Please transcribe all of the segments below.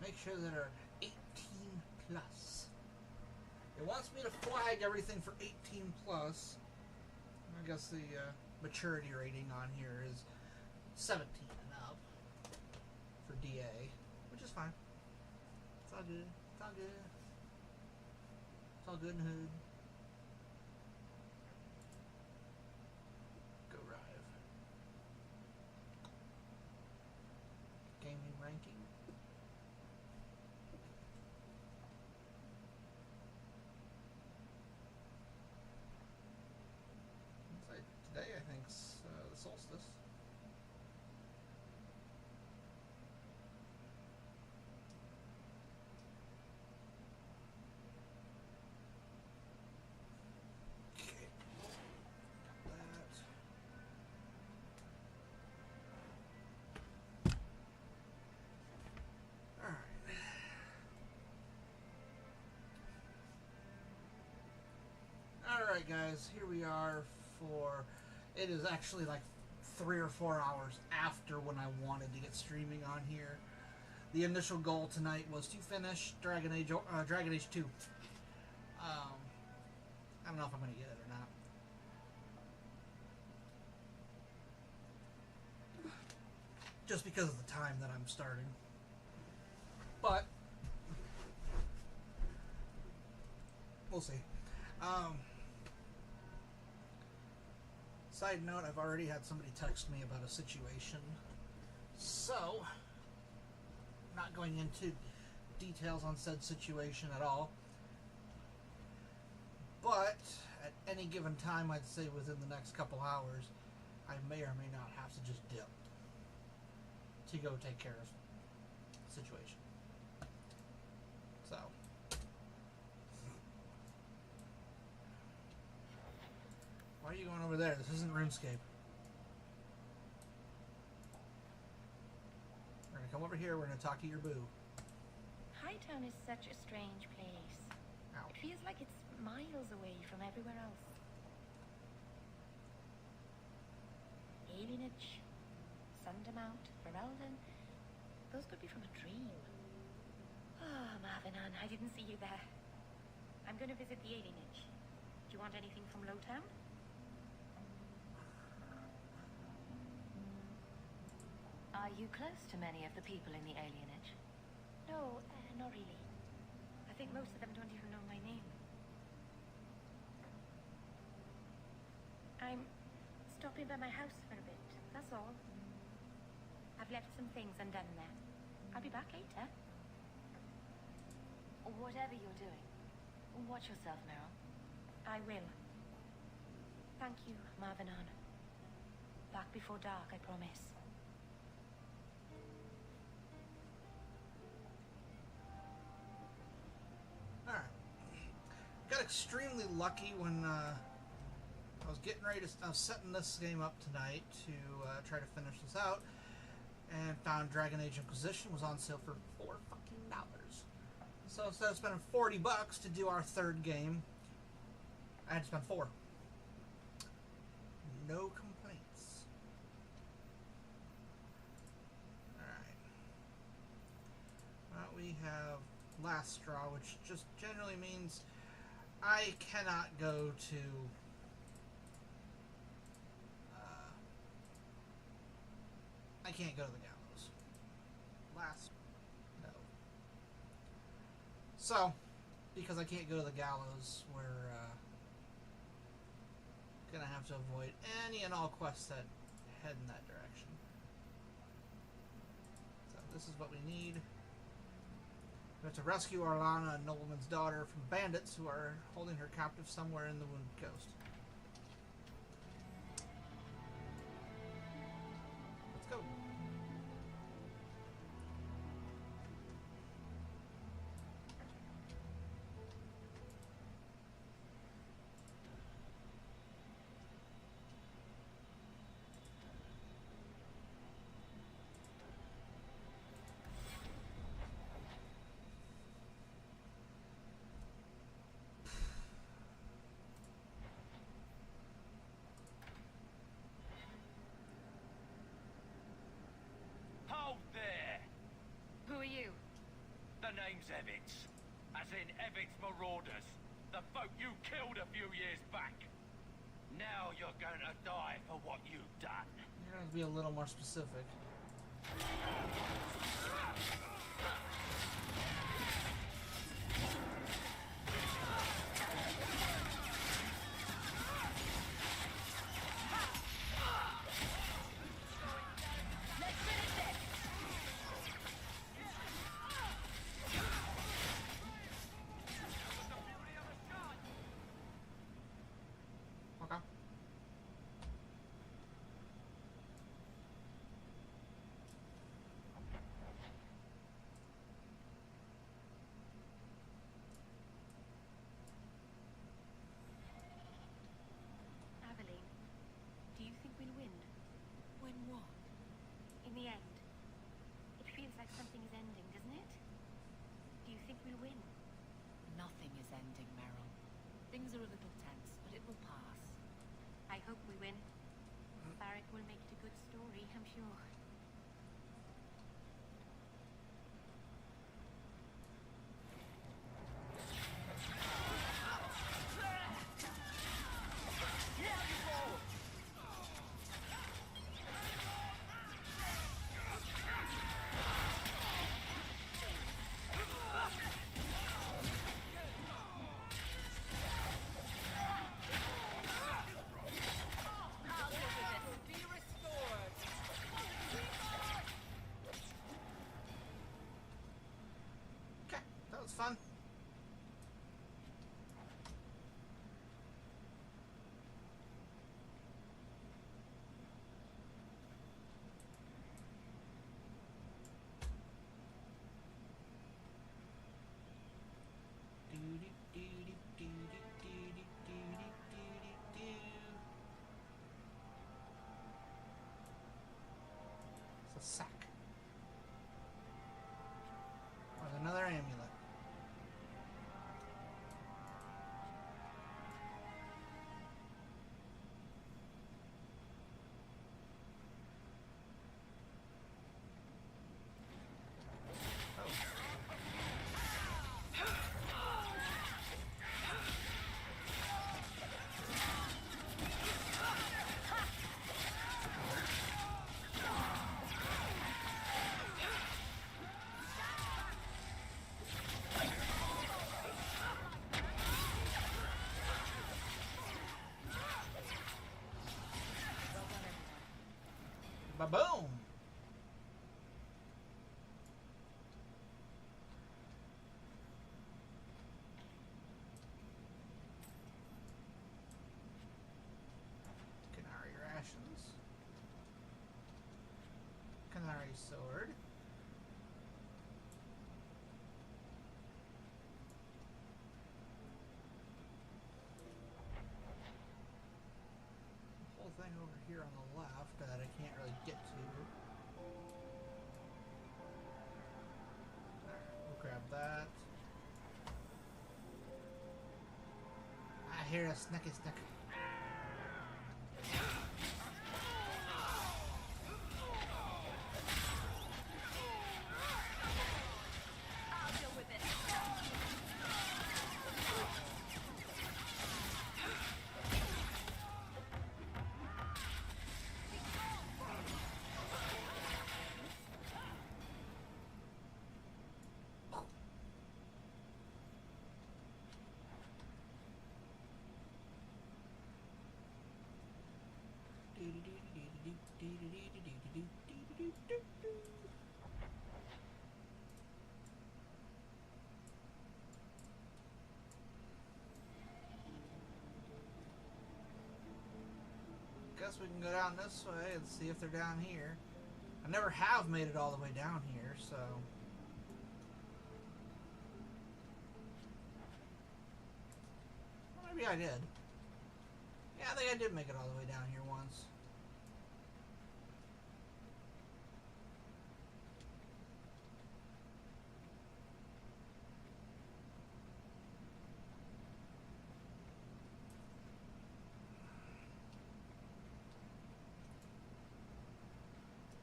make sure that are 18 plus. It wants me to flag everything for 18 plus. I guess the maturity rating on here is 17 and up for DA, which is fine. It's all good. It's all good. It's all good in the hood. Go Rive. Gaming ranking. Today, I think, is the solstice. Okay. That. Alright. Alright, guys, here we are for. It is actually like 3 or 4 hours after when I wanted to get streaming on here. The initial goal tonight was to finish Dragon Age 2. I don't know if I'm going to get it or not. Just because of the time that I'm starting. But we'll see. Side note, I've already had somebody text me about a situation, so not going into details on said situation at all, but at any given time, I'd say within the next couple hours, I may or may not have to just dip to go take care of the situation. So why are you going over there? This isn't RuneScape. We're going to come over here. We're going to talk to your boo. Hightown is such a strange place. Ow. It feels like it's miles away from everywhere else. Alienage, Sundermount, Ferelden. Those could be from a dream. Oh, Marvinan, I didn't see you there. I'm going to visit the Alienage. Do you want anything from Lowtown? Are you close to many of the people in the Alienage? No, not really. I think most of them don't even know my name. I'm stopping by my house for a bit, that's all. I've left some things undone there. I'll be back later. Whatever you're doing, watch yourself, Meryl. I will. Thank you, Marvinan. Back before dark, I promise. Alright. Got extremely lucky when I was getting ready to. I was setting this game up tonight to try to finish this out, and found Dragon Age Inquisition was on sale for $4 fucking. So instead of spending $40 to do our third game, I had to spend $4. No complaints. Alright. Well, we have Last Straw, which just generally means I cannot go to I can't go to the gallows. No. So, because I can't go to the gallows, we're gonna have to avoid any and all quests that head in that direction. So this is what we need. We have to rescue Orlana, a nobleman's daughter, from bandits who are holding her captive somewhere in the Wounded Coast. Let's go. join Evick's Marauders, the folk you killed a few years back. Now you're going to die for what you've done. You're going to be a little more specific. Okay. Aveline, do you think we'll win? When what? In the end. It feels like something is ending, doesn't it? Do you think we'll win? Nothing is ending, Meryl. Things are a little tense, but it will pass. I hope we win. Barrick will make it a good story, I'm sure. Okay, that was fun. It's a sack. With another amulet. Ba-boom! Canary rations. Canary sword. Whole thing over here on the left that I can't really get to. Alright, we'll grab that. I hear a snicky snick. I'll deal with it. Guess we can go down this way and see if they're down here. I never have made it all the way down here, so... Well, maybe I did. Yeah, I think I did make it all the way down here once.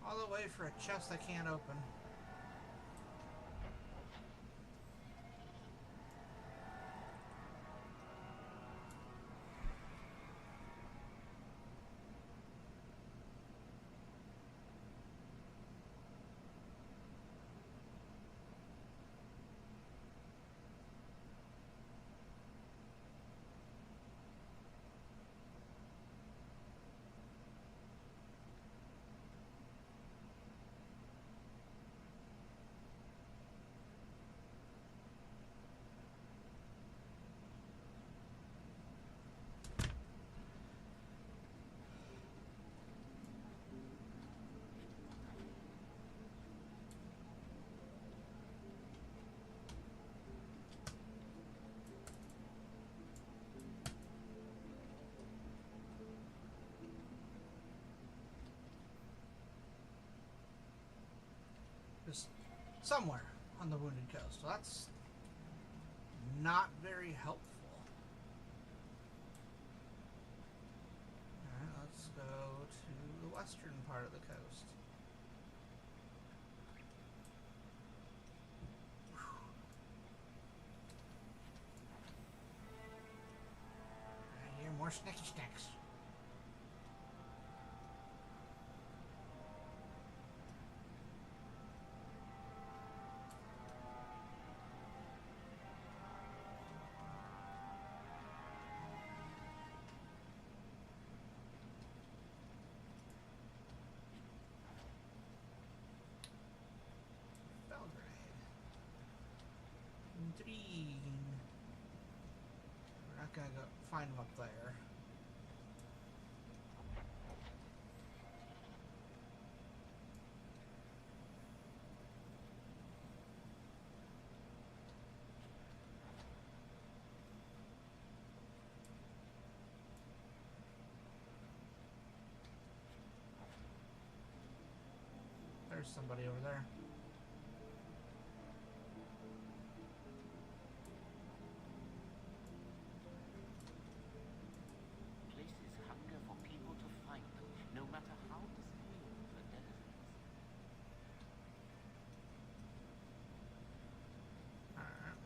All the way for a chest I can't open. somewhere on the Wounded Coast. So that's not very helpful. Alright, let's go to the western part of the coast. I hear more snacky snacks. Intriguing. We're not gonna go find them up there. There's somebody over there. Places hunger for people to find them, no matter how disagreeable the denizens. Alright.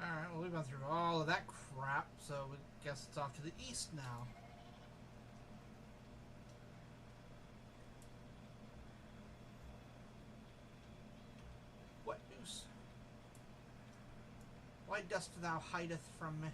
Alright, well, we've been through all of that crap, so we guess it's off to the east now. What news? Why dost thou hideth from me?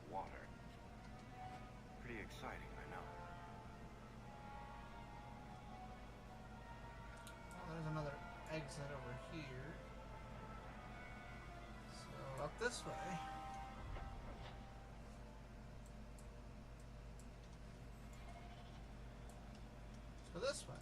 Water. Pretty exciting, I know. Well, there's another exit over here. So, up this way. So this way.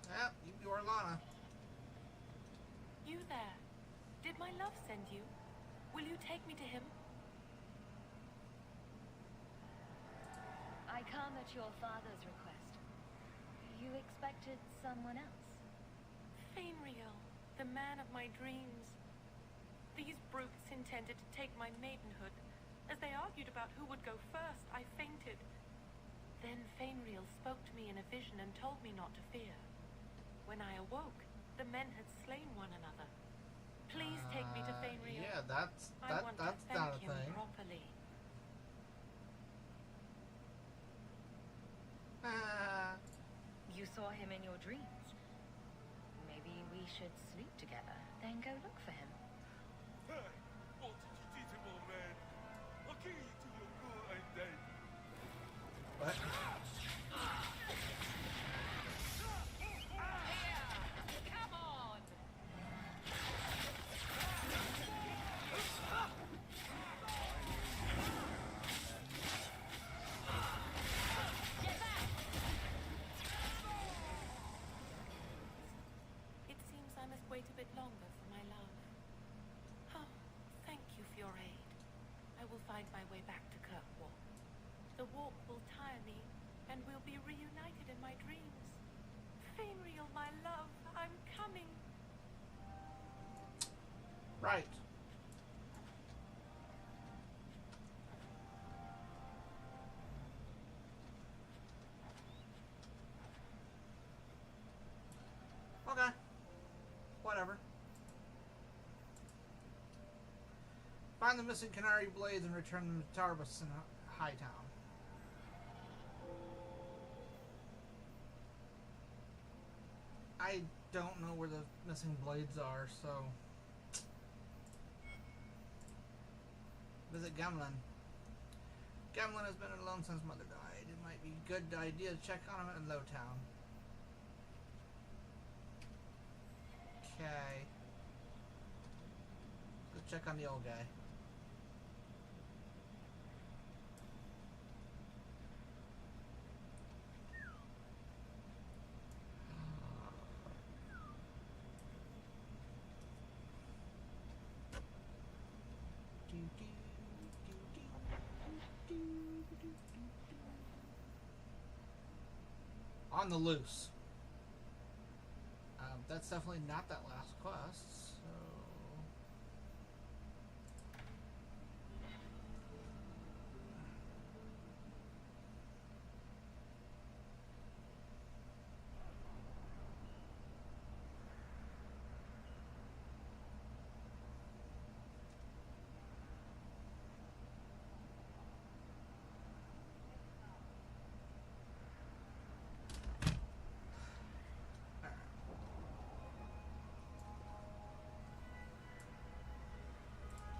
Yep, you be Orlana. You there. Did my love send you? Will you take me to him? I come at your father's request. You expected someone else? Fainriel, the man of my dreams. These brutes intended to take my maidenhood. As they argued about who would go first, I fainted. Then Fainriel spoke to me in a vision and told me not to fear. When I awoke, the men had slain one another. Please take me to Fainriel. Yeah, that's I want that's to not a thank him thing. properly. You saw him in your dreams. Maybe we should sleep together, then go look for him. Hey, what did you do to my man? I'll kill you till you're good and dead. What? find my way back to Kirkwall. The walk will tire me, and we'll be reunited in my dreams. Fainriel, my love, I'm coming. Right. Okay. Whatever. Find the missing Canary Blades and return them to Tarbus in Hightown. I don't know where the missing blades are, so... Visit Gemlin. Gemlin has been alone since Mother died. It might be a good idea to check on him in Lowtown. Okay. Let's check on the old guy. On the loose. That's definitely not that last quest, so...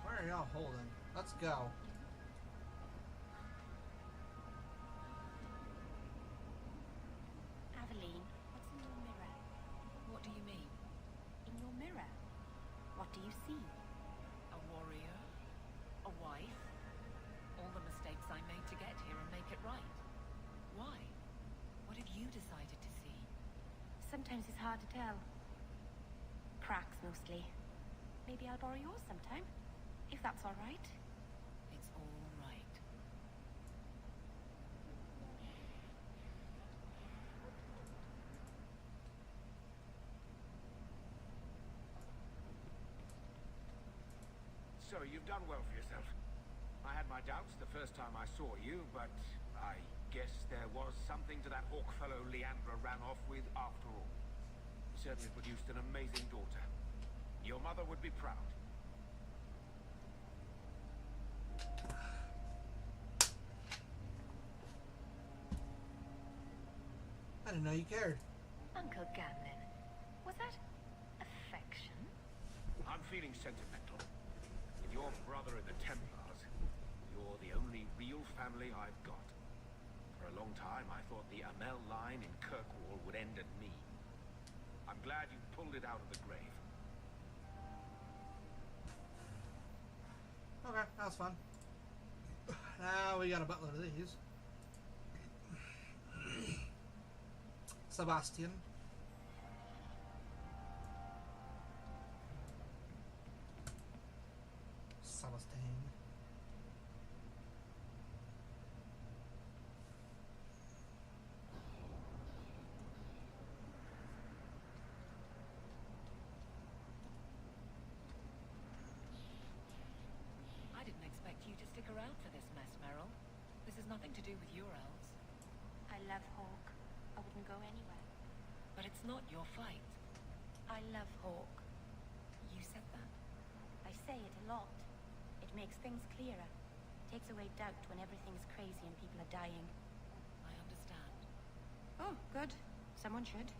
Where are y'all holding? Let's go. Aveline, what's in your mirror? What do you mean? In your mirror? What do you see? A warrior? A wife? All the mistakes I made to get here and make it right. Why? What have you decided to see? Sometimes it's hard to tell. Cracks, mostly. Maybe I'll borrow yours sometime, if that's all right. It's all right. So you've done well for yourself. I had my doubts the first time I saw you, but I guess there was something to that hawk fellow Leandra ran off with after all. You certainly produced an amazing daughter. Your mother would be proud. I didn't know you cared. Uncle Gamlin, was that affection? I'm feeling sentimental. With your brother in the Templars, you're the only real family I've got. For a long time, I thought the Amel line in Kirkwall would end at me. I'm glad you pulled it out of the grave. Okay, that was fun. Now we got a buttload of these. Sebastian. Sebastian. I didn't expect you to stick around for this mess, Meryl. This has nothing to do with your elves. I love Hawk. I wouldn't go anywhere. But it's not your fight. I love Hawk. You said that. I say it a lot. It makes things clearer. Takes away doubt when everything's crazy and people are dying. I understand. Oh, good. Someone should.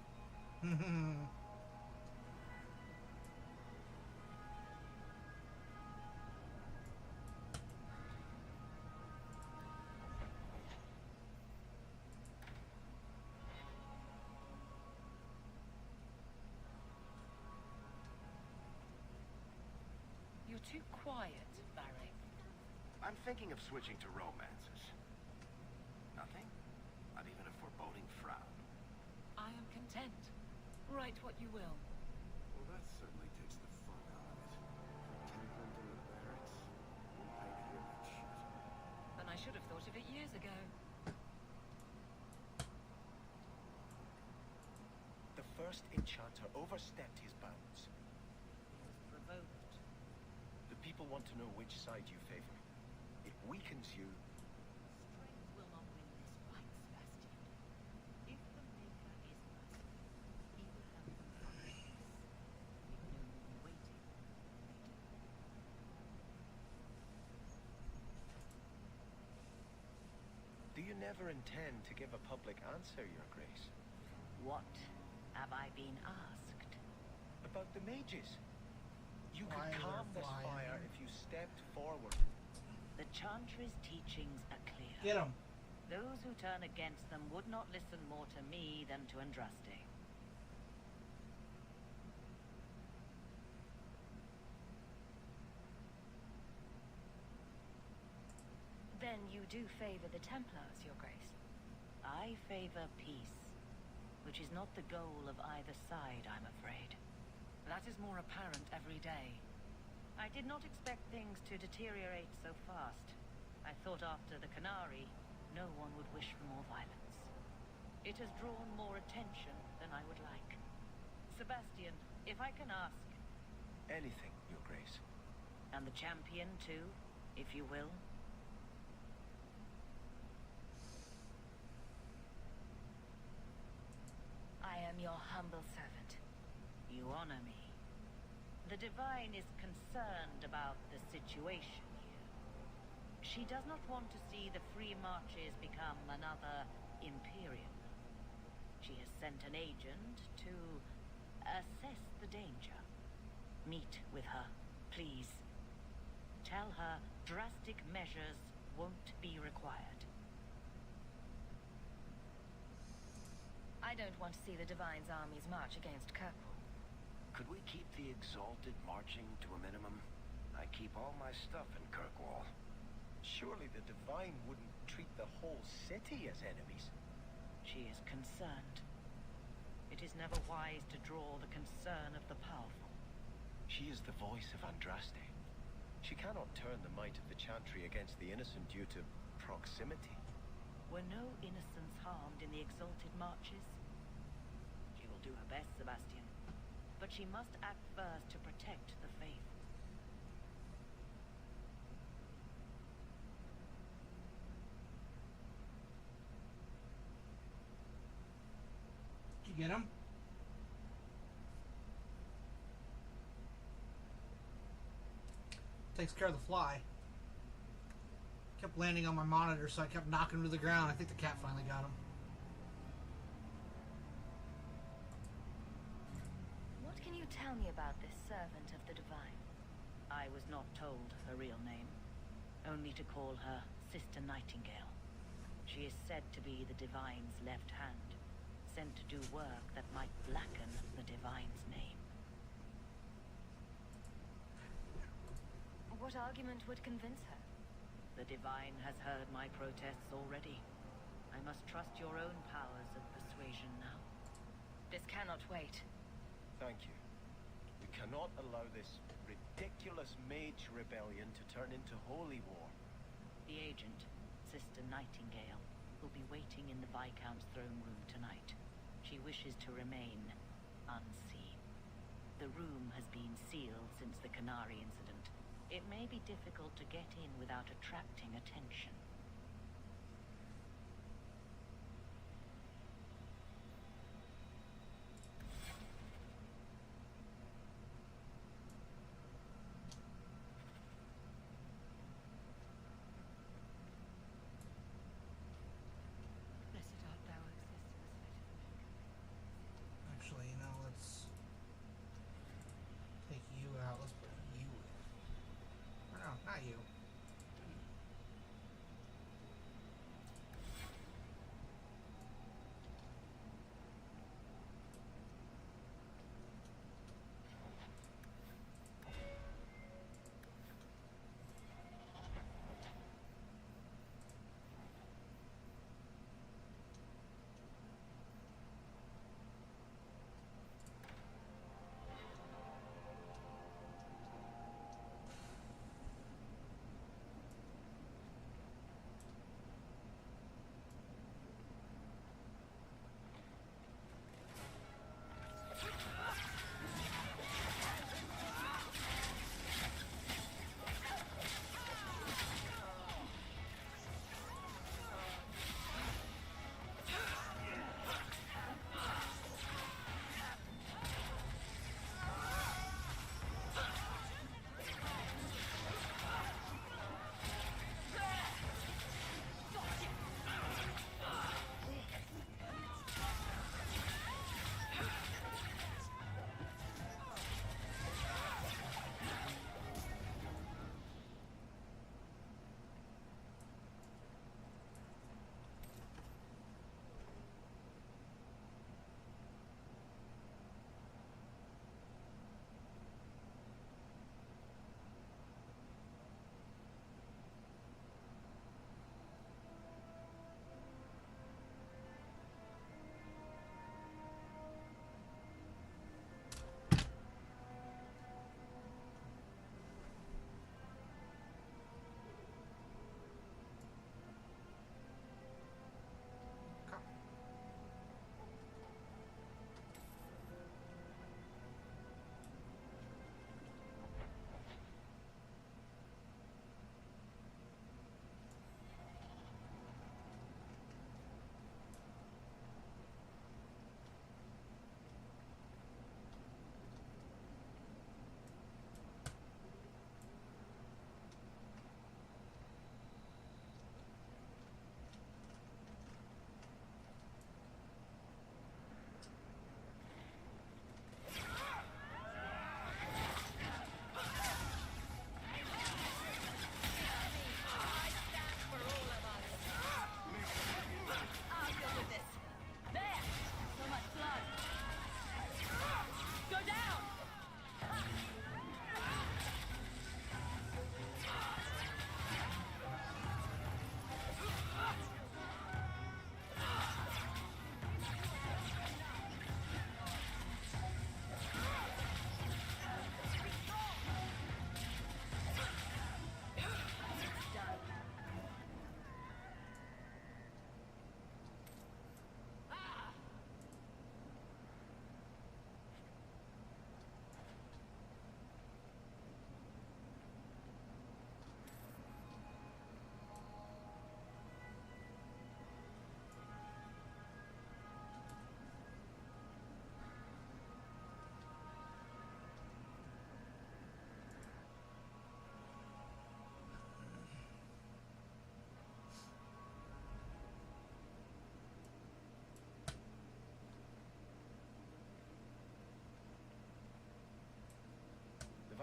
You're too quiet, Barry. I'm thinking of switching to romances. Nothing? Not even a foreboding frown. I am content. Write what you will. Well, that certainly takes the fun out of it. Contentment in the barracks. Won't pay to hear that shit. first enchanter overstepped his bounds. He was provoked. The people want to know which side you favor. It weakens you. Strength will not win this fight, Sebastian. If the Maker is merciful, he will help them find peace. We can only be waiting for they do. Do you never intend to give a public answer, Your Grace? What have I been asked? About the mages. You Why could is there calm a this fly in fire here? if you stepped forward. The Chantry's teachings are clear. Get him. Those who turn against them would not listen more to me than to Andraste. Then you do favor the Templars, Your Grace? I favor peace, which is not the goal of either side, I'm afraid. That is more apparent every day. I did not expect things to deteriorate so fast. I thought after the Canary, no one would wish for more violence. It has drawn more attention than I would like. Sebastian, if I can ask, Anything, Your Grace. and the champion too, if you will. I am your humble servant. You honor me. The Divine is concerned about the situation here. She does not want to see the Free Marches become another Imperium. She has sent an agent to assess the danger. Meet with her, please. Tell her drastic measures won't be required. I don't want to see the Divine's armies march against Kirkwall. Could we keep the Exalted marching to a minimum? I keep all my stuff in Kirkwall. Surely the Divine wouldn't treat the whole city as enemies. She is concerned. It is never wise to draw the concern of the powerful. She is the voice of Andraste. She cannot turn the might of the Chantry against the innocent due to proximity. Were no innocents harmed in the Exalted marches? She will do her best, Sebastian. But she must act first to protect the faith. Did you get him? Takes care of the fly. Kept landing on my monitor, so I kept knocking him to the ground. I think the cat finally got him. What can you tell me about this servant of the Divine? I was not told her real name, only to call her Sister Nightingale. She is said to be the Divine's left hand, sent to do work that might blacken the Divine's name. What argument would convince her? The Divine has heard my protests already. I must trust your own powers of persuasion now. This cannot wait. Thank you. We cannot allow this ridiculous mage rebellion to turn into holy war. The agent, Sister Nightingale, will be waiting in the Viscount's throne room tonight. She wishes to remain unseen. The room has been sealed since the Canary incident. It may be difficult to get in without attracting attention. Blessed art thou, O sister, Actually, you know, let's take you out. Let's put you in. Or no, not you.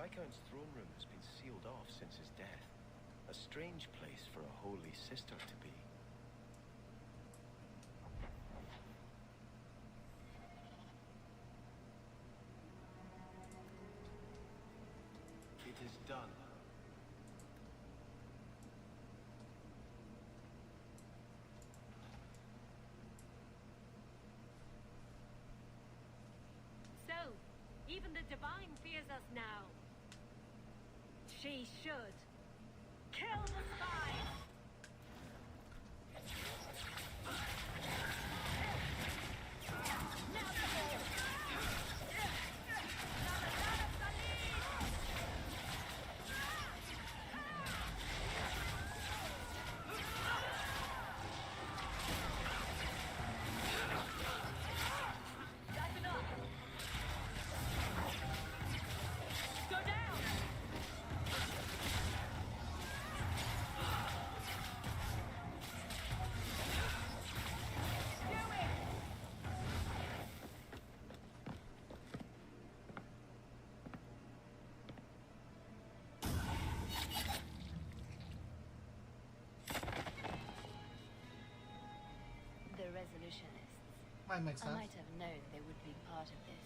Viscount's throne room has been sealed off since his death. A strange place for a holy sister to be. It is done. So, even the Divine fears us now. She should. Kill the spies! Go down! The Resolutionists. Might make I sense. might have known they would be part of this.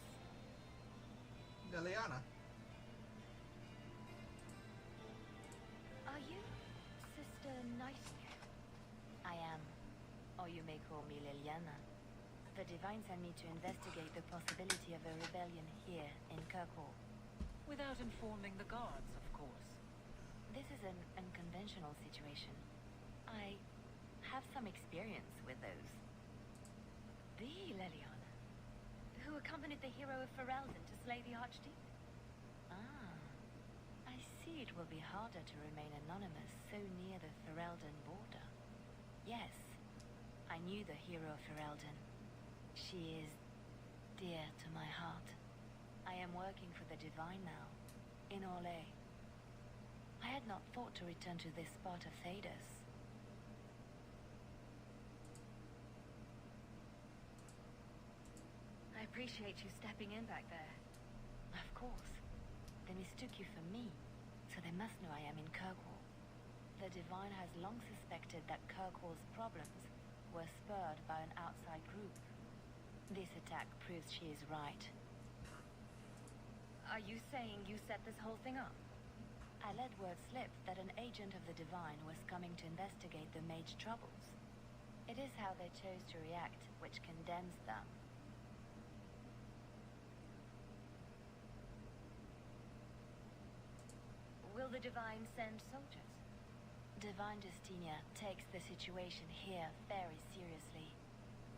Leliana. Are you Sister Nightingale? I am. Or you may call me Leliana. The Divine sent me to investigate the possibility of a rebellion here in Kirkwall. Without informing the guards, of course. This is an unconventional situation. I have some experience with those. The Leliana, who accompanied the hero of Ferelden to slay the Archduke? Ah, I see it will be harder to remain anonymous so near the Ferelden border. Yes, I knew the hero of Ferelden. She is dear to my heart. I am working for the Divine now, in Orlais. I had not thought to return to this spot of Thedas. I appreciate you stepping in back there. Of course. They mistook you for me, so they must know I am in Kirkwall. The Divine has long suspected that Kirkwall's problems were spurred by an outside group. This attack proves she is right. Are you saying you set this whole thing up? I let word slip that an agent of the Divine was coming to investigate the Mage troubles. It is how they chose to react which condemns them. Will the Divine send soldiers? Divine Justinia takes the situation here very seriously.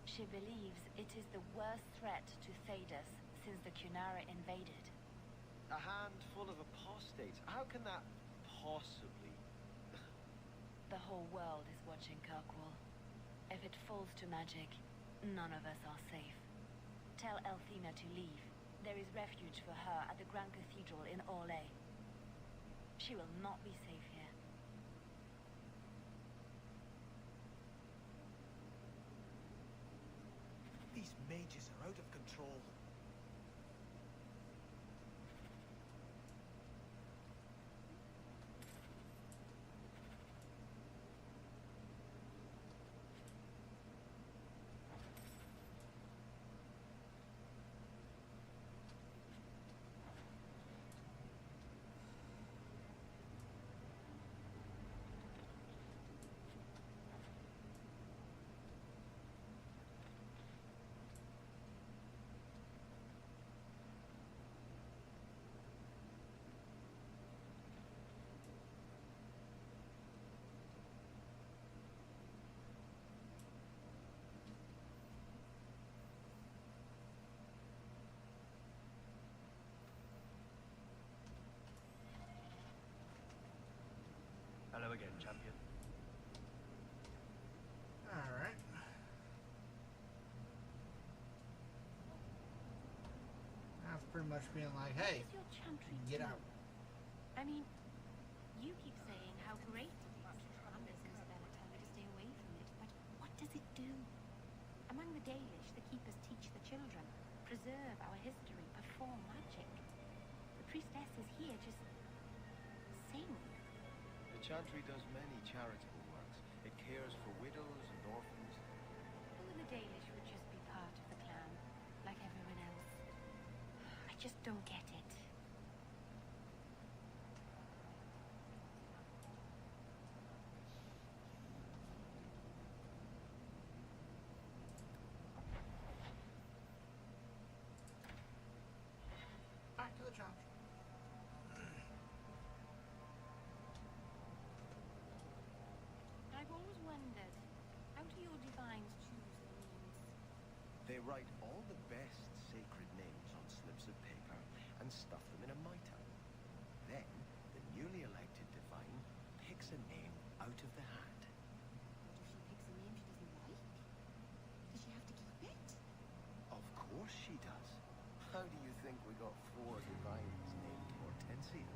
She believes it is the worst threat to Thedas since the Cunara invaded. A handful of apostates? How can that possibly... The whole world is watching Kirkwall. If it falls to magic, none of us are safe. Tell Elthina to leave. There is refuge for her at the Grand Cathedral in Orlais. She will not be safe here. These mages are out of control. Hello again, champion. Alright. That's pretty much being like, hey, What does your chantry get do? out. I mean, you keep saying how great it is. I'm just going to tell me to stay away from it, but what does it do? Among the Dalish, the keepers teach the children, preserve our history, perform magic. The priestess is here just The Chantry does many charitable works. It cares for widows and orphans. Who in the Dalish would just be part of the clan, like everyone else? I just don't get it. Back to the challenge. I've always wondered, how do your divines choose their names? They write all the best sacred names on slips of paper and stuff them in a mitre. Then, the newly elected divine picks a name out of the hat. What if she picks a name she doesn't like? Does she have to keep it? Of course she does. How do you think we got 4 divines named Hortensia?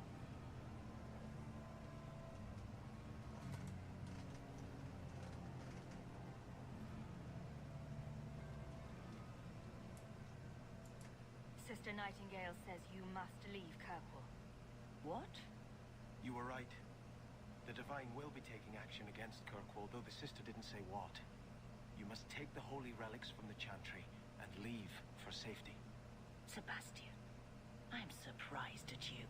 Sister Nightingale says you must leave Kirkwall. What? You were right. The Divine will be taking action against Kirkwall, though the sister didn't say what. You must take the holy relics from the Chantry and leave for safety. Sebastian, I'm surprised at you.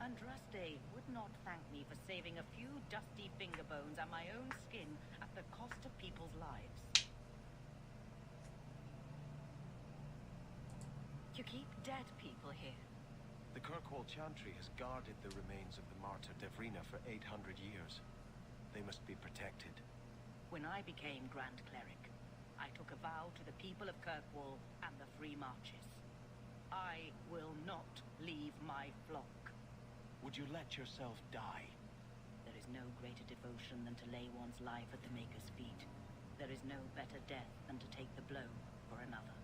Andraste would not thank me for saving a few dusty finger bones and my own skin at the cost of people's lives. You keep dead people here. The Kirkwall Chantry has guarded the remains of the martyr Devrina for 800 years. They must be protected. When I became Grand Cleric, I took a vow to the people of Kirkwall and the Free Marches. I will not leave my flock. Would you let yourself die? There is no greater devotion than to lay one's life at the Maker's feet. There is no better death than to take the blow for another.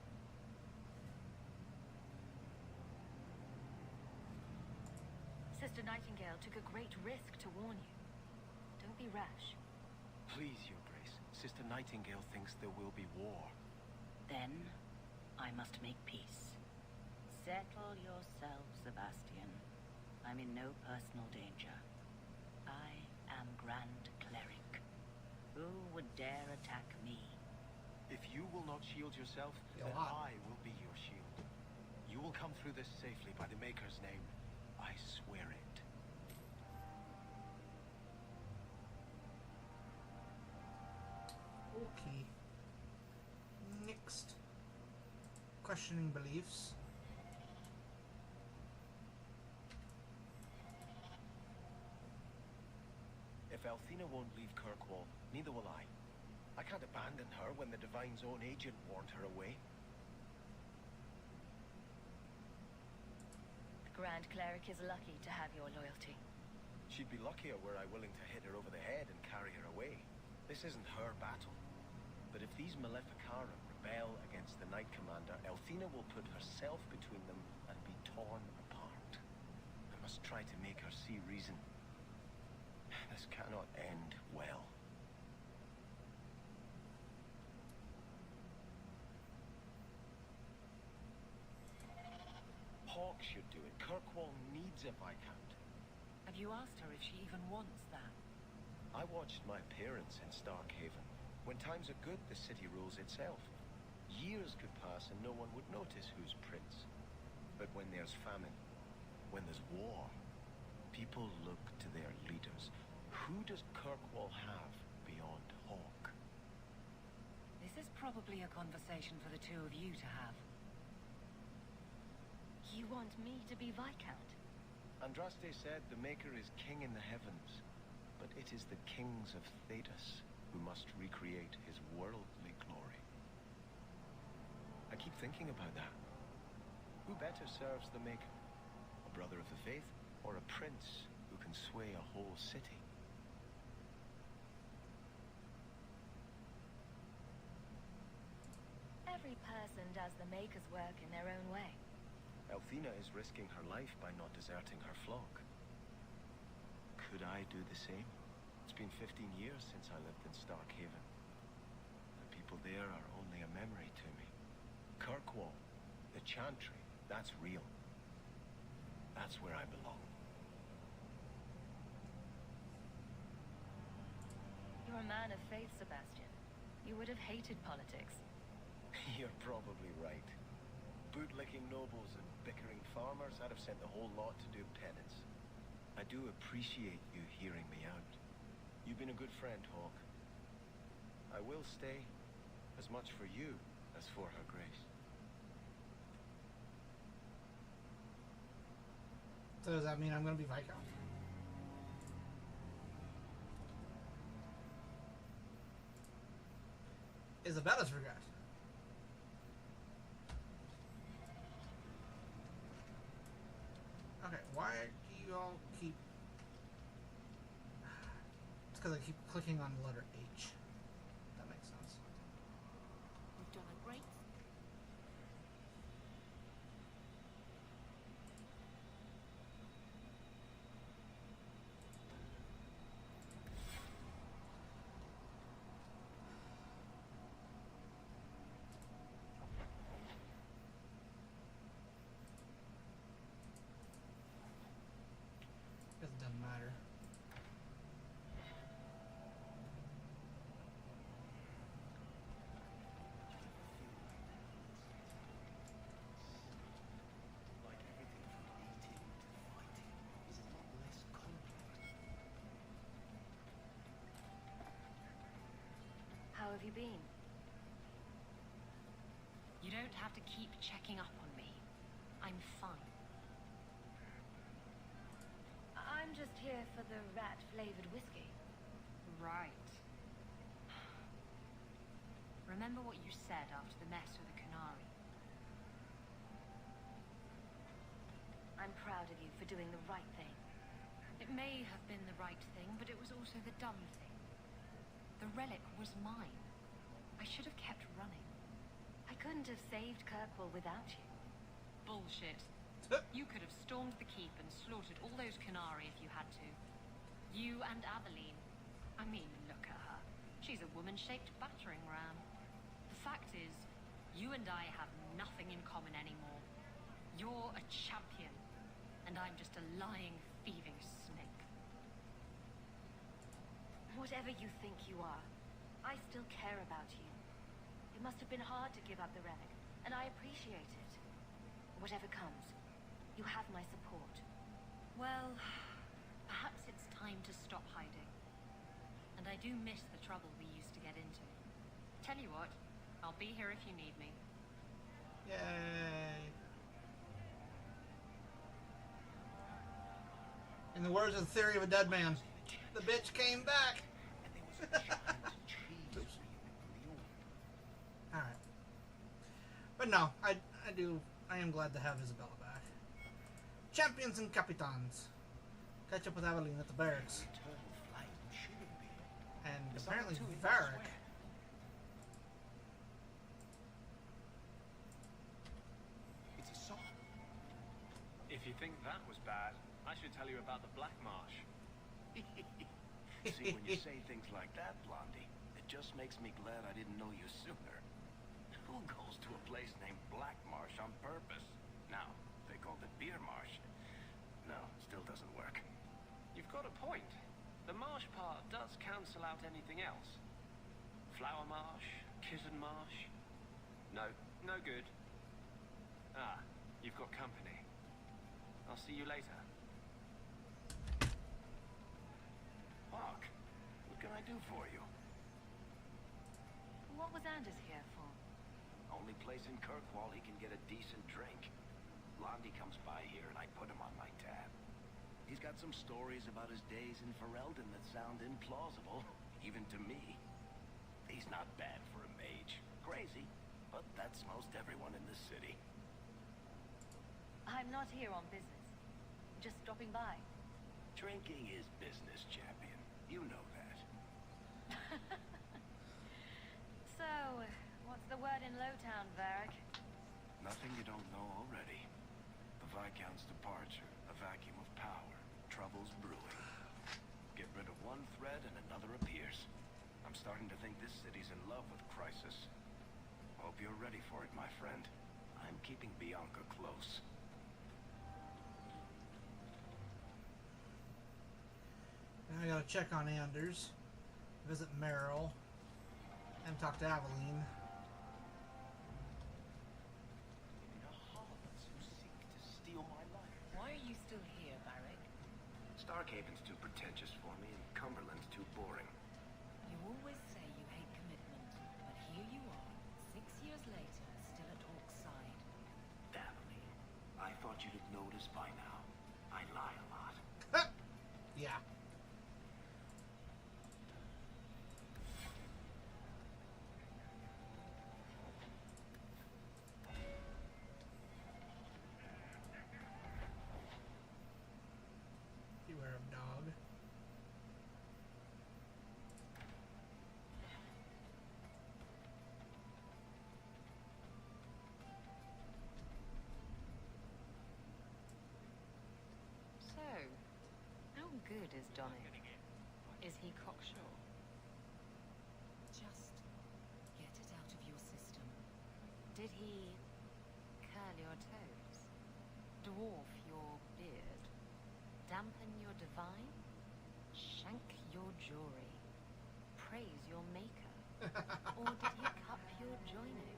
Sister Nightingale took a great risk to warn you. Don't be rash. Please, Your Grace. Sister Nightingale thinks there will be war. Then, I must make peace. Settle yourself, Sebastian. I'm in no personal danger. I am Grand Cleric. Who would dare attack me? If you will not shield yourself, then I will be your shield. You will come through this safely by the Maker's name. I swear it. Okay. Next. Questioning beliefs. If Althena won't leave Kirkwall, neither will I. I can't abandon her when the Divine's own agent warned her away. The Grand Cleric is lucky to have your loyalty. She'd be luckier were I willing to hit her over the head and carry her away. This isn't her battle. But if these Maleficarum rebel against the Knight Commander, Althena will put herself between them and be torn apart. I must try to make her see reason. This cannot end well. Hawke should do it. Kirkwall needs a Viscount. Have you asked her if she even wants that? I watched my parents in Starkhaven. When times are good, the city rules itself. Years could pass and no one would notice who's prince. But when there's famine, when there's war, people look to their leaders. Who does Kirkwall have beyond Hawke? This is probably a conversation for the two of you to have. You want me to be Viscount? Andraste said the Maker is king in the heavens, but it is the kings of Thedas who must recreate his worldly glory. I keep thinking about that. Who better serves the Maker? A brother of the faith, or a prince who can sway a whole city? Every person does the Maker's work in their own way. Althena is risking her life by not deserting her flock. Could I do the same? It's been 15 years since I lived in Starkhaven. The people there are only a memory to me. Kirkwall, the Chantry, that's real. That's where I belong. a man of faith, Sebastian. You would have hated politics. You're probably right. Bootlicking nobles and bickering farmers, I'd have sent the whole lot to do penance. I do appreciate you hearing me out. You've been a good friend, Hawke. I will stay, as much for you as for her grace. So does that mean I'm going to be Viscount? Isabella's forgot. Okay, why do you all keep... It's because I keep clicking on the letter H. That makes sense. You've done a great. It doesn't matter. Like everything from eating to fighting is a lot less complex. How have you been? You don't have to keep checking up on me. I'm fine. I'm just here for the rat-flavored whiskey. Right. Remember what you said after the mess with the Canary? I'm proud of you for doing the right thing. It may have been the right thing, but it was also the dumb thing. The relic was mine. I should have kept running. I couldn't have saved Kirkwall without you. Bullshit. You could have stormed the keep and slaughtered all those Canary if you had to. You and Aveline. I mean, look at her. She's a woman-shaped battering ram. The fact is, you and I have nothing in common anymore. You're a champion, and I'm just a lying, thieving snake. Whatever you think you are, I still care about you. It must have been hard to give up the relic, and I appreciate it. Whatever comes, you have my support. Well, perhaps it's time to stop hiding. And I do miss the trouble we used to get into. Tell you what, I'll be here if you need me. Yay. In the words of the Theory of a Dead Man, the bitch came back. And there was a giant cheese Oops. for you in the oven. Alright. But no, I am glad to have Isabella back. Champions and Capitans. Catch up with Aveline at the barracks. Eternal flame shouldn't be. And Is that apparently too in this Varric. way? It's a song. If you think that was bad, I should tell you about the Black Marsh. See, when you say things like that, Blondie, it just makes me glad I didn't know you sooner. Who goes to a place named Black Marsh on purpose? Now, they called it Beer Marsh. No, still doesn't work. You've got a point. The marsh part does cancel out anything else. Flower Marsh, Kitten Marsh. No, no good. Ah, you've got company. I'll see you later. Hawke, what can I do for you? What was Anders here for? Only place in Kirkwall he can get a decent drink. Blondie comes by here and I put him on my tab. He's got some stories about his days in Ferelden that sound implausible, even to me. He's not bad for a mage. Crazy, but that's most everyone in this city. I'm not here on business. Just stopping by. Drinking is business, champion. You know that. So, what's the word in Lowtown, Varric? Nothing you don't know already. The Viscount's departure, a vacuum of power, troubles brewing. Get rid of one thread and another appears. I'm starting to think this city's in love with Crisis. Hope you're ready for it, my friend. I'm keeping Bianca close. Now I gotta check on Anders. visit Meryl and talk to Aveline. They are harlots who seek to steal my life. Why are you still here, Barrick? Starkhaven's too pretentious for me, and Cumberland's too boring. You always say you hate commitment, but here you are, 6 years later, still at Hawk's side. Daphne, I thought you'd have noticed by now. I lie a lot. Yeah. Beware of dog. So, how good is Donny? Is he cocksure? Just get it out of your system. Did he curl your toes? Dwarf your beard? Dampen your divine? Shank your jewelry? Praise your maker? Or did he cup your joining?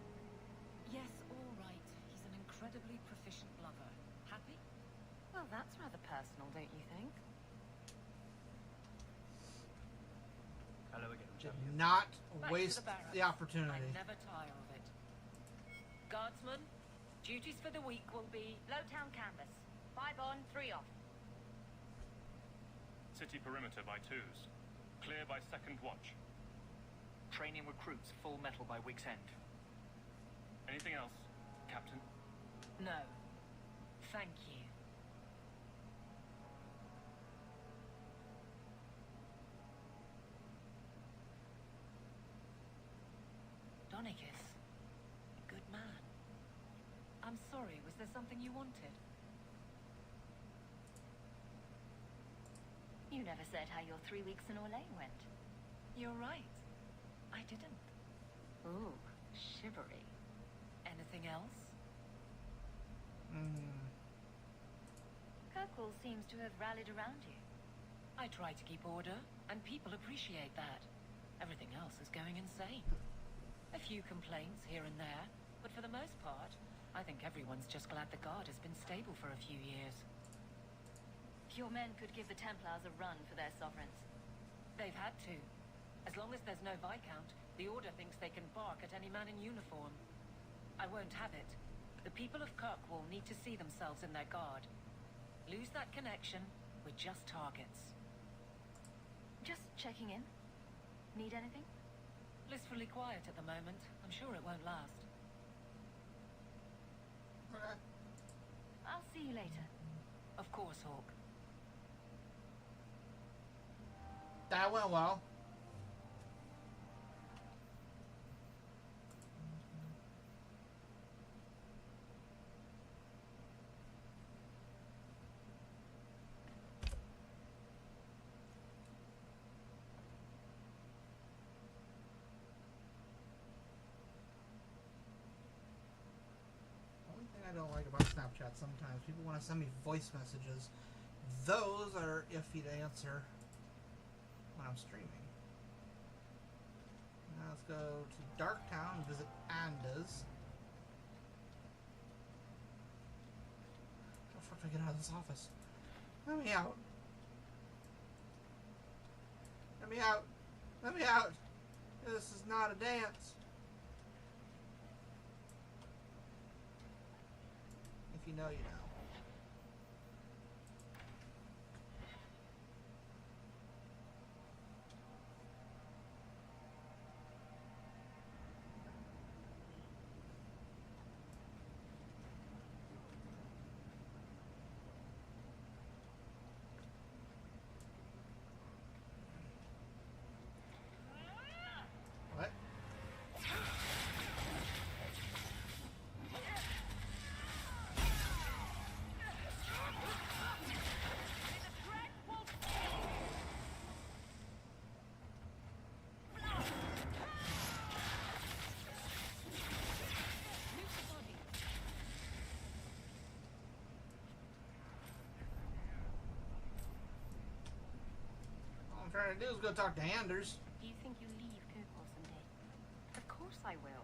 Yes, all right. He's an incredibly proficient lover. Happy? Well, that's rather personal, don't you think? Hello again, Did champion. not Back to waste the barracks. the opportunity. I never tire of it. Guardsman, duties for the week will be... Lowtown canvas. 5 on, 3 off. City perimeter by 2s. Clear by second watch. Training recruits full metal by week's end. Anything else, Captain? No. Thank you. Donicus. Good man. I'm sorry, was there something you wanted? You never said how your 3 weeks in Orlais went. You're right. I didn't. Ooh, shivery. Anything else? Kirkwall seems to have rallied around you. I try to keep order, and people appreciate that. Everything else is going insane. A few complaints here and there, but for the most part, I think everyone's just glad the Guard has been stable for a few years. Your men could give the Templars a run for their sovereigns. They've had to. As long as there's no Viscount, the Order thinks they can bark at any man in uniform. I won't have it. The people of Kirkwall need to see themselves in their Guard. Lose that connection, we're just targets. Just checking in. Need anything? Blissfully quiet at the moment. I'm sure it won't last. I'll see you later. Of course, Hawk. That went well. Only thing I don't like about Snapchat sometimes, people want to send me voice messages. Those are iffy to answer when I'm streaming. Now let's go to Darktown and visit Andas. How the fuck do I get out of this office? Let me out. Let me out. Let me out. This is not a dance. If you know, you know. What? trying to do is go talk to Anders. Do you think you'll leave Kirkwall someday? Of course I will.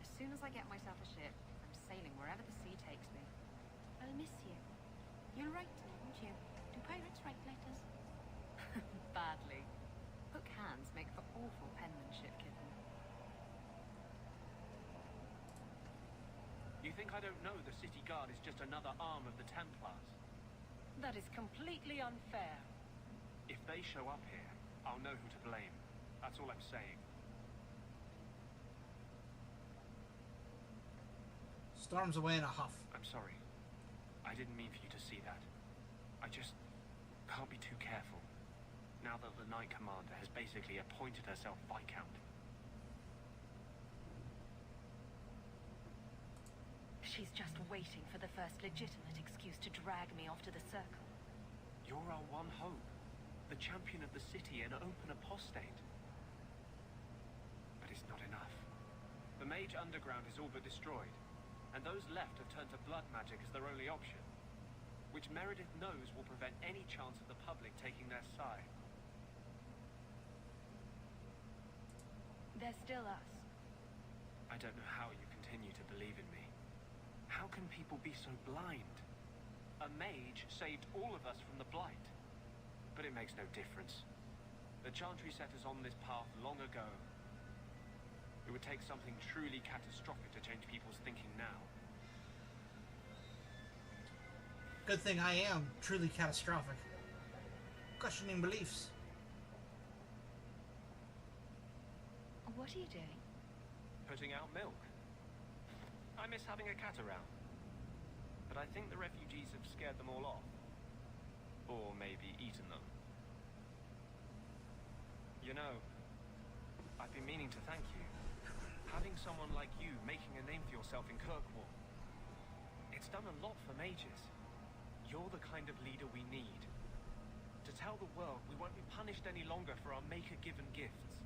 As soon as I get myself a ship, I'm sailing wherever the sea takes me. I'll miss you. You'll write to me, won't you? Do pirates write letters? Badly. Hook hands make for awful penmanship, kitten. You think I don't know the City Guard is just another arm of the Templars? That is completely unfair. If they show up here, I'll know who to blame. That's all I'm saying. Storms away in a huff. I'm sorry. I didn't mean for you to see that. I just can't be too careful. Now that the Knight Commander has basically appointed herself Viscount. She's just waiting for the first legitimate excuse to drag me off to the Circle. You're our one hope. The champion of the city and open apostate. But it's not enough. The Mage Underground is all but destroyed, and those left have turned to blood magic as their only option, which Meredith knows will prevent any chance of the public taking their side. They're still us. I don't know how you continue to believe in me. How can people be so blind? A mage saved all of us from the Blight. But it makes no difference. The Chantry set us on this path long ago. It would take something truly catastrophic to change people's thinking now. Good thing I am truly catastrophic. Questioning beliefs. What are you doing? Putting out milk. I miss having a cat around. But I think the refugees have scared them all off. Or maybe eaten them. You know, I've been meaning to thank you. Having someone like you making a name for yourself in Kirkwall. It's done a lot for mages. You're the kind of leader we need. To tell the world we won't be punished any longer for our Maker-given gifts.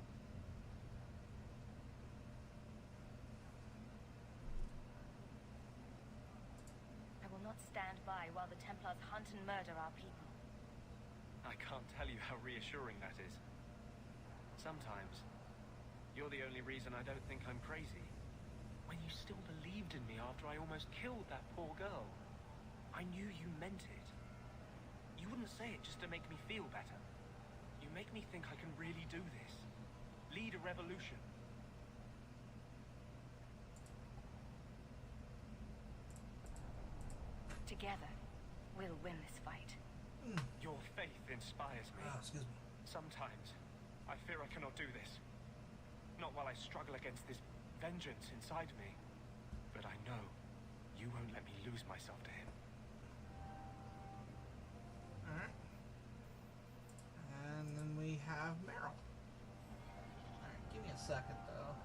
I will not stand by while the Templars hunt and murder our people. I can't tell you how reassuring that is. Sometimes, you're the only reason I don't think I'm crazy. When you still believed in me after I almost killed that poor girl. I knew you meant it. You wouldn't say it just to make me feel better. You make me think I can really do this. Lead a revolution. Together, we'll win this fight. Your faith inspires me. Excuse me. Sometimes, I fear I cannot do this. Not while I struggle against this vengeance inside me. But I know you won't let me lose myself to him. Alright. And then we have Meryl. Alright, give me a second though.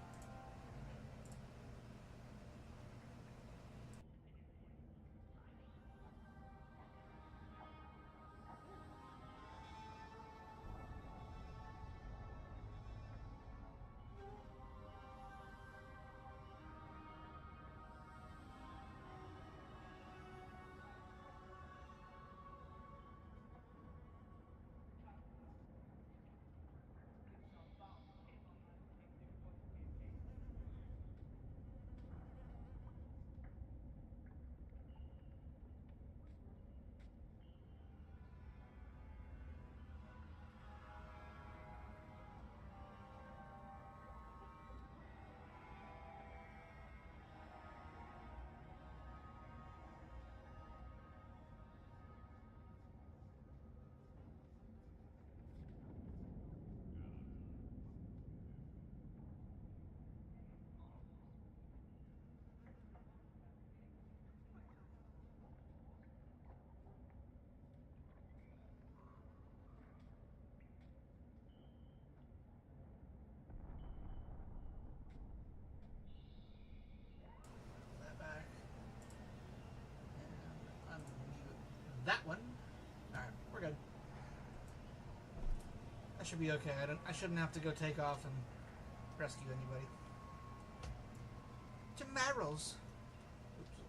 That one. Alright, we're good. That should be okay. I shouldn't have to go take off and rescue anybody. To Meryl's. Oops.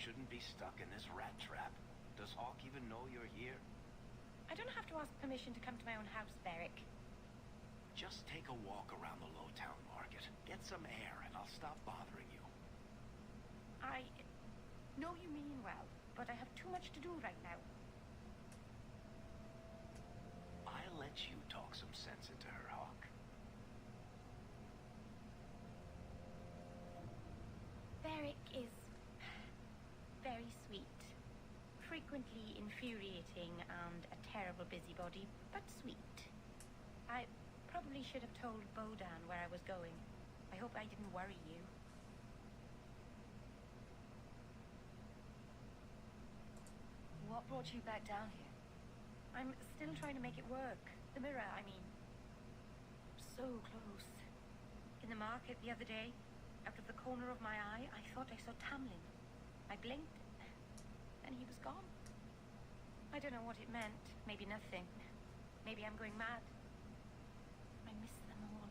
shouldn't be stuck in this rat trap. Does Hawk even know you're here? I don't have to ask permission to come to my own house, Beric. Just take a walk around the Lowtown Market. Get some air and I'll stop bothering you. I know you mean well, but I have too much to do right now. I'll let you talk some sense into her, Hawk. Beric is very sweet. Frequently infuriating and a terrible busybody, but sweet. I probably should have told Bodan where I was going. I hope I didn't worry you. What brought you back down here? I'm still trying to make it work. The mirror, I mean. So close. In the market the other day, out of the corner of my eye, I thought I saw Tamlin. I blinked, and he was gone. I don't know what it meant. Maybe nothing. Maybe I'm going mad. I miss them all.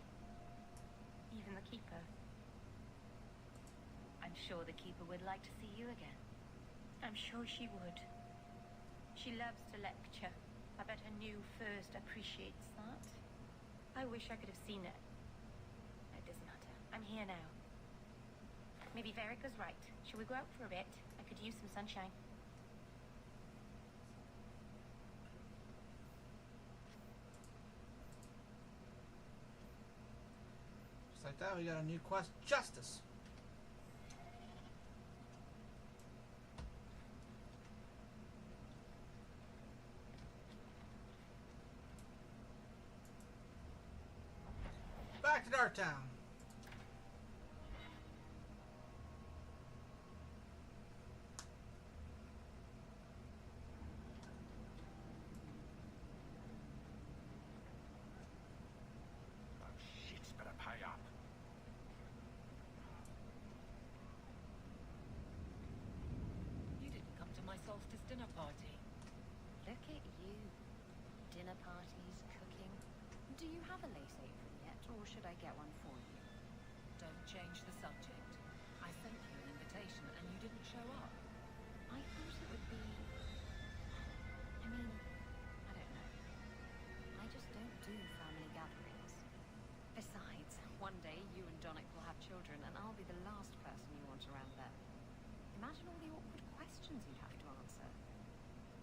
Even the Keeper. I'm sure the Keeper would like to see you again. I'm sure she would. She loves to lecture. I bet her new first appreciates that. I wish I could have seen it. It doesn't matter. I'm here now. Maybe Varric was right. Shall we go out for a bit? I could use some sunshine. Just like that, we got a new quest, Justice. Back to Darktown. Shit's better pay up. You didn't come to my solstice dinner party. Look at you. Dinner parties, cooking. Do you have a lace apron yet, or should I get one for you? Don't change the subject. I sent you an invitation and you didn't show up. I thought it would be... I mean, I don't know. I just don't do family gatherings. Besides, one day you and Donnic will have children and I'll be the last person you want around them. Imagine all the awkward questions you'd have to answer.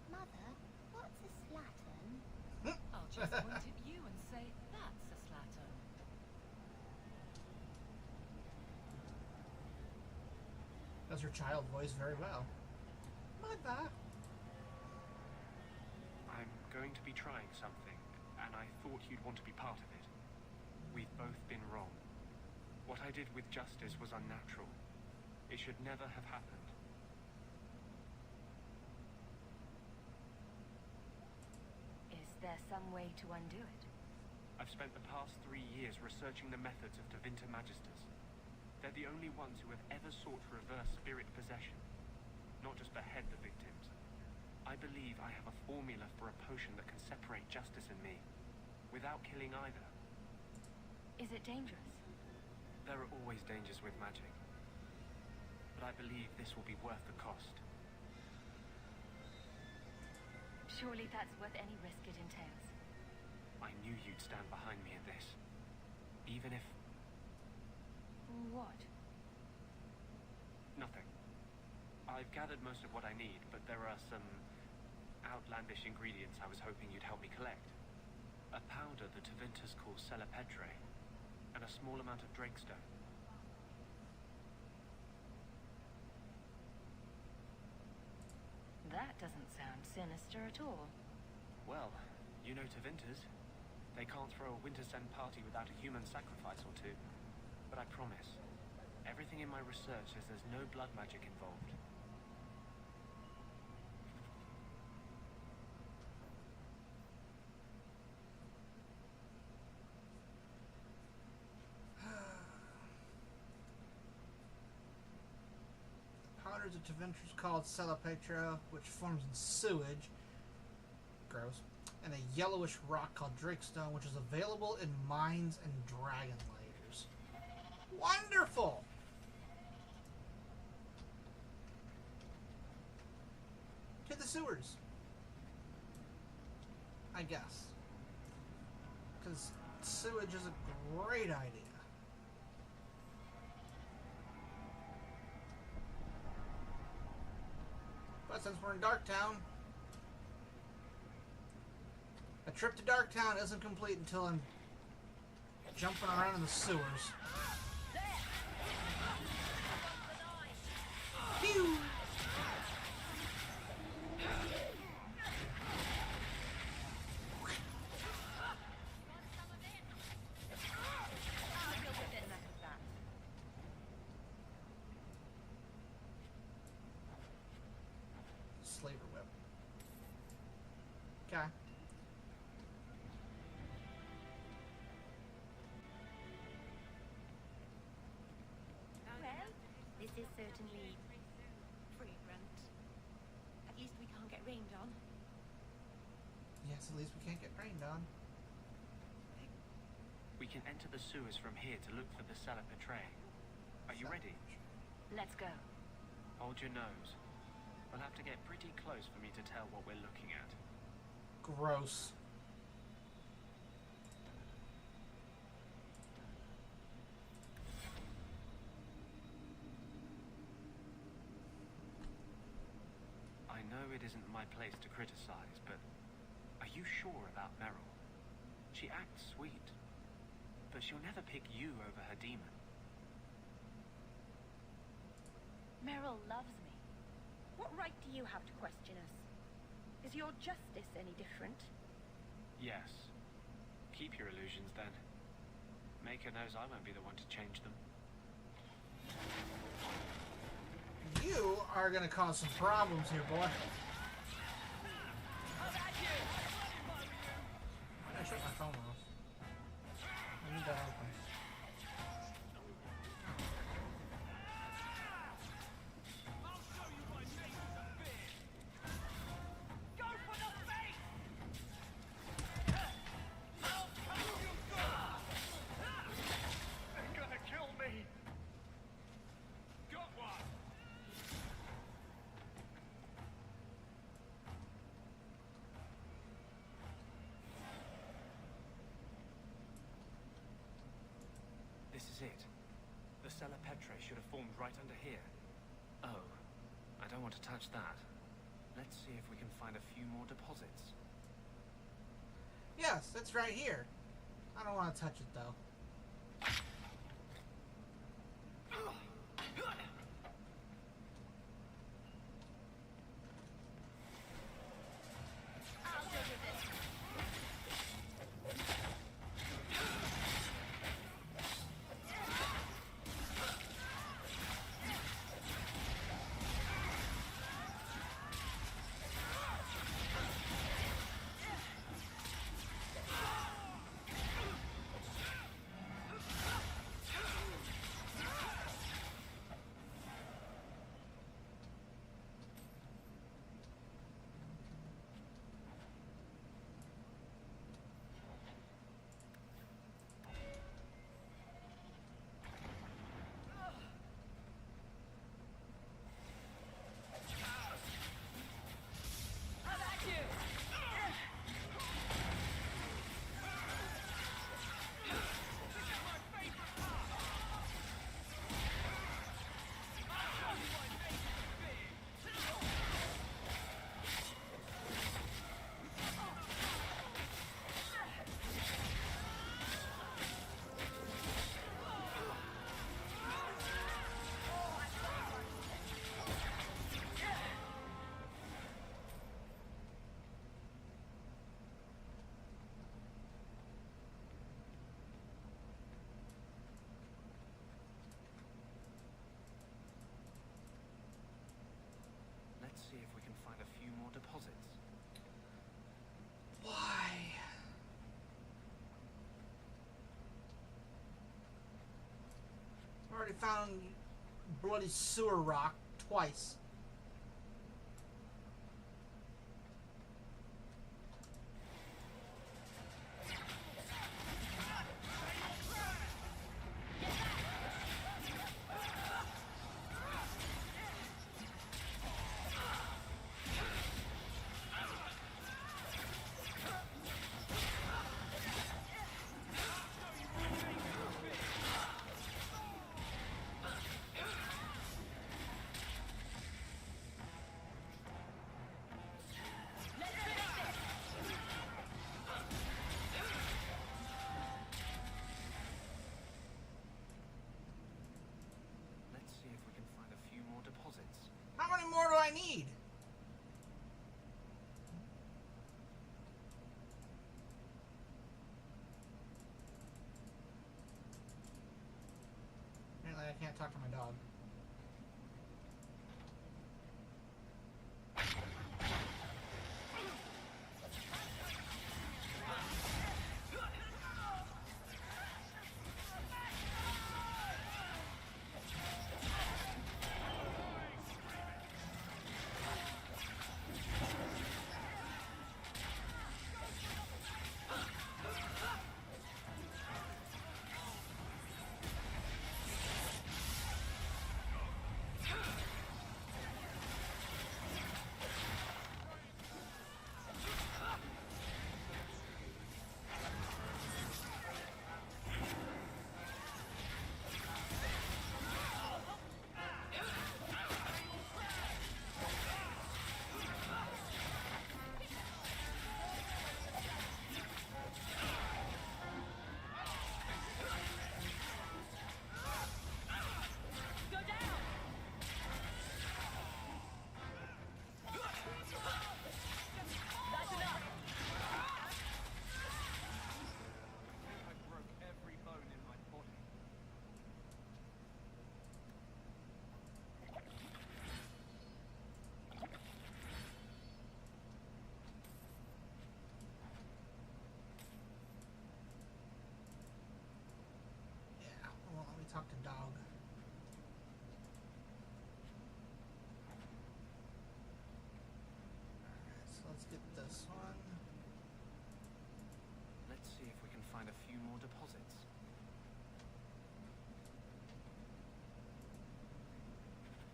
Mother, what's a slattern? I'll just point at you and say, that's a slattern. Does her child voice very well. Mother. I'm going to be trying something, and I thought you'd want to be part of it. We've both been wrong. What I did with Justice was unnatural. It should never have happened. Is there some way to undo it? I've spent the past 3 years researching the methods of Tevinter Magisters. They're the only ones who have ever sought to reverse spirit possession, not just behead the victims. I believe I have a formula for a potion that can separate Justice and me, without killing either. Is it dangerous? There are always dangers with magic, but I believe this will be worth the cost. Surely that's worth any risk it entails. I knew you'd stand behind me in this, even if... What? Nothing. I've gathered most of what I need, but there are some outlandish ingredients I was hoping you'd help me collect. A powder the Tevinters call Celepetre, and a small amount of Drakestone. That doesn't sound sinister at all. Well, you know Tevinters. They can't throw a Wintersend party without a human sacrifice or two. But I promise, everything in my research says there's no blood magic involved. Powders of Tevinters called Celepetra, which forms in sewage. Gross. And a yellowish rock called Drakestone, which is available in mines and dragon layers. Wonderful! sewers. I guess. Because sewage is a great idea. But since we're in Darktown, a trip to Darktown isn't complete until I'm jumping around in the sewers. Pew! Slaver whip. Okay. Well, this is certainly fragrant. At least we can't get rained on. Yes, at least we can't get rained on. We can enter the sewers from here to look for the Sella Petrae. Are you ready? Let's go. Hold your nose. We'll have to get pretty close for me to tell what we're looking at. Gross. I know it isn't my place to criticize, but are you sure about Meryl? She acts sweet, but she'll never pick you over her demon. Meryl loves me. What right do you have to question us? Is your justice any different? Yes. Keep your illusions then. Maker knows I won't be the one to change them. You are gonna cause some problems here, boy. I shut my phone off. I need to open. This is it. The Sella Petrae should have formed right under here. Oh, I don't want to touch that. Let's see if we can find a few more deposits. Yes, it's right here. I don't want to touch it though. Let's see if we can find a few more deposits. Why? I already found bloody sewer rock twice. I can't talk to my dog. I broke every bone in my body. Yeah, well, let me talk to dog. Alright, so let's get this one. Let's see if we can find a few more deposits.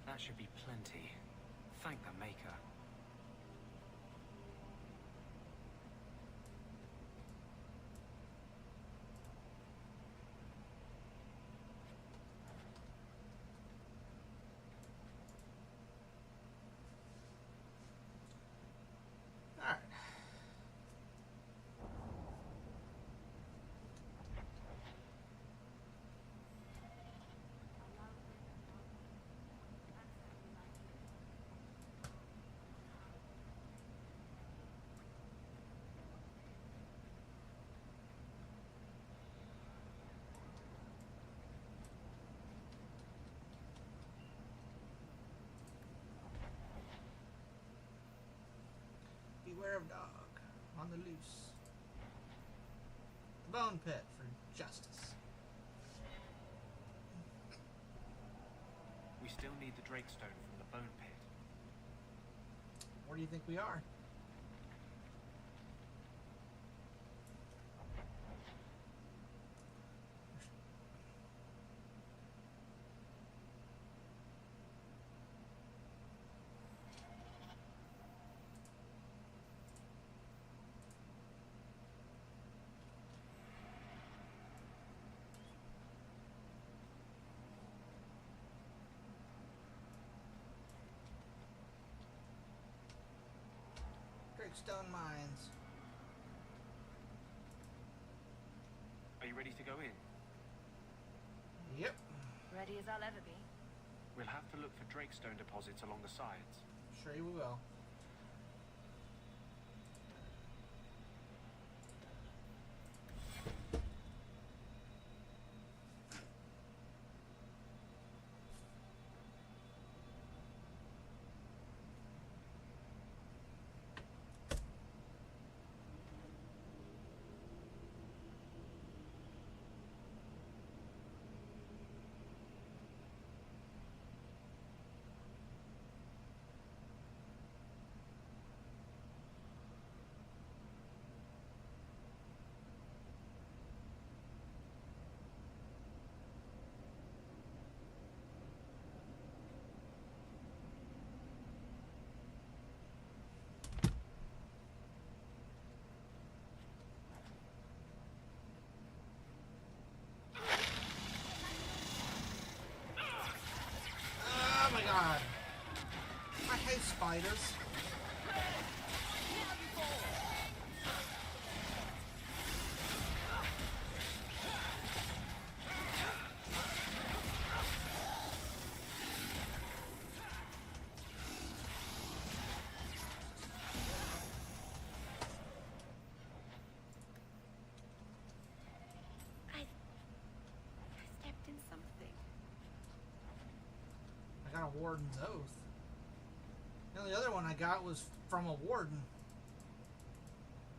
That should be plenty. Thank the Maker. Alright. Beware of dog. On the loose. The bone pit for justice. We still need the Drakestone from the Bone Pit. Where do you think we are? Drakestone Mines. Are you ready to go in? Yep. Ready as I'll ever be. We'll have to look for Drakestone deposits along the sides. Sure you will. Oh my god. I hate spiders. I stepped in something. got a Warden's Oath. And the other one I got was from a Warden.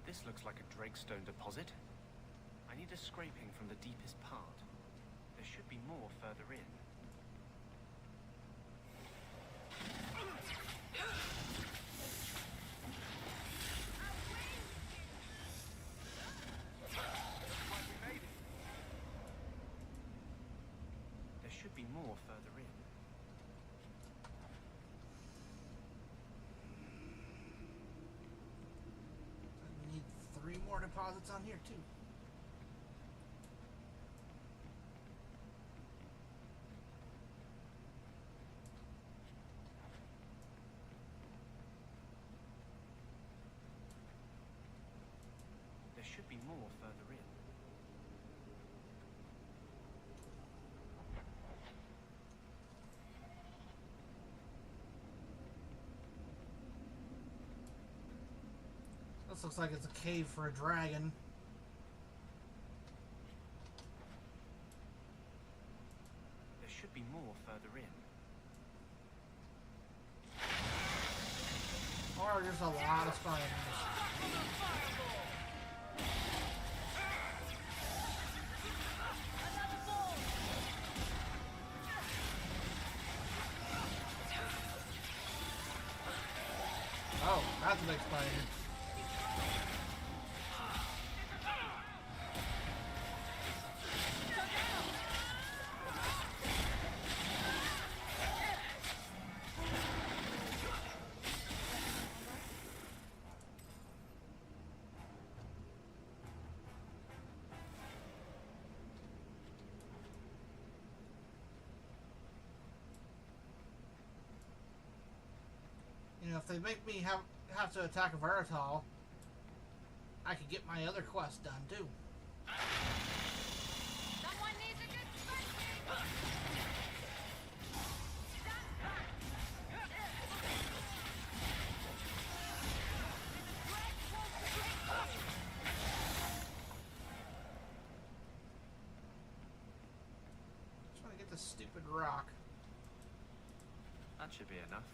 This looks like a Drakestone deposit. I need a scraping from the deepest part. There should be more further in. There should be more further in. I need 3 more deposits on here too. There should be more further in. This looks like it's a cave for a dragon. There should be more further in. Or there's a lot of spiders. Oh, that's a big spider. You know, if they make me have to attack a Veritol, I could get my other quest done too. Someone needs a good spanking! Just want to get this stupid rock. That should be enough.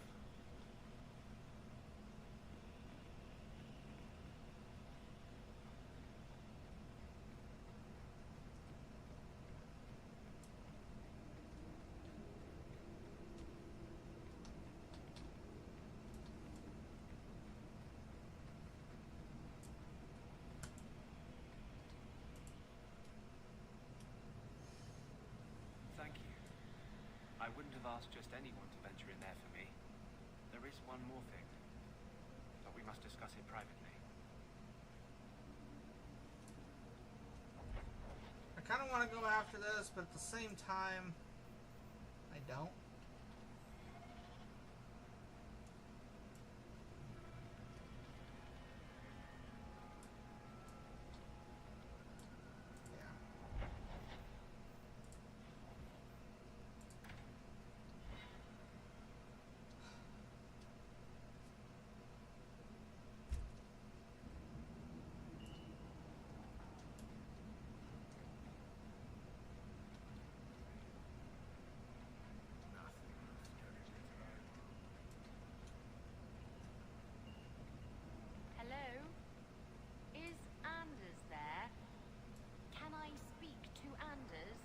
Thank you. I wouldn't have asked just anyone to venture in there for me. There is one more thing, but we must discuss it privately. I kind of want to go after this, but at the same time, I don't. Hello? Is Anders there? Can I speak to Anders?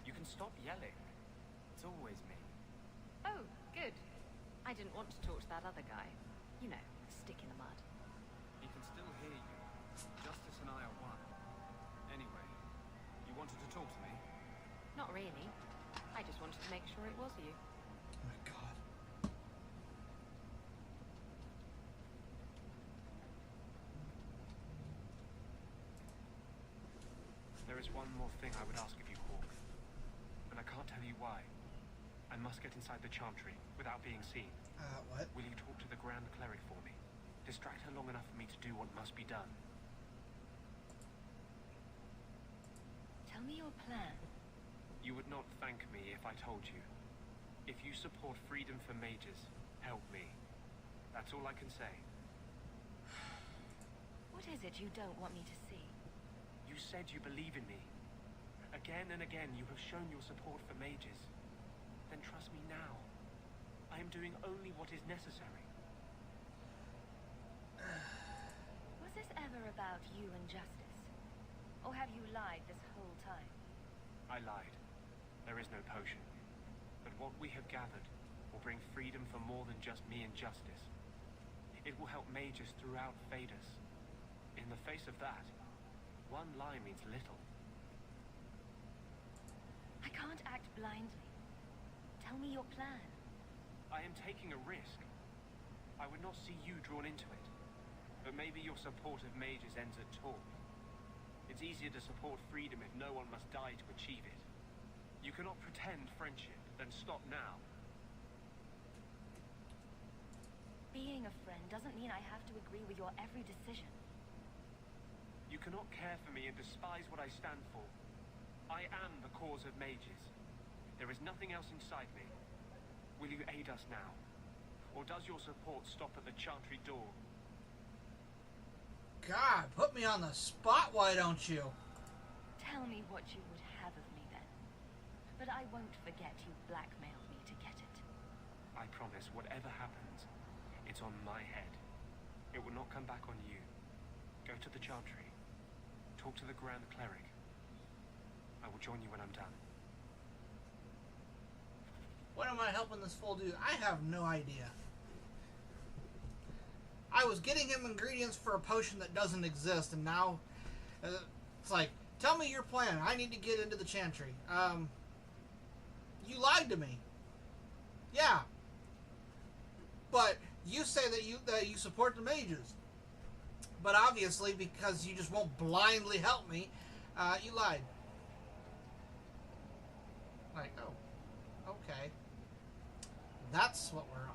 You can stop yelling. It's always me. Oh, good. I didn't want to talk to that other guy. You know, stick in the mud. He can still hear you. Justice and I are one. Anyway, you wanted to talk to me? Not really. I just wanted to make sure it was you. Oh my god. There is one more thing I would ask of you, Hawk. And I can't tell you why. I must get inside the Chantry without being seen. What? Will you talk to the Grand Cleric for me? Distract her long enough for me to do what must be done. Tell me your plan. You would not thank me if I told you. If you support freedom for mages, help me. That's all I can say. What is it you don't want me to see? You said you believe in me. Again and again you have shown your support for mages. Then trust me now. doing only what is necessary. Was this ever about you and justice? Or have you lied this whole time? I lied. There is no potion. But what we have gathered will bring freedom for more than just me and justice. It will help mages throughout Phaedus. In the face of that, one lie means little. I can't act blindly. Tell me your plan. I am taking a risk. I would not see you drawn into it. But maybe your support of mages ends at Torp. It's easier to support freedom if no one must die to achieve it. You cannot pretend friendship, then stop now. Being a friend doesn't mean I have to agree with your every decision. You cannot care for me and despise what I stand for. I am the cause of mages. There is nothing else inside me. Will you aid us now? Or does your support stop at the Chantry door? God, put me on the spot, why don't you? Tell me what you would have of me then. But I won't forget you blackmailed me to get it. I promise, whatever happens, it's on my head. It will not come back on you. Go to the Chantry. Talk to the Grand Cleric. I will join you when I'm done. What am I helping this fool do? I have no idea. I was getting him ingredients for a potion that doesn't exist, and now it's like, tell me your plan. I need to get into the Chantry. You lied to me. Yeah. But you say that you support the mages. But obviously, because you just won't blindly help me, you lied. Like, oh, okay. That's what we're on.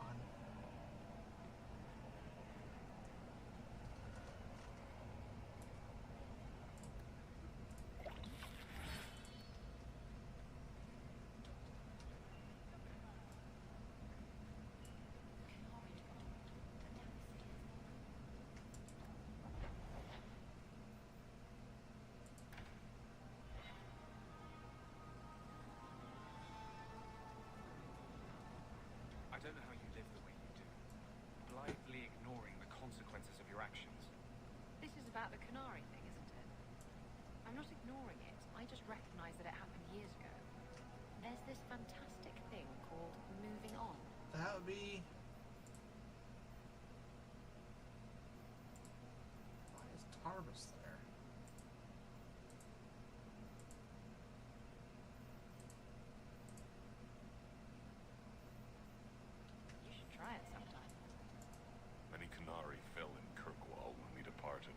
I don't know how you live the way you do, blithely ignoring the consequences of your actions. This is about the Canary thing, isn't it? I'm not ignoring it. I just recognize that it happened years ago. There's this fantastic thing called moving on. That would be... Why is Tarbus there? You should try it sometime. Many Canary fell in Kirkwall when we departed.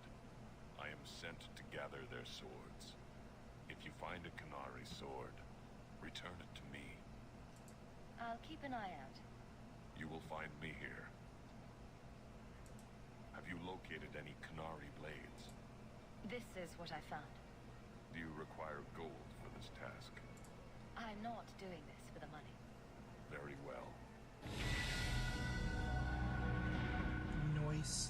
I am sent to gather their swords. If you find a Canary sword, return it to me. I'll keep an eye out. You will find me here. Have you located any Canary blades? This is what I found. Do you require gold for this task? I'm not doing this for the money. Very well. Noise.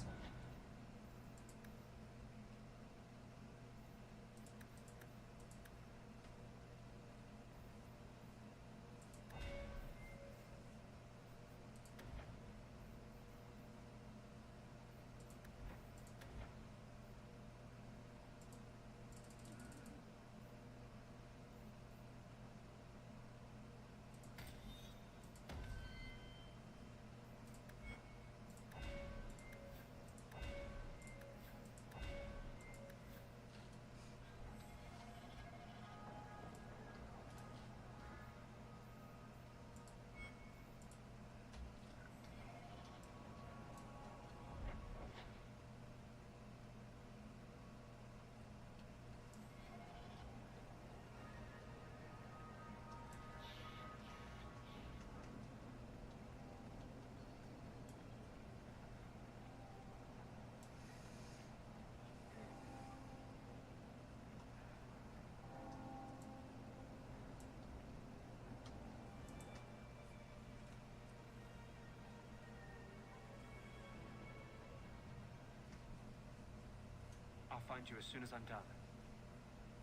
I'll find you as soon as I'm done.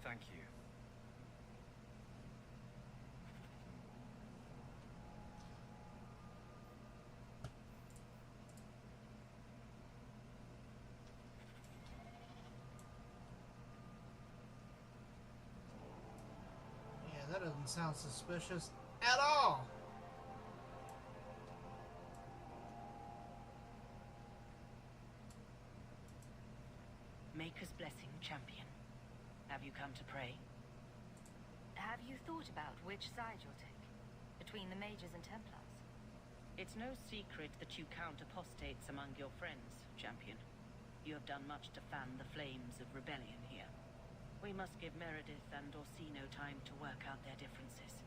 Thank you. That doesn't sound suspicious at all. Maker's blessing, champion. Have you come to pray? Have you thought about which side you'll take? Between the mages and Templars? It's no secret that you count apostates among your friends, champion. You have done much to fan the flames of rebellion here. We must give Meredith and Orsino time to work out their differences.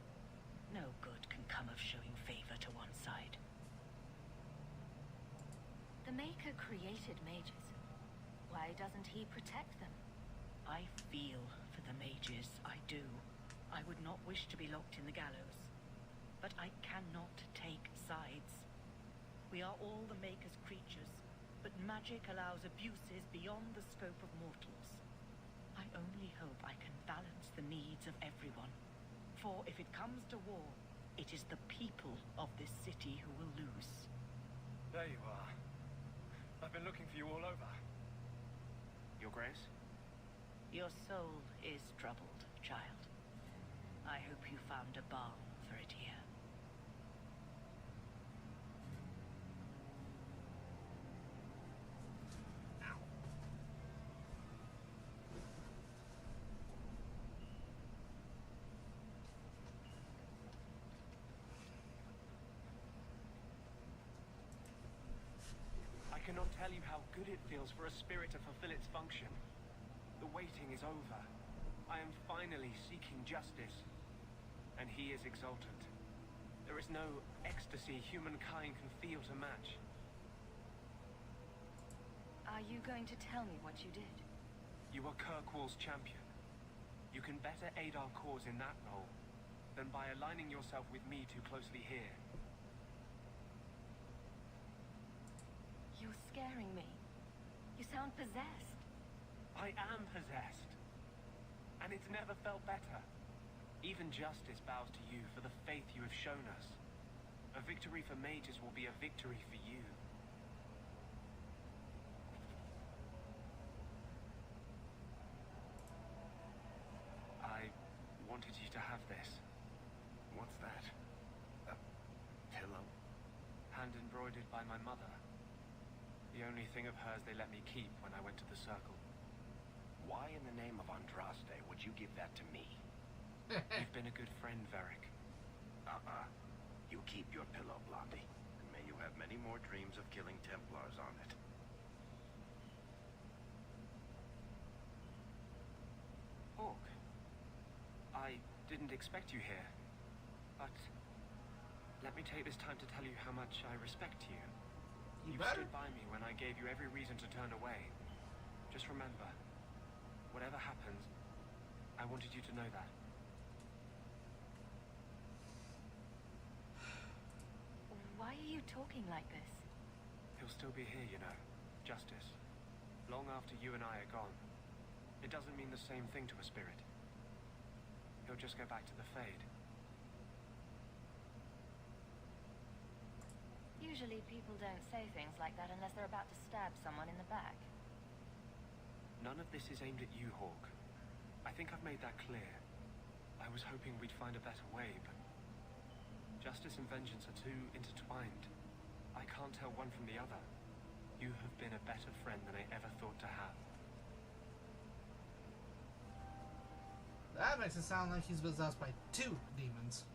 No good can come of showing favor to one side. The Maker created mages. Why doesn't he protect them? I feel for the mages, I do. I would not wish to be locked in the gallows. But I cannot take sides. We are all the Maker's creatures, but magic allows abuses beyond the scope of mortals. I only hope I can balance the needs of everyone. For if it comes to war, it is the people of this city who will lose. There you are. I've been looking for you all over. Your Grace? Your soul is troubled, child. I hope you found a balm for it here. I cannot tell you how good it feels for a spirit to fulfill its function. The waiting is over. I am finally seeking justice. And he is exultant. There is no ecstasy humankind can feel to match. Are you going to tell me what you did? You are Kirkwall's champion. You can better aid our cause in that role than by aligning yourself with me too closely here. You're scaring me. You sound possessed. I am possessed. And it's never felt better. Even justice bows to you for the faith you have shown us. A victory for mages will be a victory for you. I wanted you to have this. What's that? A pillow? Hand embroidered by my mother. The only thing of hers they let me keep when I went to the Circle. Why in the name of Andraste would you give that to me? You've been a good friend, Varric. You keep your pillow, Blondie. And may you have many more dreams of killing Templars on it. Hawk, I didn't expect you here. But let me take this time to tell you how much I respect you. You You better. stood by me when I gave you every reason to turn away. Just remember, whatever happens, I wanted you to know that. Why are you talking like this? He'll still be here, you know. Justice. Long after you and I are gone. It doesn't mean the same thing to a spirit. He'll just go back to the Fade. Usually people don't say things like that unless they're about to stab someone in the back. None of this is aimed at you, Hawk. I think I've made that clear. I was hoping we'd find a better way, but justice and vengeance are too intertwined. I can't tell one from the other. You have been a better friend than I ever thought to have. That makes it sound like he's possessed by two demons.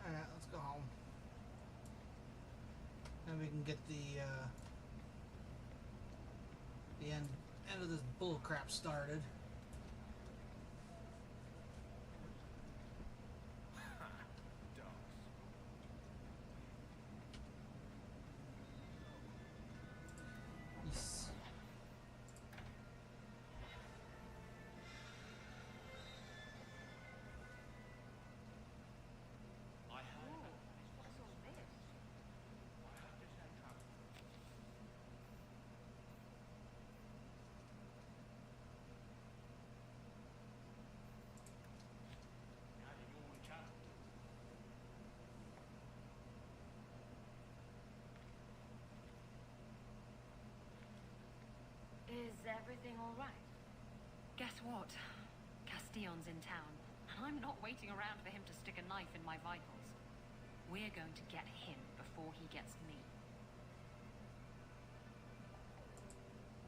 Alright, let's go home. Then we can get the end of this bullcrap started. Yes. Guess what? Castillon's in town, and I'm not waiting around for him to stick a knife in my vitals. We're going to get him before he gets me.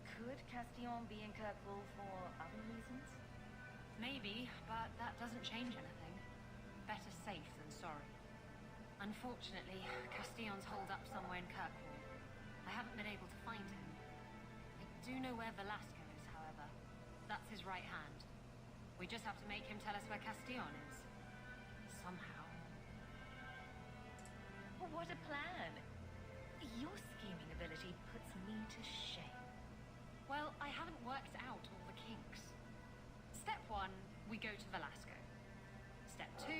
Could Castillon be in Kirkwall for other reasons? Maybe, but that doesn't change anything. Better safe than sorry. Unfortunately, Castillon's holed up somewhere in Kirkwall. I haven't been able to find him. I do know where Velasco is, however. That's his right hand. We just have to make him tell us where Castillon is. Somehow. What a plan! Your scheming ability puts me to shame. Well, I haven't worked out all the kinks. Step 1, we go to Velasco. Step 2,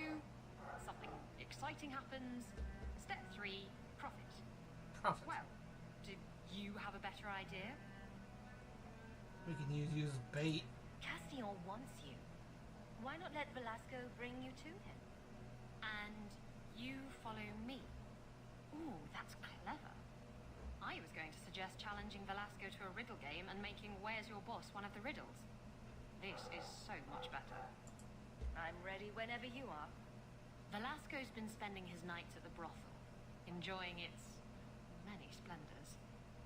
something exciting happens. Step 3, profit. Profit. Well, do you have a better idea? We can use bait. Castillon wants you. Why not let Velasco bring you to him? And you follow me. Ooh, that's clever. I was going to suggest challenging Velasco to a riddle game and making Where's Your Boss one of the riddles. This is so much better. I'm ready whenever you are. Velasco's been spending his nights at the brothel, enjoying its many splendors.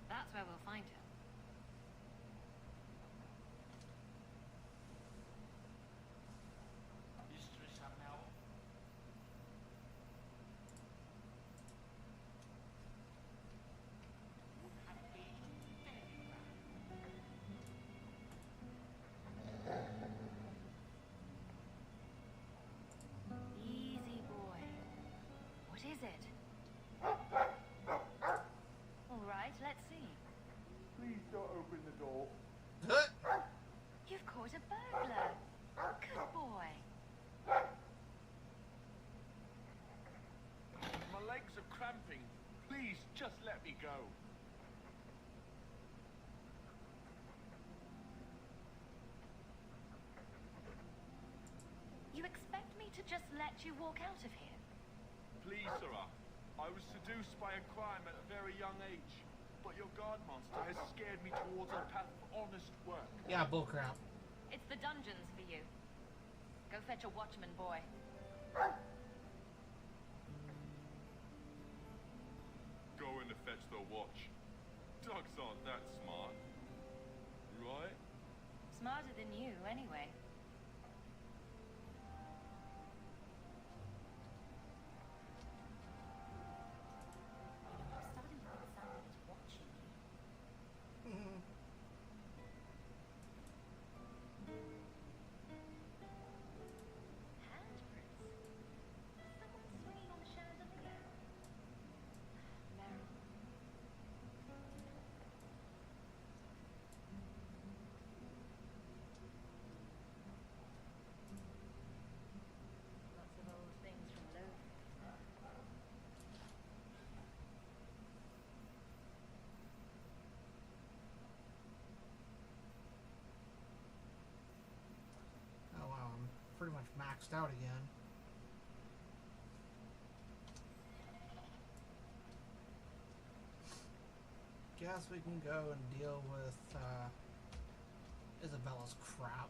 That's where we'll find him. Mistress Amel. Would have been very Easy, boy. What is it? All right, let's see. Please don't open the door. You've caught a burglar. Good boy. My legs are cramping. Please, just let me go. You expect me to just let you walk out of here? Please, sirrah. I was seduced by a crime at a very young age, but your guard master has scared me towards a path of honest work. Yeah, bullcrap. It's the dungeons for you. Go fetch a watchman, boy. Go in to fetch the watch. Dogs aren't that smart. Right? Smarter than you, anyway. I'm starting to think somebody's watching you. Handprints. Someone swinging on the chandelier. Meryl. Lots of old things from Lothar. Oh wow, I'm pretty much maxed out again. Guess we can go and deal with Isabella's crap.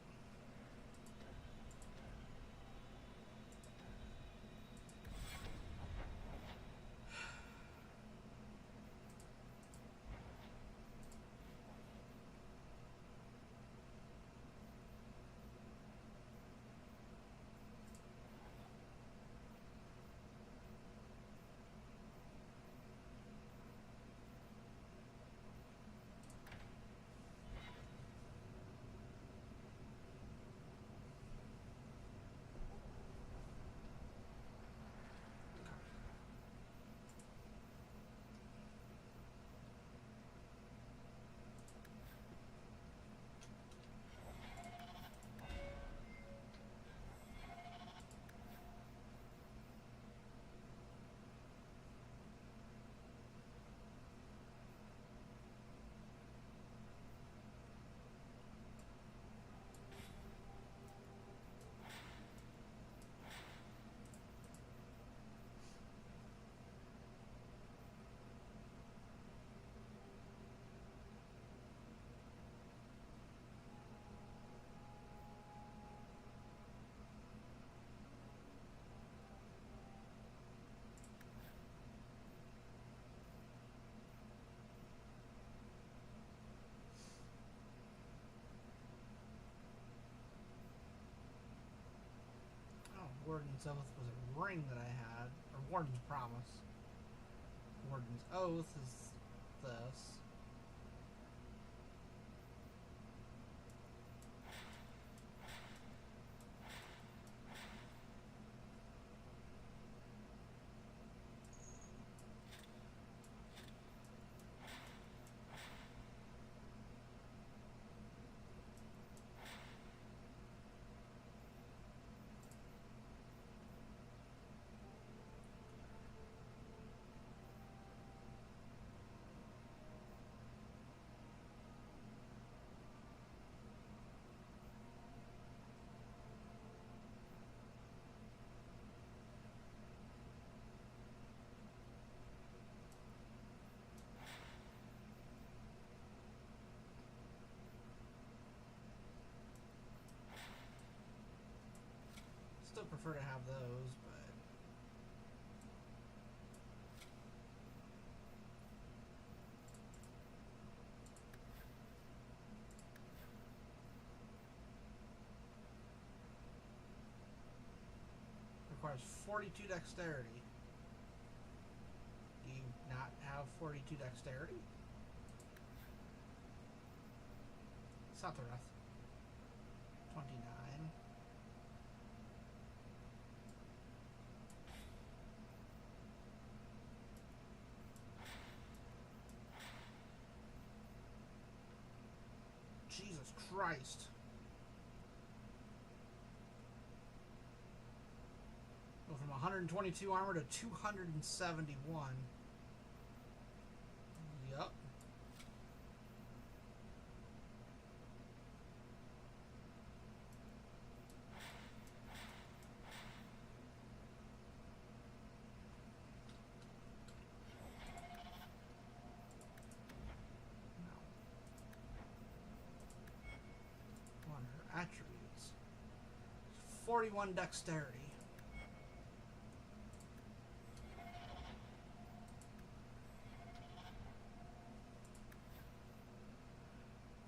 Warden's Oath was a ring that I had, or Warden's Promise. Warden's Oath is this. Still prefer to have those, but requires 42 dexterity. Do you not have 42 dexterity? Satarath. 29. Jesus Christ. Go from 122 armor to 271. Yup. Attributes. 41 dexterity.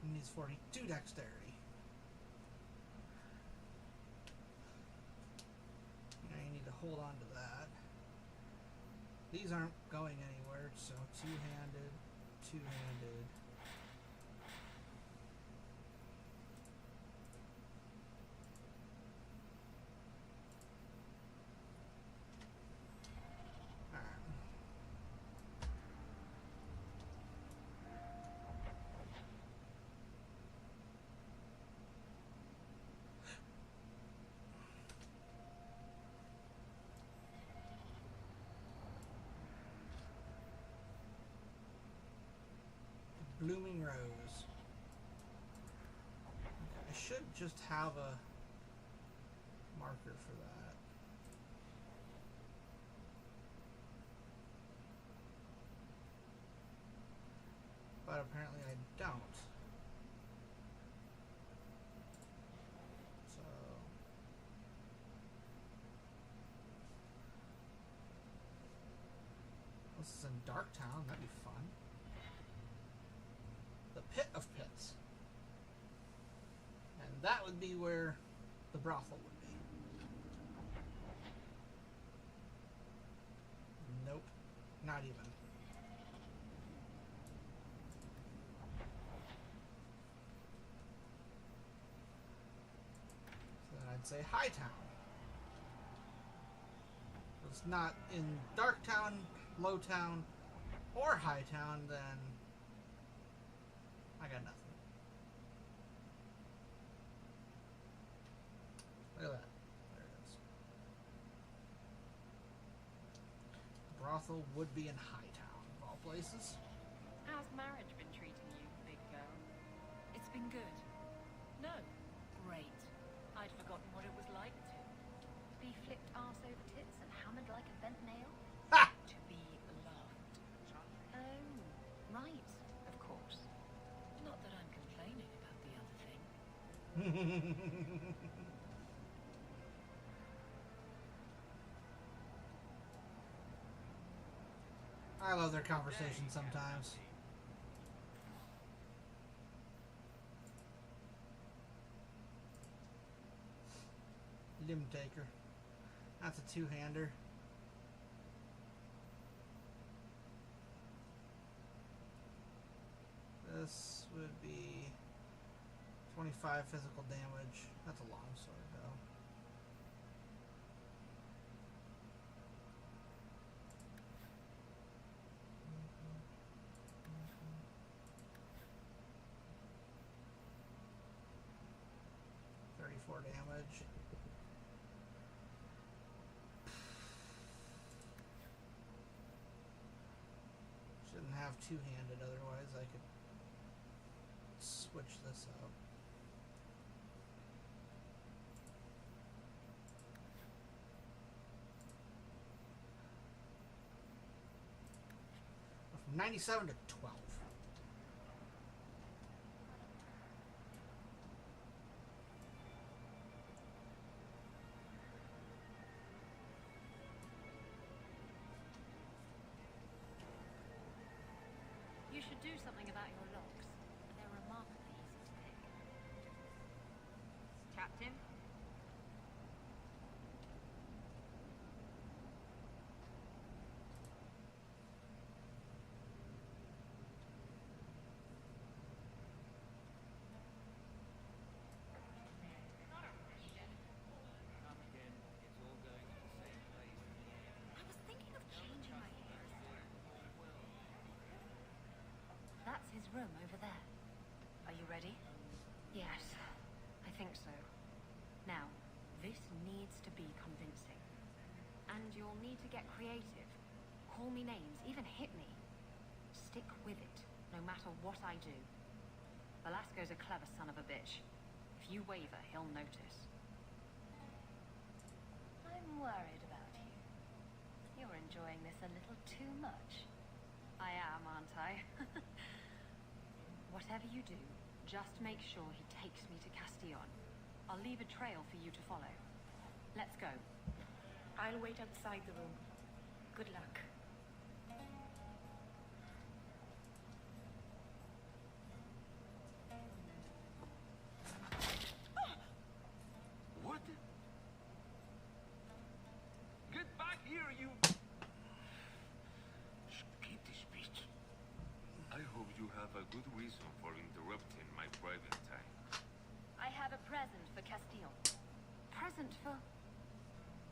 He needs 42 dexterity. Now you need to hold on to that. These aren't going anywhere, so two-handed, two-handed. Blooming Rose. I should just have a marker for that. But apparently I don't. So this is in Darktown, that'd be fun. The Pit of Pits. And that would be where the brothel would be. Nope. Not even. So then I'd say Hightown. If it's not in Darktown, Lowtown, or Hightown, then I got nothing. Look at that. There it is. Brothel would be in Hightown, of all places. How's marriage been treating you, big girl? It's been good. No. Great. I'd forgotten what it was like to be flipped arse over tits and hammered like a bent nail. Ha! To be loved. Oh, right. Of course. Not that I'm complaining about the other thing. I love their conversation sometimes. Limb Taker. That's a two-hander. This would be 25 physical damage. That's a long sword, though. Damage. Shouldn't have two-handed, otherwise I could switch this up. From 97 to 12. You should do something about your locks. They're remarkably easy to pick. Captain? I was thinking of changing my hair. That's his room over there. Are you ready? Yes, I think so. Now, this needs to be convincing. And you'll need to get creative. Call me names, even hit me. Stick with it, no matter what I do. Velasco's a clever son of a bitch. If you waver, he'll notice. I'm worried about you. You're enjoying this a little too much. I am, aren't I? Whatever you do, just make sure he takes me to Castillon. I'll leave a trail for you to follow. Let's go. I'll wait outside the room. Good luck. What? Get back here, you... Keep this bitch. I hope you have a good reason for interrupting my private time. I have a present for Castillon. Present for...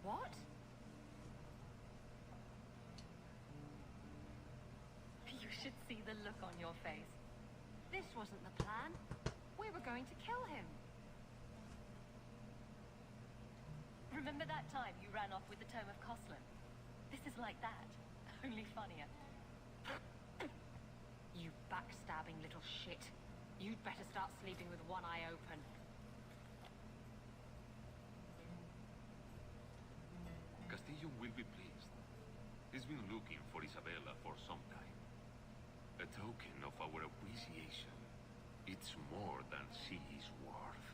what? You should see the look on your face. This wasn't the plan. We were going to kill him. Remember that time you ran off with the Tome of Coslin? This is like that, only funnier. You backstabbing little shit. You'd better start sleeping with one eye open. Castillo will be pleased. He's been looking for Isabella for some time. A token of our appreciation. It's more than she is worth.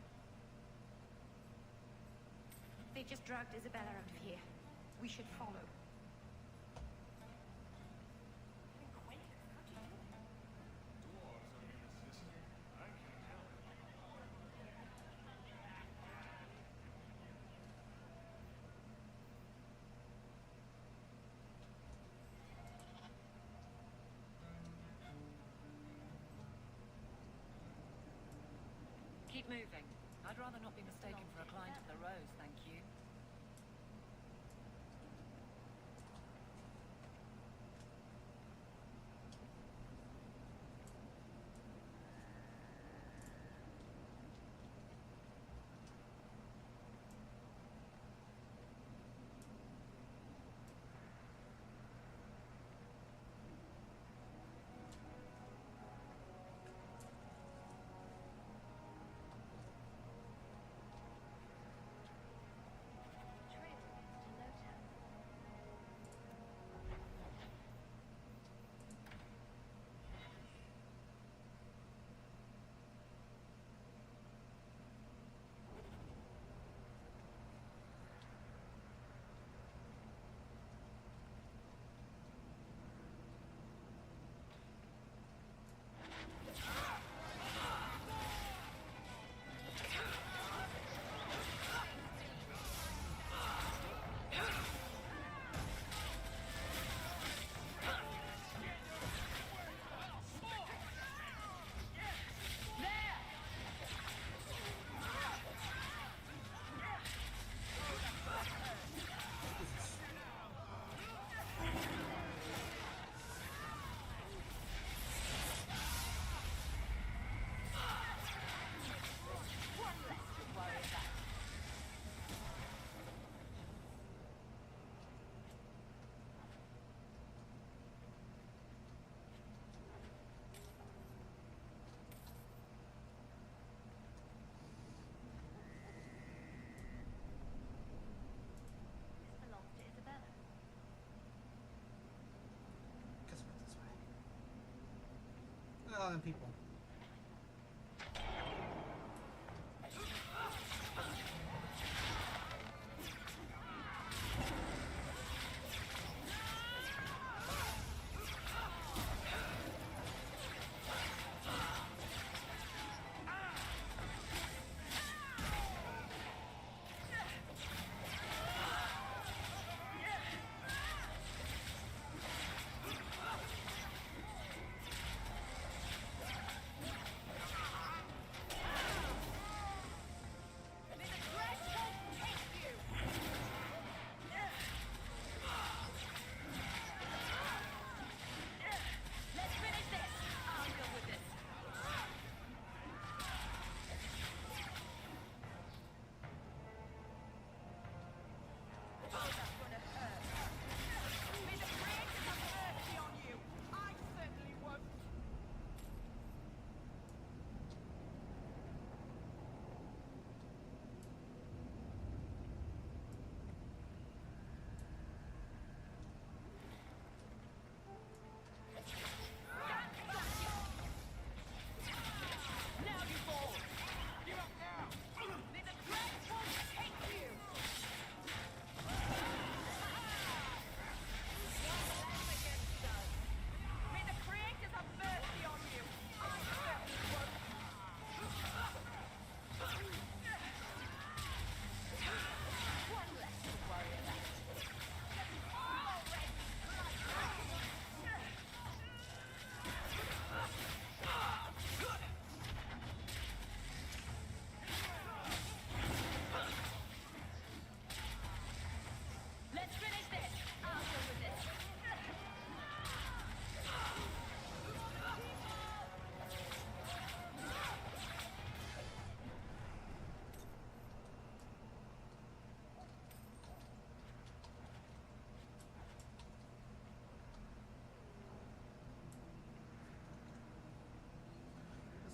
They just dragged Isabella out of here. We should follow. Keep moving. I'd rather not be mistaken for a client of the Rose, thank you. Oh, them people.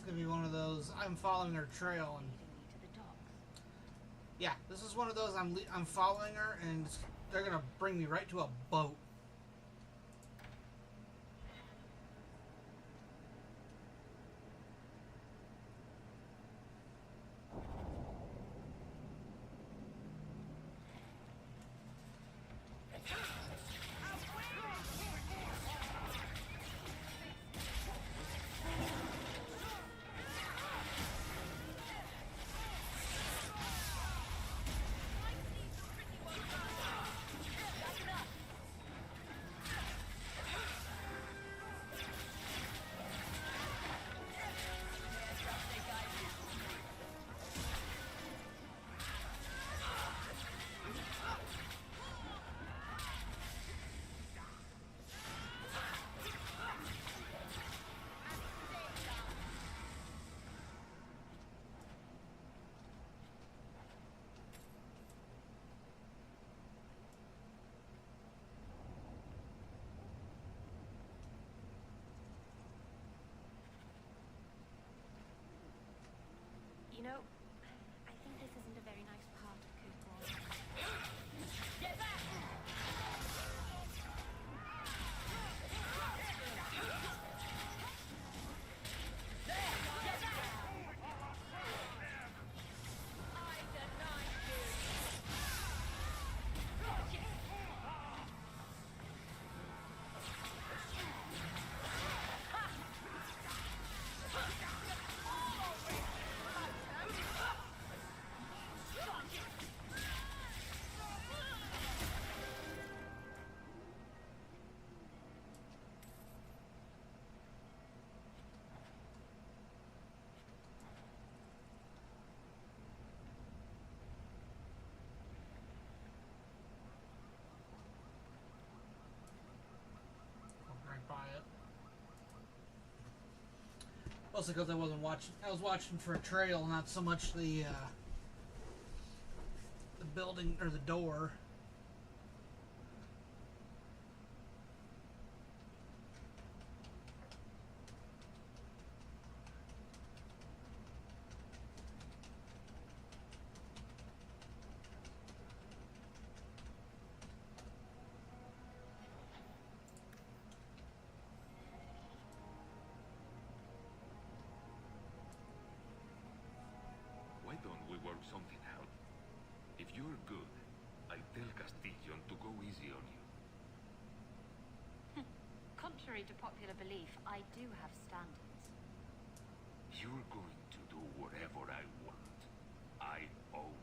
Gonna be one of those. I'm following her trail, and yeah, this is one of those. I'm following her, and they're gonna bring me right to a boat. You know, I think this isn't a very nice part of Kirkwall. Get back! Mostly because I wasn't watching. I was watching for a trail, not so much the building or the door. easy on you. Contrary to popular belief, I do have standards. You're going to do whatever I want. I own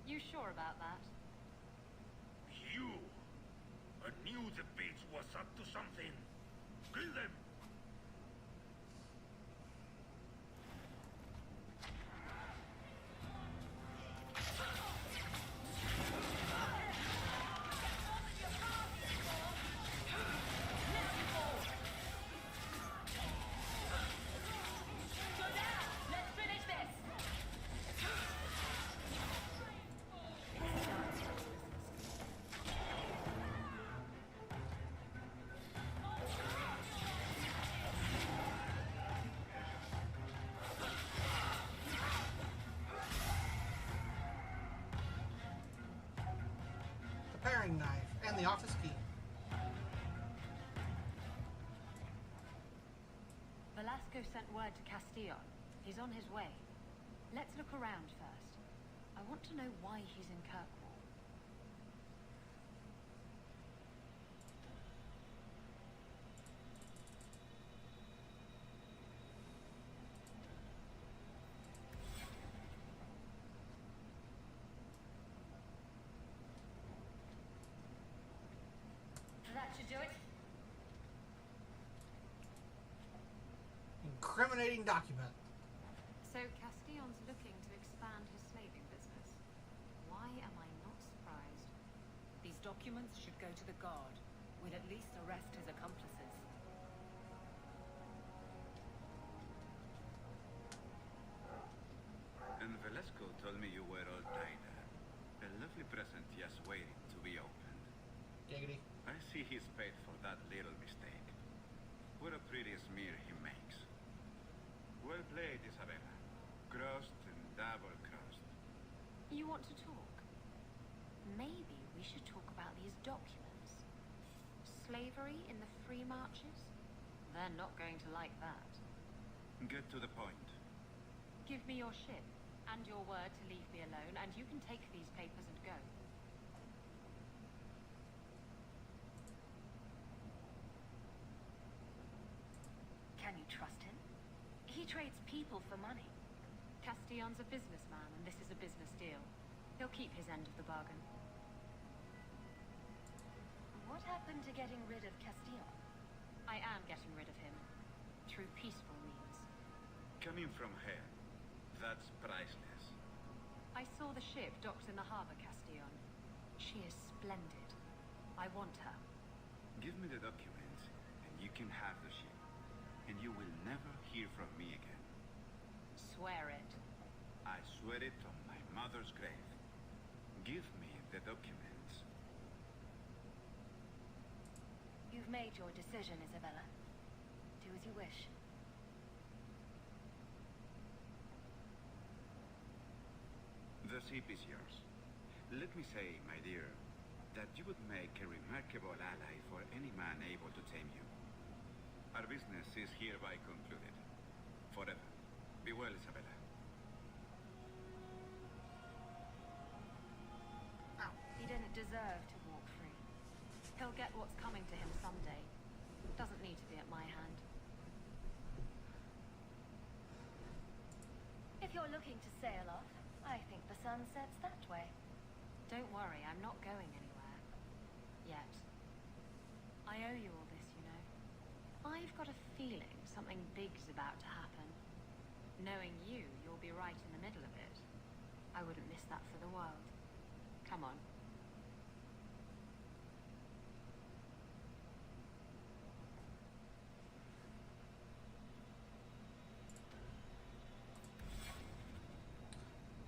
you. You sure about that? You! I knew the bitch was up to something. Kill them! Paring knife and the office key. Velasco sent word to Castillon. He's on his way. Let's look around first. I want to know why he's in Kirkwall. That should do it. Incriminating document. So Castillon's looking to expand his slaving business. Why am I not surprised? These documents should go to the guard. We'd at least arrest his accomplices. And Velasco told me you were all tied up. A lovely present just waiting to be opened. Giggity. I see he's paid for that little mistake. What a pretty smear he makes. Well played, Isabella. Crossed and double crossed. You want to talk? Maybe we should talk about these documents. Slavery in the free marches? They're not going to like that. Get to the point. Give me your ship, and your word to leave me alone, and you can take these papers and go. Can you trust him? He trades people for money. Castillon's a businessman, and this is a business deal. He'll keep his end of the bargain. What happened to getting rid of Castillon? I am getting rid of him. Through peaceful means. Coming from her, that's priceless. I saw the ship docked in the harbor, Castillon. She is splendid. I want her. Give me the documents, and you can have the ship. And you will never hear from me again. Swear it. I swear it on my mother's grave. Give me the documents. You've made your decision, Isabella. Do as you wish. The ship is yours. Let me say, my dear, that you would make a remarkable ally for any man able to tame you. Our business is hereby concluded. Forever. Be well, Isabella. He didn't deserve to walk free. He'll get what's coming to him someday. Doesn't need to be at my hand. If you're looking to sail off, I think the sun sets that way. Don't worry, I'm not going anywhere. Yet. I owe you all this, you know. I've got a feeling something big's about to happen. Knowing you, you'll be right in the middle of it. I wouldn't miss that for the world. Come on.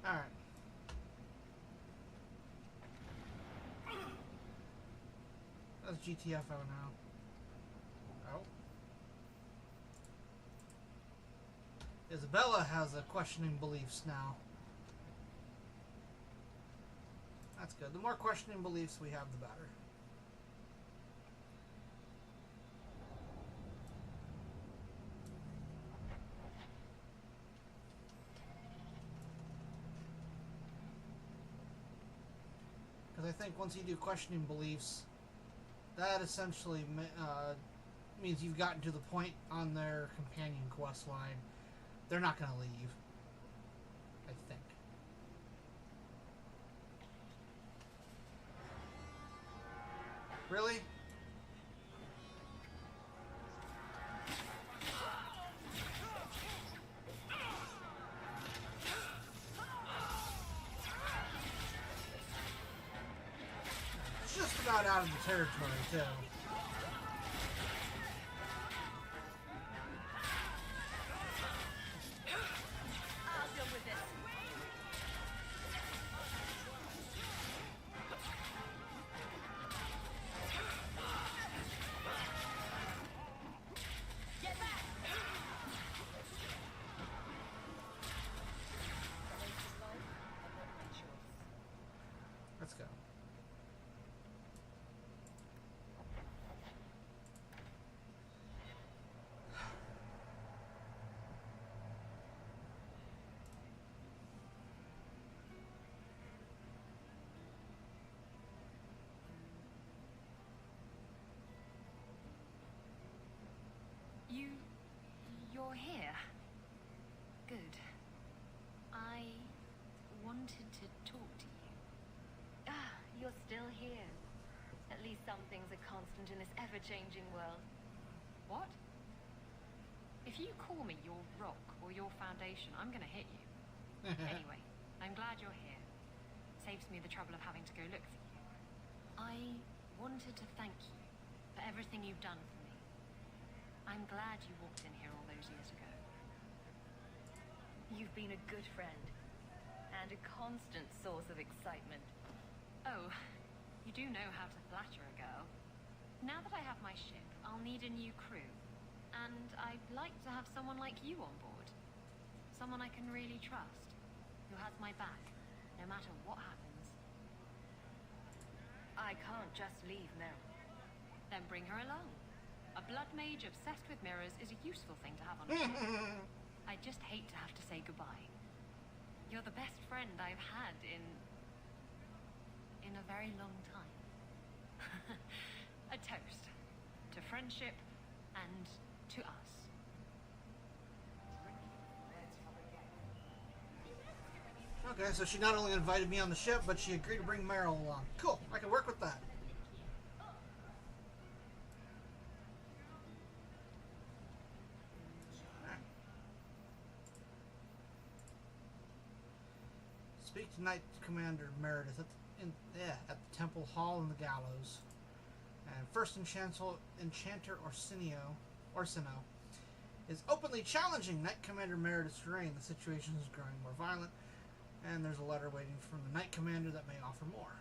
Alright. That's GTFO now. Oh. Isabella has a questioning beliefs now. That's good. The more questioning beliefs we have, the better. because I think once you do questioning beliefs, that essentially means you've gotten to the point on their companion quest line. They're not going to leave, I think. Really? It's just about out of the territory, too. Let's go. You're here. Good. I wanted to talk to you. Ah, you're still here. At least some things are constant in this ever-changing world. What? If you call me your rock or your foundation, I'm gonna hit you. Anyway, I'm glad you're here. Saves me the trouble of having to go look for you. I wanted to thank you for everything you've done for me. I'm glad you walked in here all those years ago. You've been a good friend, and a constant source of excitement. Oh, you do know how to flatter a girl. Now that I have my ship, I'll need a new crew. And I'd like to have someone like you on board. Someone I can really trust, who has my back, no matter what happens. I can't just leave now. Then bring her along. A blood mage obsessed with mirrors is a useful thing to have on a ship. I just hate to have to say goodbye. You're the best friend I've had in a very long time. A toast to friendship and to us. Okay, so she not only invited me on the ship, but she agreed to bring Meryl along. Cool, I can work with that. Speak to Knight Commander Meredith at the Temple Hall in the Gallows. And first Enchanter Orsino is openly challenging Knight Commander Meredith's reign. The situation is growing more violent, and there's a letter waiting from the Knight Commander that may offer more.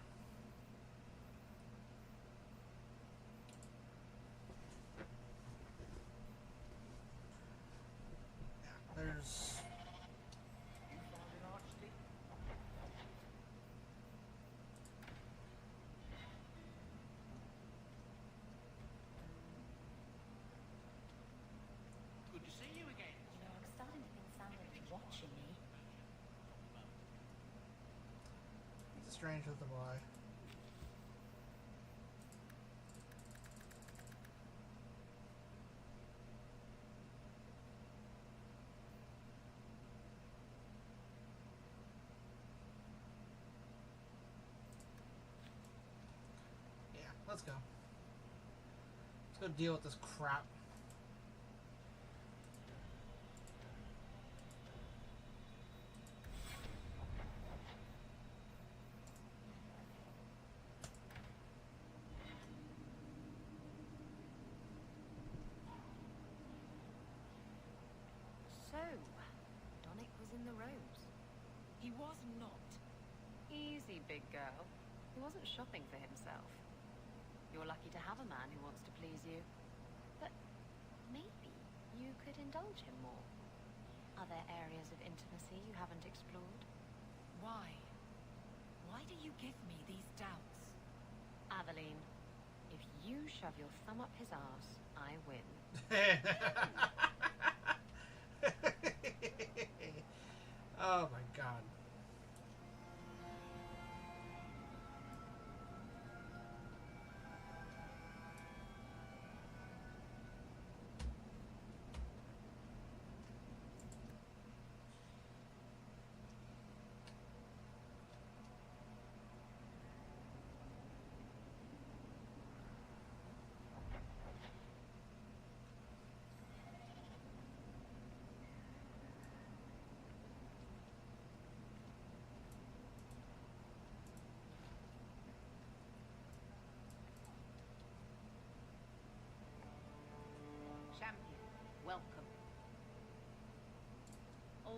Yeah, there's... Good to see you again. You know, I'm starting to think Sandra's watching me. It's strange with the boy. Yeah, let's go. Let's go deal with this crap. So, Donick was in the Rose. He was not. Easy, big girl. He wasn't shopping for himself. You're lucky to have a man who wants to please you. But maybe you could indulge him more. Are there areas of intimacy you haven't explored? Why? Why do you give me these doubts? Aveline, if you shove your thumb up his arse, I win. Oh my god.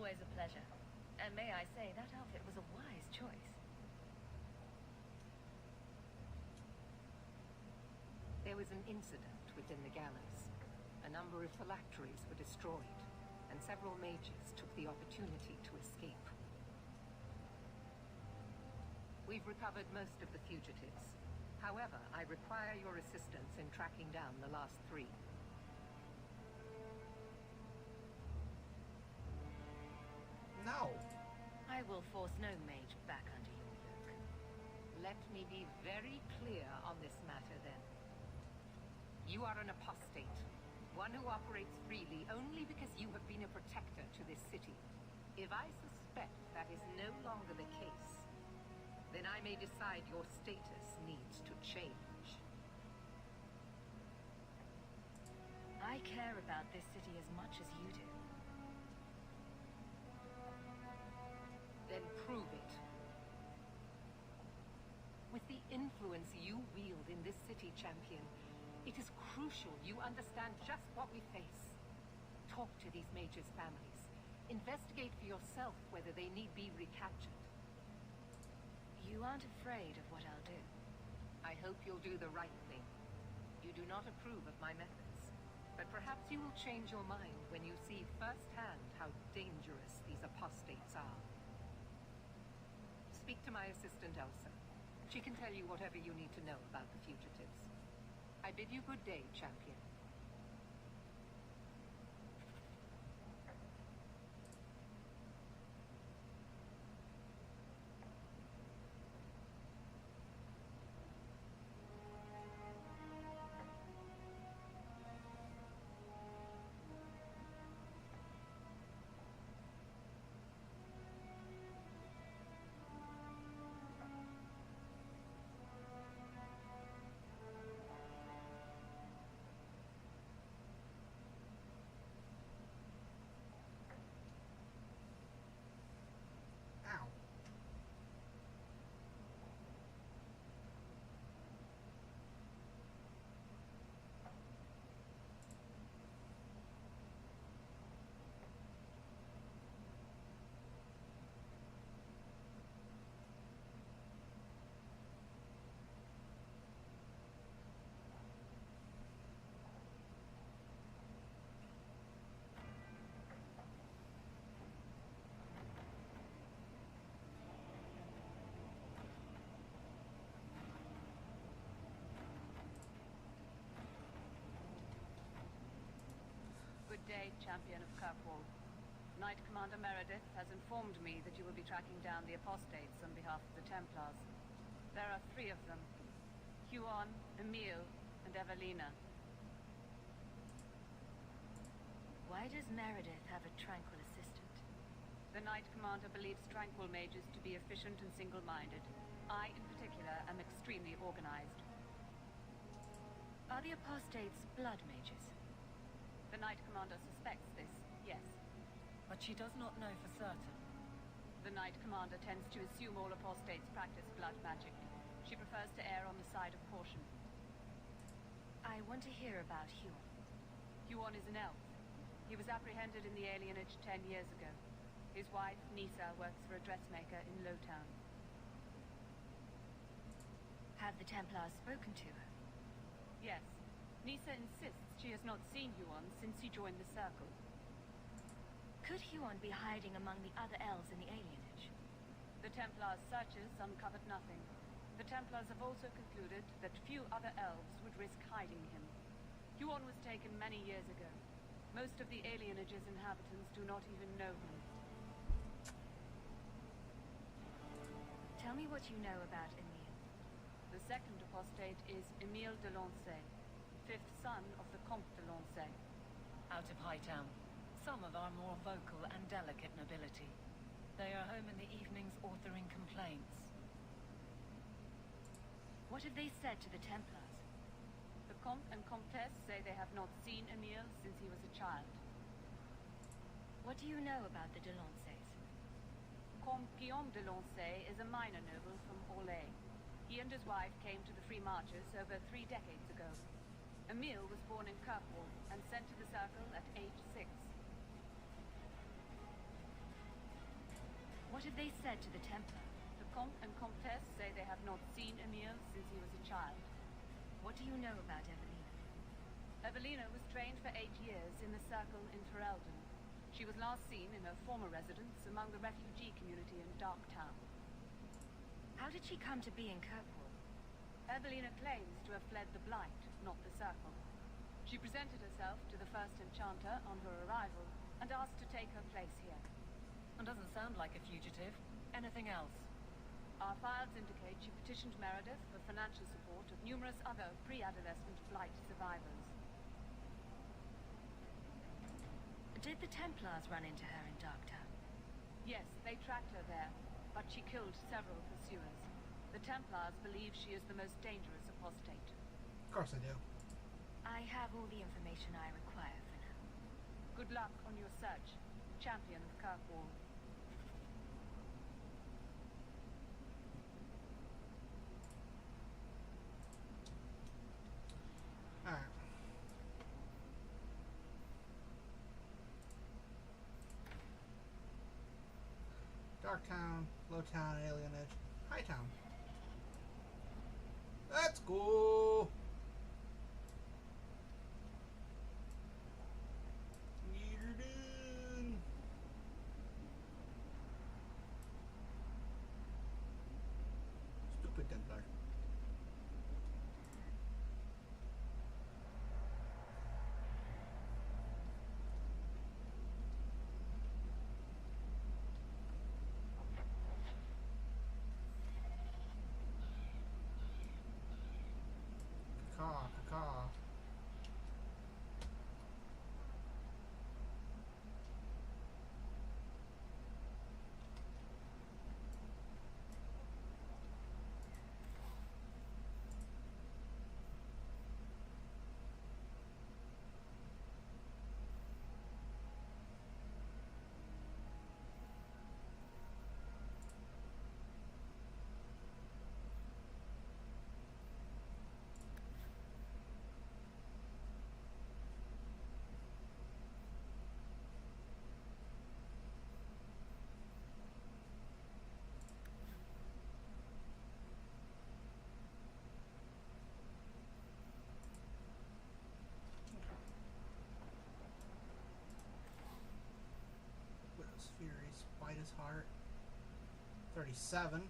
Always a pleasure. And may I say, that outfit was a wise choice. There was an incident within the galleys. A number of phylacteries were destroyed, and several mages took the opportunity to escape. We've recovered most of the fugitives. However, I require your assistance in tracking down the last 3. No. I will force no mage back under your yoke. Let me be very clear on this matter, then. You are an apostate, one who operates freely only because you have been a protector to this city. If I suspect that is no longer the case, then I may decide your status needs to change. I care about this city as much as you do. Then prove it. With the influence you wield in this city, champion, it is crucial you understand just what we face. Talk to these mages' families. Investigate for yourself whether they need be recaptured. You aren't afraid of what I'll do. I hope you'll do the right thing. You do not approve of my methods, but perhaps you will change your mind when you see firsthand how dangerous these apostates are. Speak to my assistant, Elsa. She can tell you whatever you need to know about the fugitives. I bid you good day, champion. Ow. Good day, champion of Kirkwall. Knight Commander Meredith has informed me that you will be tracking down the apostates on behalf of the Templars. There are 3 of them. Huon, Emil, and Evelina. Why does Meredith have a tranquil assistant? The Knight Commander believes tranquil mages to be efficient and single-minded. I, in particular, am extremely organized. Are the apostates blood mages? The Knight Commander suspects this, yes. But she does not know for certain. The Knight Commander tends to assume all apostates practice blood magic. She prefers to err on the side of caution. I want to hear about Huon. Huon is an elf. He was apprehended in the alienage 10 years ago. His wife, Nisa, works for a dressmaker in Lowtown. Have the Templars spoken to her? Yes. Nisa insists she has not seen Huon since he joined the Circle. Could Huon be hiding among the other elves in the alienage? The Templars' searches uncovered nothing. The Templars have also concluded that few other elves would risk hiding him. Huon was taken many years ago. Most of the alienage's inhabitants do not even know him. Tell me what you know about Emil. The second apostate is Emil de Lancey, 5th son of the Comte de Lancey. Out of Hightown. Some of our more vocal and delicate nobility. They are home in the evenings authoring complaints. What have they said to the Templars? The Comte and Comtesse say they have not seen Emil since he was a child. What do you know about the de Lanceys? Comte Guillaume de Lancey is a minor noble from Orlais. He and his wife came to the Free Marches over 3 decades ago. Emil was born in Kirkwall and sent to the Circle at age 6. What have they said to the Templar? The Comte and Comtesse say they have not seen Emil since he was a child. What do you know about Evelina? Evelina was trained for 8 years in the Circle in Ferelden. She was last seen in her former residence among the refugee community in Darktown. How did she come to be in Kirkwall? Evelina claims to have fled the Blight, not the Circle. She presented herself to the first Enchanter on her arrival and asked to take her place here. It doesn't sound like a fugitive. Anything else? Our files indicate she petitioned Meredith for financial support of numerous other pre-adolescent Blight survivors. Did the Templars run into her in Darktown? Yes, they tracked her there, but she killed several pursuers. The Templars believe she is the most dangerous apostate. Of course I do. I have all the information I require for now. Good luck on your search, Champion of Kirkwall. Alright. Darktown, Lowtown, Alienage, Hightown. Let's go! Yeeterdin. Stupid Templar. Caw. Widow's Fury, Spider's Heart. 37.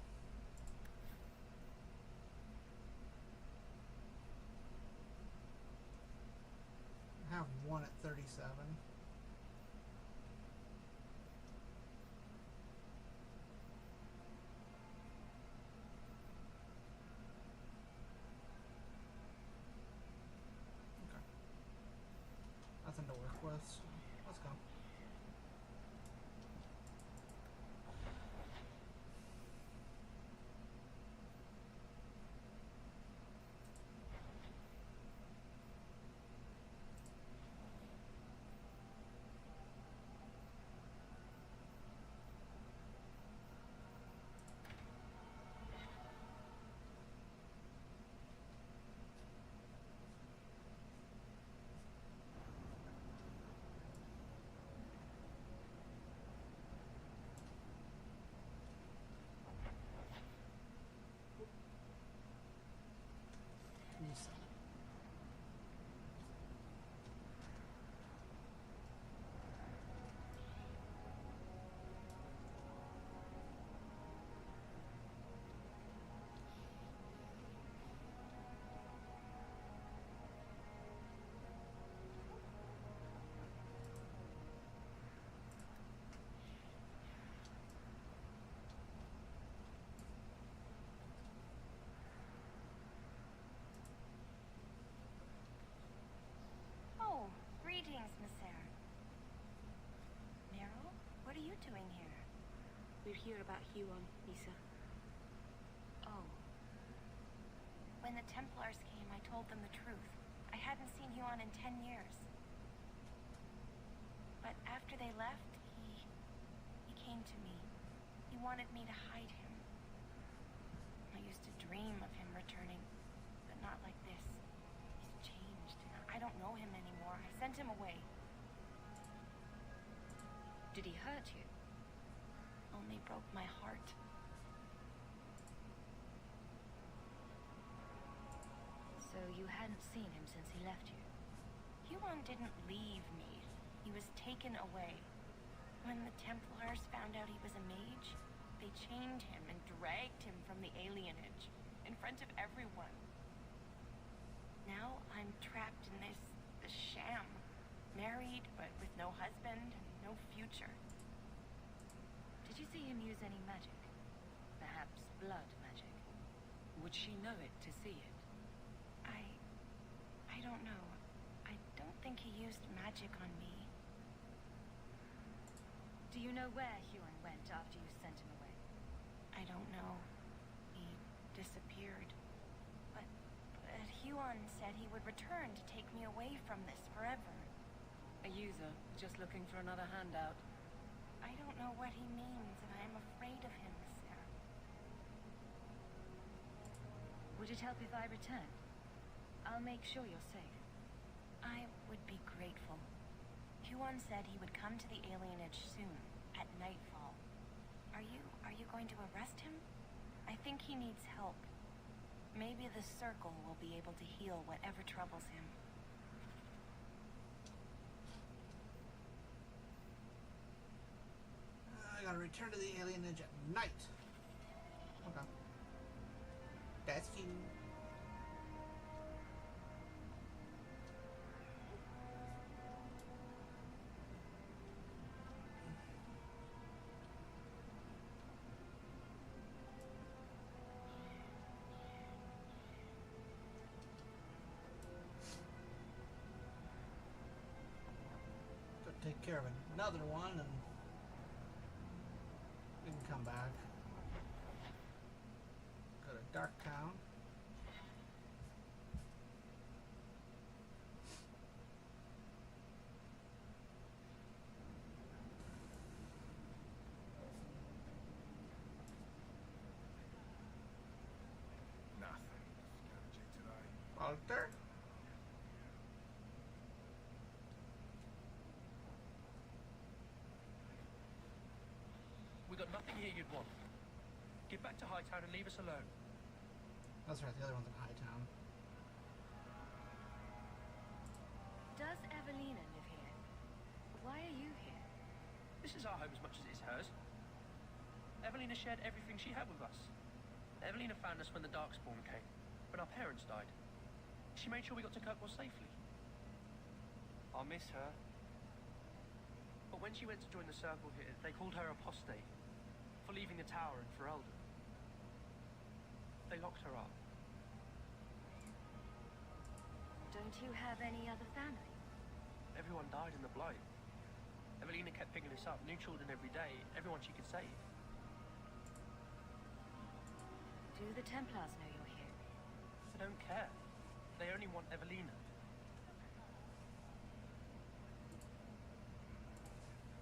I have one at 37. Okay. Nothing to work with, so let's go. Greetings, Miss Sarah. Meryl, what are you doing here? We're here about Huon, Lisa. Oh. When the Templars came, I told them the truth. I hadn't seen Huon in 10 years. But after they left, he came to me. He wanted me to hide him. I used to dream of him returning, but not like this. He's changed. I don't know him anymore. I sent him away. Did he hurt you? Oh only broke my heart. So you hadn't seen him since he left you? Huon didn't leave me. He was taken away. When the Templars found out he was a mage, they chained him and dragged him from the alienage in front of everyone. Now I'm trapped in this sham. Married, but with no husband and no future. Did you see him use any magic? Perhaps blood magic? Would she know it to see it? I don't know. I don't think he used magic on me. Do you know where Huon went after you sent him away? I don't know. He disappeared. But Huon said he would return to take me away from this forever. A user, just looking for another handout. I don't know what he means, and I am afraid of him, Sarah. Would it help if I returned? I'll make sure you're safe. I would be grateful. Huon said he would come to the alienage soon, at nightfall. Are you going to arrest him? I think he needs help. Maybe the Circle will be able to heal whatever troubles him. I gotta return to the alienage at night. Okay. That's cute. Take care of another one and we can come back. Go to Dark Town. Nothing sketchy today. Walter? We got nothing here you'd want. Get back to Hightown and leave us alone. That's right, the other one's in Hightown. Does Evelina live here? Why are you here? This is our home as much as it is hers. Evelina shared everything she had with us. Evelina found us when the Darkspawn came, when our parents died. She made sure we got to Kirkwall safely. I'll miss her. But when she went to join the Circle here, they called her apostate for leaving the tower in Ferelden. They locked her up. Don't you have any other family? Everyone died in the Blight. Evelina kept picking us up, new children every day, everyone she could save. Do the Templars know you're here? They don't care. They only want Evelina.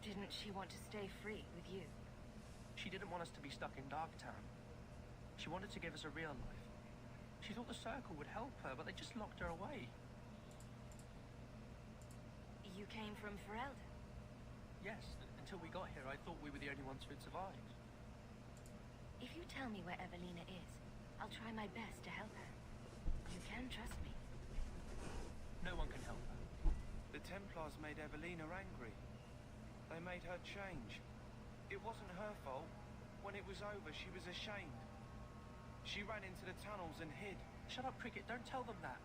Didn't she want to stay free with you? She didn't want us to be stuck in Darktown. She wanted to give us a real life. She thought the Circle would help her, but they just locked her away. You came from Ferelden? Yes, until we got here, I thought we were the only ones who'd survived. If you tell me where Evelina is, I'll try my best to help her. You can trust me. No one can help her. The Templars made Evelina angry. They made her change. It wasn't her fault. When it was over, she was ashamed. She ran into the tunnels and hid. Shut up, Cricket. Don't tell them that.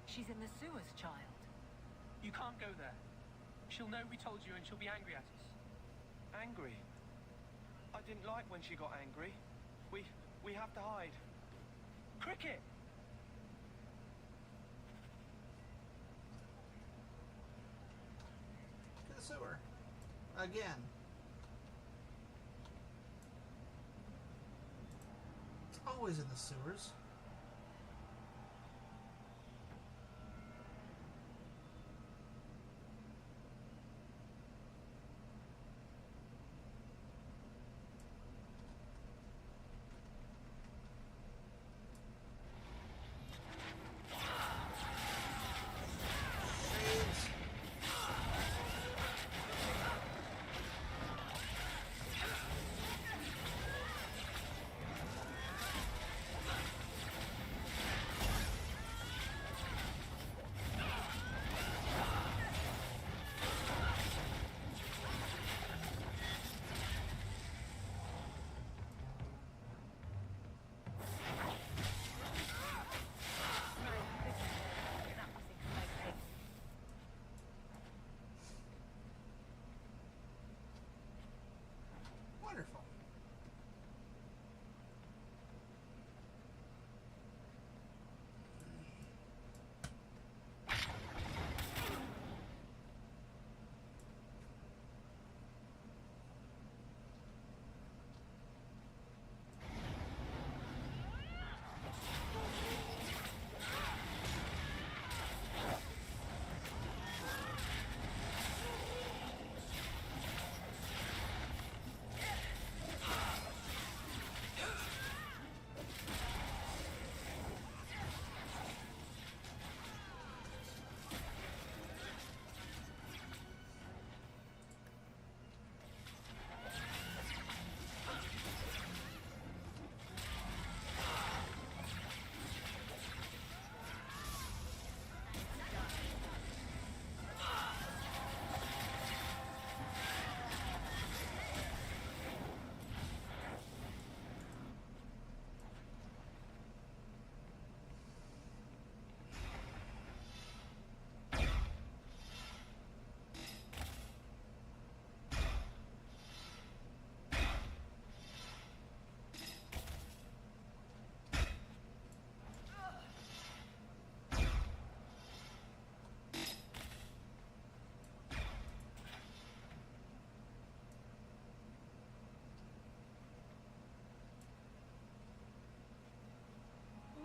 She's in the sewers, child. You can't go there. She'll know we told you and she'll be angry at us. Angry? I didn't like when she got angry. We have to hide. Cricket! To the sewer. Again. It's always in the sewers.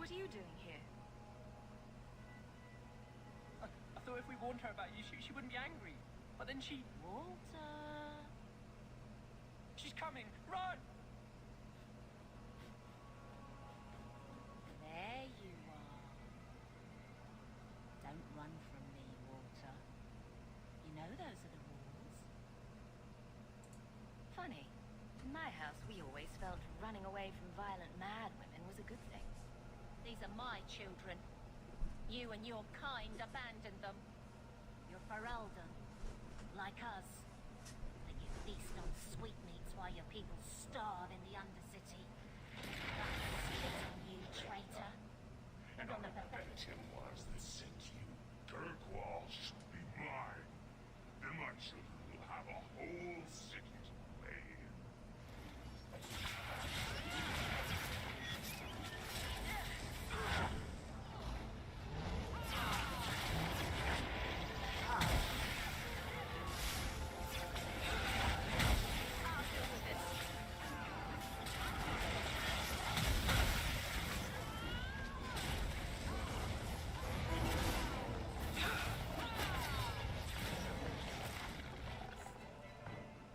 What are you doing here? I thought if we warned her about you, she wouldn't be angry. But then she... Walter... She's coming! Run! There you are. Don't run from me, Walter. You know those are the rules. Funny. In my house, we always felt running away from violent mad women was a good thing. These are my children. You and your kind abandoned them. You're Ferelden, like us. And you feast on sweetmeats while your people starve in the Undercity. That's spit on you, traitor. And on I the bet pathetic... him was that sent you. Kirkwall should be mine. Then my children will have a whole city to play in.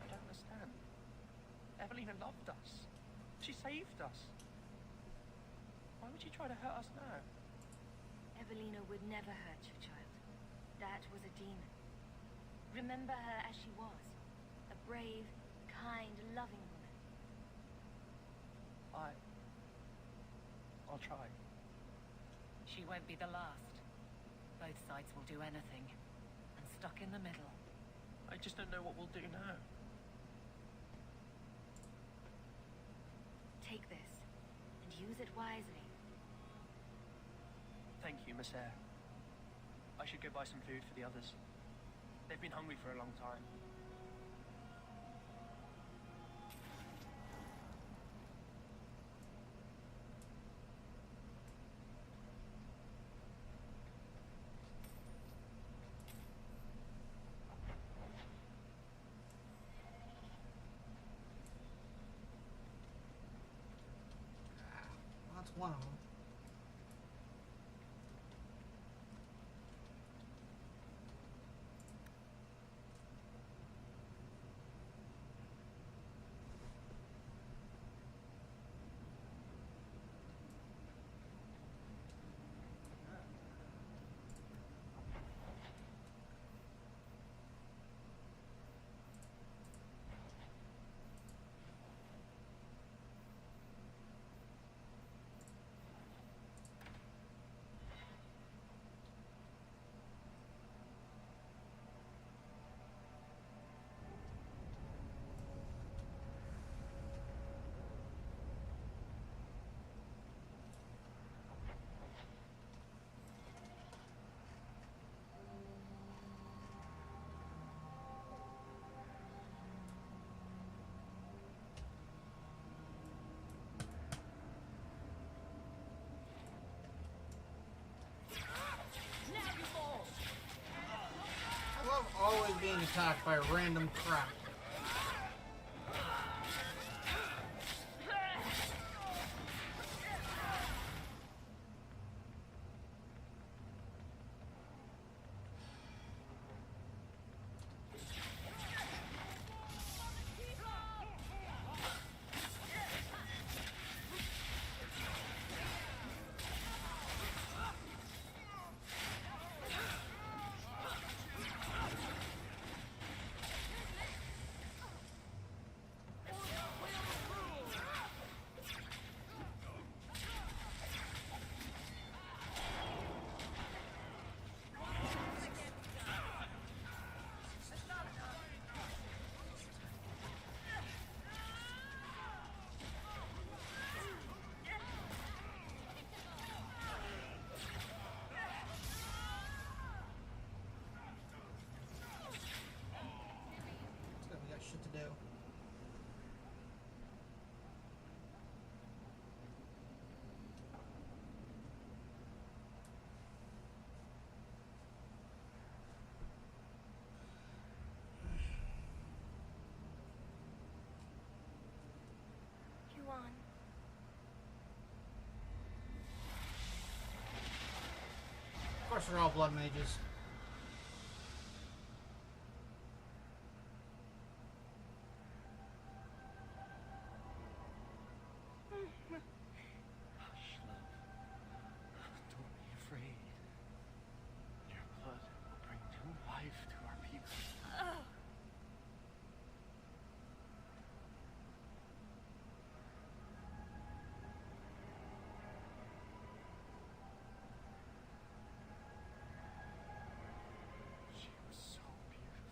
I don't understand. Evelina loved us. She saved us. Why would she try to hurt us now? Evelina would never hurt you, child. That was a demon. Remember her as she was. A brave, kind, loving woman. I'll try. She won't be the last. Both sides will do anything. And stuck in the middle. I just don't know what we'll do now. Take this, and use it wisely. Thank you, Miss Eyre. I should go buy some food for the others. They've been hungry for a long time. That's one of them. I love always being attacked by random crap. course, they're all blood mages. Hush, love. Don't be afraid. Your blood will bring new life to our people. She was so beautiful.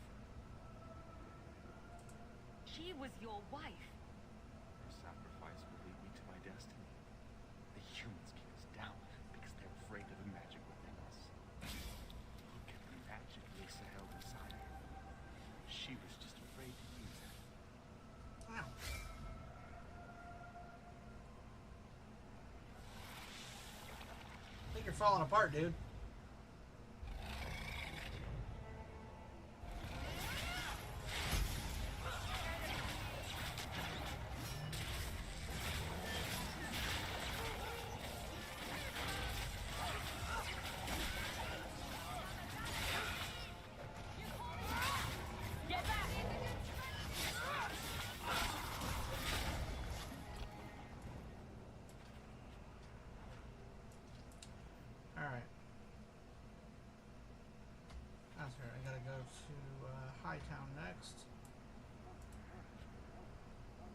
She was your wife. Her sacrifice will lead me to my destiny. The humans keep us down because they're afraid of the magic within us. Look at the magic Lisa held inside her. She was just afraid to use it. Ow. I think you're falling apart, dude. Get back! Alright. That's right, I gotta go to Hightown next.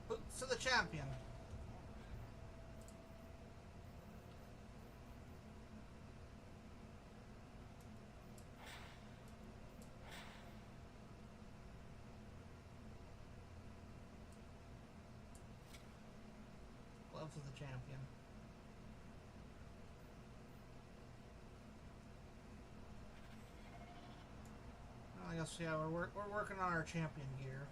Boots of the Champion. Gloves of the Champion. Well, I guess, yeah, we're working on our champion gear.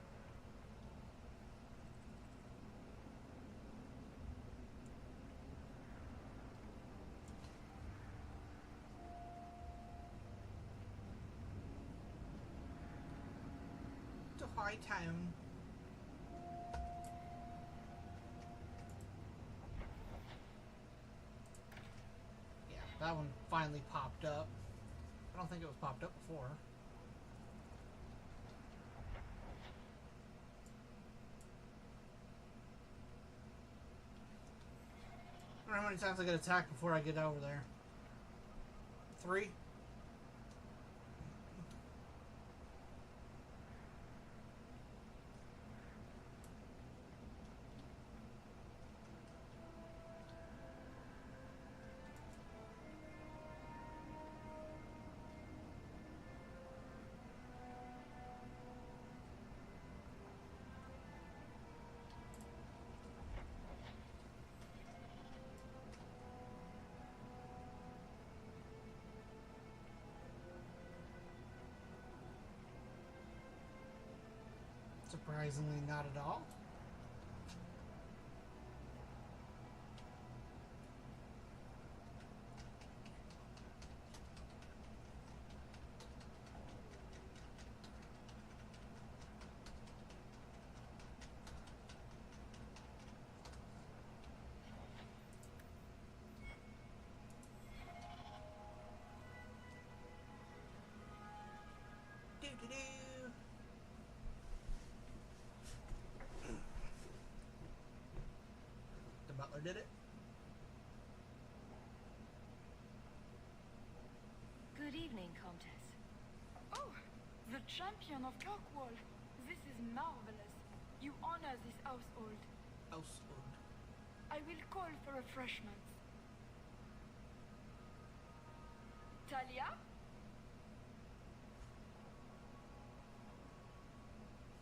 To Hightown. Yeah, that one finally popped up. I don't think it was popped up before. I don't know how many times I get attacked before I get over there. 3? Surprisingly, not at all. Doo-doo-doo. The butler did it. Good evening, Comtesse. Oh, the champion of Kirkwall. This is marvelous. You honor this household. Household. I will call for refreshments. Talia?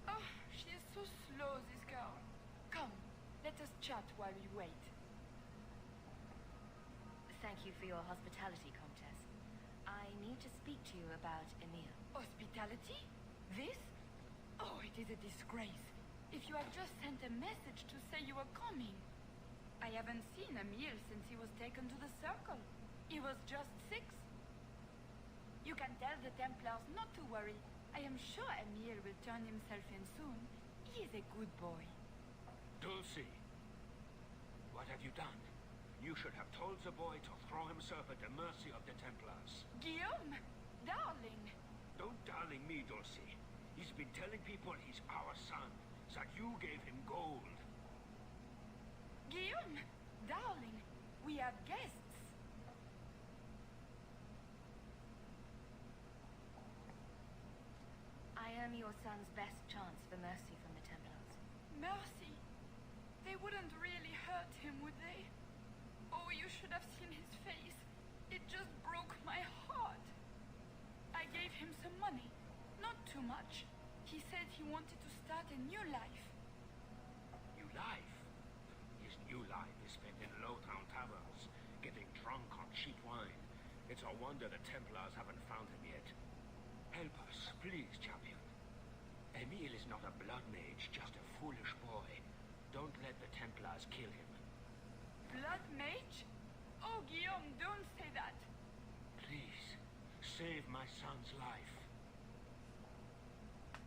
Oh, she is so slow, this girl. Come, let us chat while we wait. Thank you for your hospitality, Comtesse. I need to speak to you about Emil. Hospitality? This? Oh, it is a disgrace. If you have just sent a message to say you were coming. I haven't seen Emil since he was taken to the Circle. He was just 6. You can tell the Templars not to worry. I am sure Emil will turn himself in soon. He is a good boy. Dulcie, what have you done? You You should have told the boy to throw himself at the mercy of the Templars. Guillaume, darling. Don't darling me, Dulcie. He's been telling people he's our son, that you gave him gold. Guillaume, darling, we have guests. I am your son's best chance for mercy from the Templars. Mercy? They wouldn't really hurt him, would they? Oh, you should have seen his face. It just broke my heart. I gave him some money. Not too much. He said he wanted to start a new life. New life? His new life is spent in low-town taverns, getting drunk on cheap wine. It's a wonder the Templars haven't found him yet. Help us, please, champion. Emile is not a blood mage, just a foolish boy. Don't let the Templars kill him. Blood mage? Oh, Guillaume, don't say that. Please, save my son's life.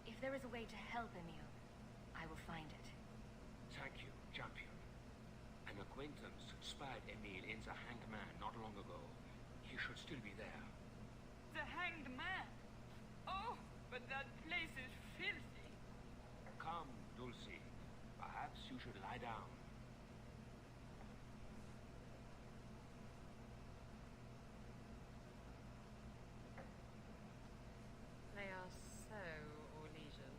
If there is a way to help Emile, I will find it. Thank you, champion. An acquaintance spied Emile in the Hanged Man not long ago. He should still be there. The Hanged Man? Oh, but that place is filthy. Come, Dulcie. Perhaps you should lie down. They are so Orlesian.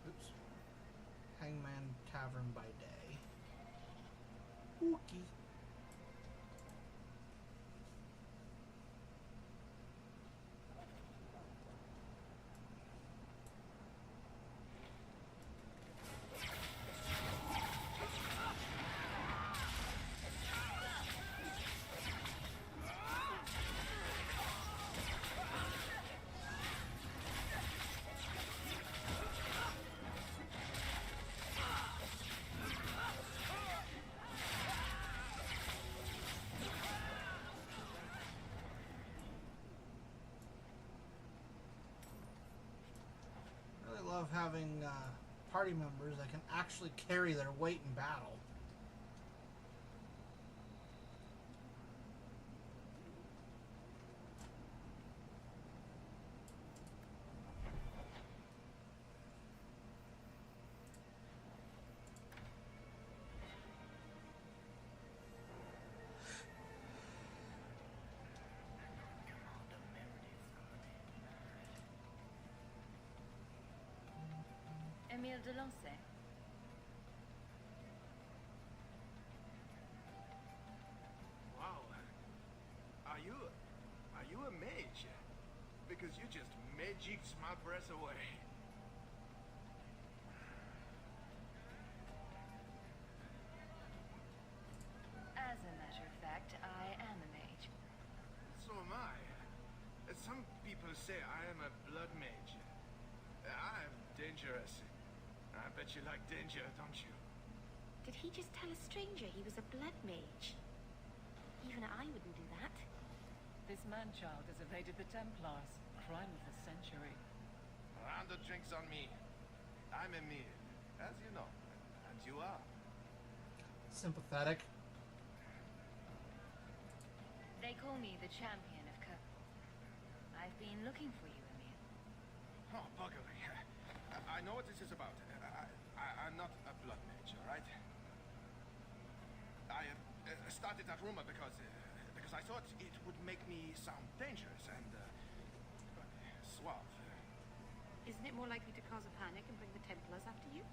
Oops. Hangman Tavern by day. Ookie. Love having party members that can actually carry their weight in battle. Emile Delancey. Wow. Are you a mage? Because you just magicked my breath away. As a matter of fact, I am a mage. So am I. Some people say I am a blood mage. I'm dangerous. I bet you like danger, don't you? Did he just tell a stranger he was a blood mage? Even I wouldn't do that. This man-child has evaded the Templars. Crime of the century. Round the drinks on me. I'm Emile, as you know. And you are. Sympathetic. They call me the champion of Kirkwall. I've been looking for you, Emile. Oh, buggery. I know what this is about. I'm not a blood mage, all right? I started that rumor because I thought it would make me sound dangerous and suave. Isn't it more likely to cause a panic and bring the Templars after you?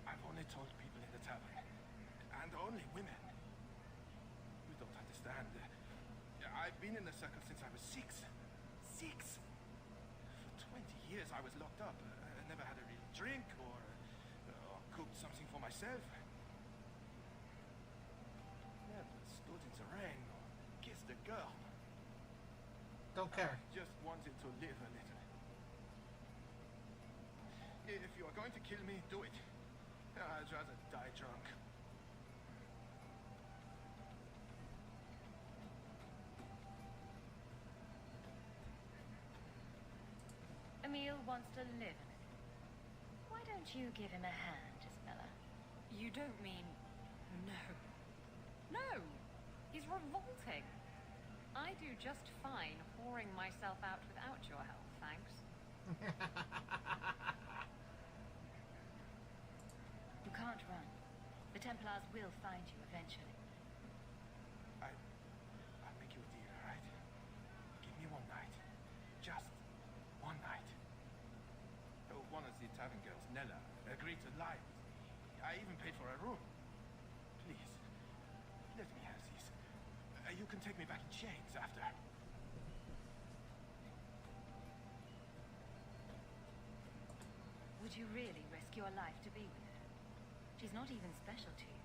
I've only told people in the tavern, and only women. You don't understand. I've been in the circle since I was 6. 6! For 20 years I was locked up. I never had a real drink or cooked something for myself. Never stood in the rain or kissed a girl. Don't care. I just wanted to live a little. If you are going to kill me, do it. I'd rather die drunk. Emil wants to live in it. Why don't you give him a hand, Isabella? You don't mean... No. No! He's revolting. I do just fine whoring myself out without your help, thanks. You can't run. The Templars will find you eventually. I'll make you a deal, all right? Give me one night. Just one night. Oh, one of the tavern girls, Nella, agreed to lie with me. I even paid for a room. Please, let me have these. You can take me back in chains after. Would you really risk your life to be with her? She's not even special to you.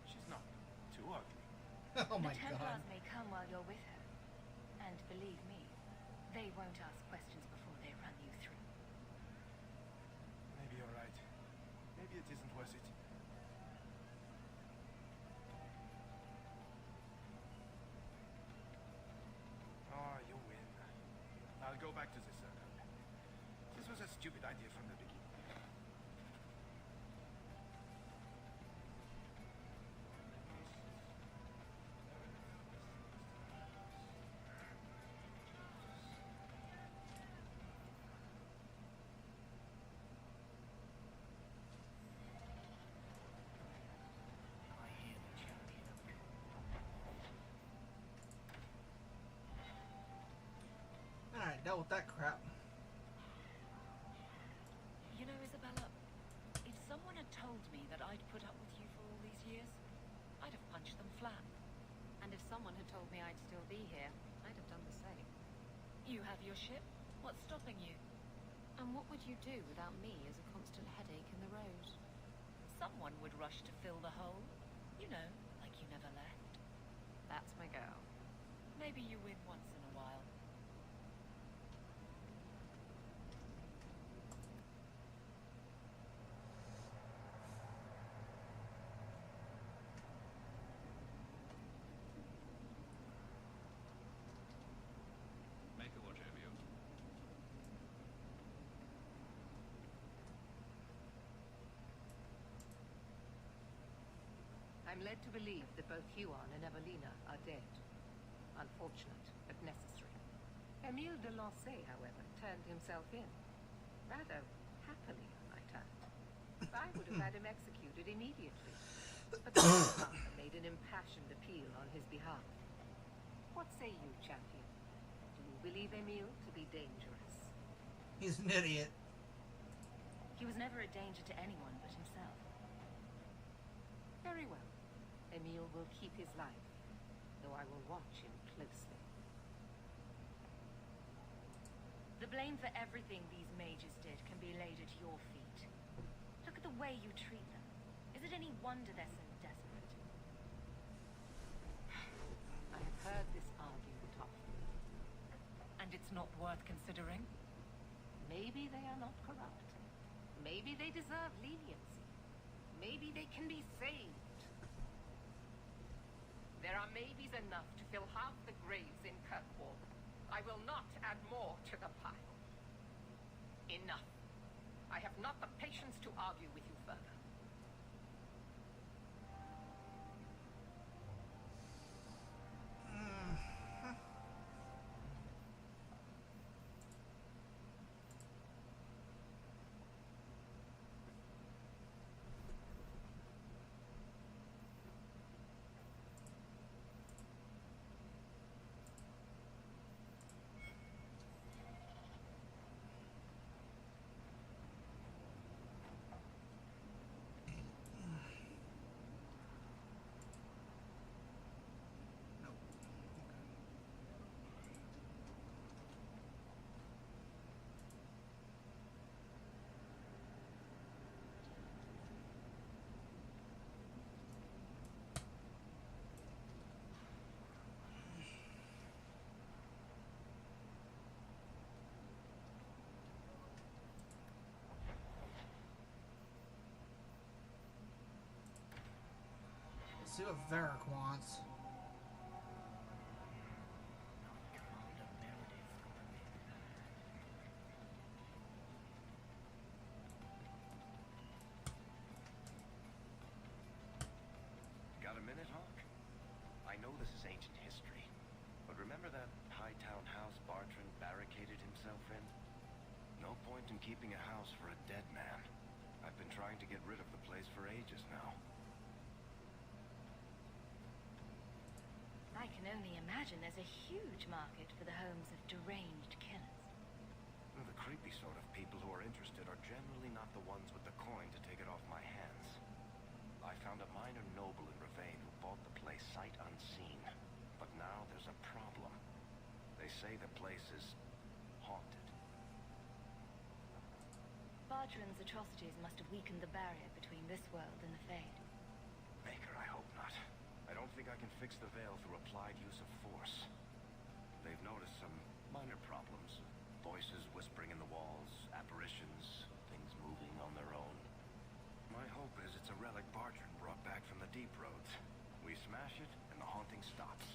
She's not too ugly. Oh my The Templars God. may come while you're with her. And believe me, they won't ask questions before they run you through. Maybe you're right. Maybe it isn't worth it. Oh, you win. I'll go back to the circle. This was a stupid idea from the beginning. Alright, dealt with that crap. You know, Isabella, if someone had told me that I'd put up with you for all these years, I'd have punched them flat. And if someone had told me I'd still be here, I'd have done the same. You have your ship. What's stopping you? And what would you do without me as a constant headache in the road? Someone would rush to fill the hole. You know, like you never left. That's my girl. Maybe you win once in a while. Make it whatever you. I'm led to believe that both Huon and Evelina are dead. Unfortunate, but necessary. Emile de Lancey, however, turned himself in. Rather happily, I might add. I would have had him executed immediately. But the father made an impassioned appeal on his behalf. What say you, champion? Do you believe Emile to be dangerous? He's an idiot. He was never a danger to anyone but himself. Very well. Emile will keep his life, though I will watch him closely. The blame for everything these mages did can be laid at your feet. Look at the way you treat them. Is it any wonder they're so desperate? I have heard this argument often. And it's not worth considering? Maybe they are not corrupt. Maybe they deserve leniency. Maybe they can be saved. There are maybes enough to fill half the graves in Kirkwall. I will not add more to the pile. Enough. I have not the patience to argue with you further. Let's see what Varric wants. minute, Hawk? I know this is ancient history, but remember that Hightown house Bartrand barricaded himself in? No point in keeping a house for a dead man. I've been trying to get rid of the place for ages now. I can only imagine there's a huge market for the homes of deranged killers. The creepy sort of people who are interested are generally not the ones with the coin to take it off my hands. I found a minor noble in Ravane who bought the place sight unseen, but now there's a problem. They say the place is haunted. Bartrand's atrocities must have weakened the barrier between this world and the Fade. Baker, I hope not. I don't think I can fix the veil through applied use of force. They've noticed some minor problems. Voices whispering in the walls, apparitions, things moving on their own. My hope is it's a relic Bartrand brought back from the Deep Roads. We smash it, and the haunting stops.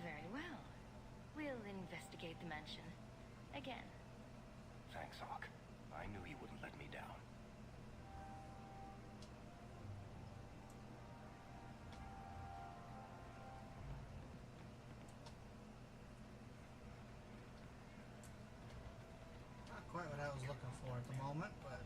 Very well. We'll investigate the mansion. Again. Thanks, Hawk. I knew you wouldn't let me down. Not quite what I was looking for at the moment, but...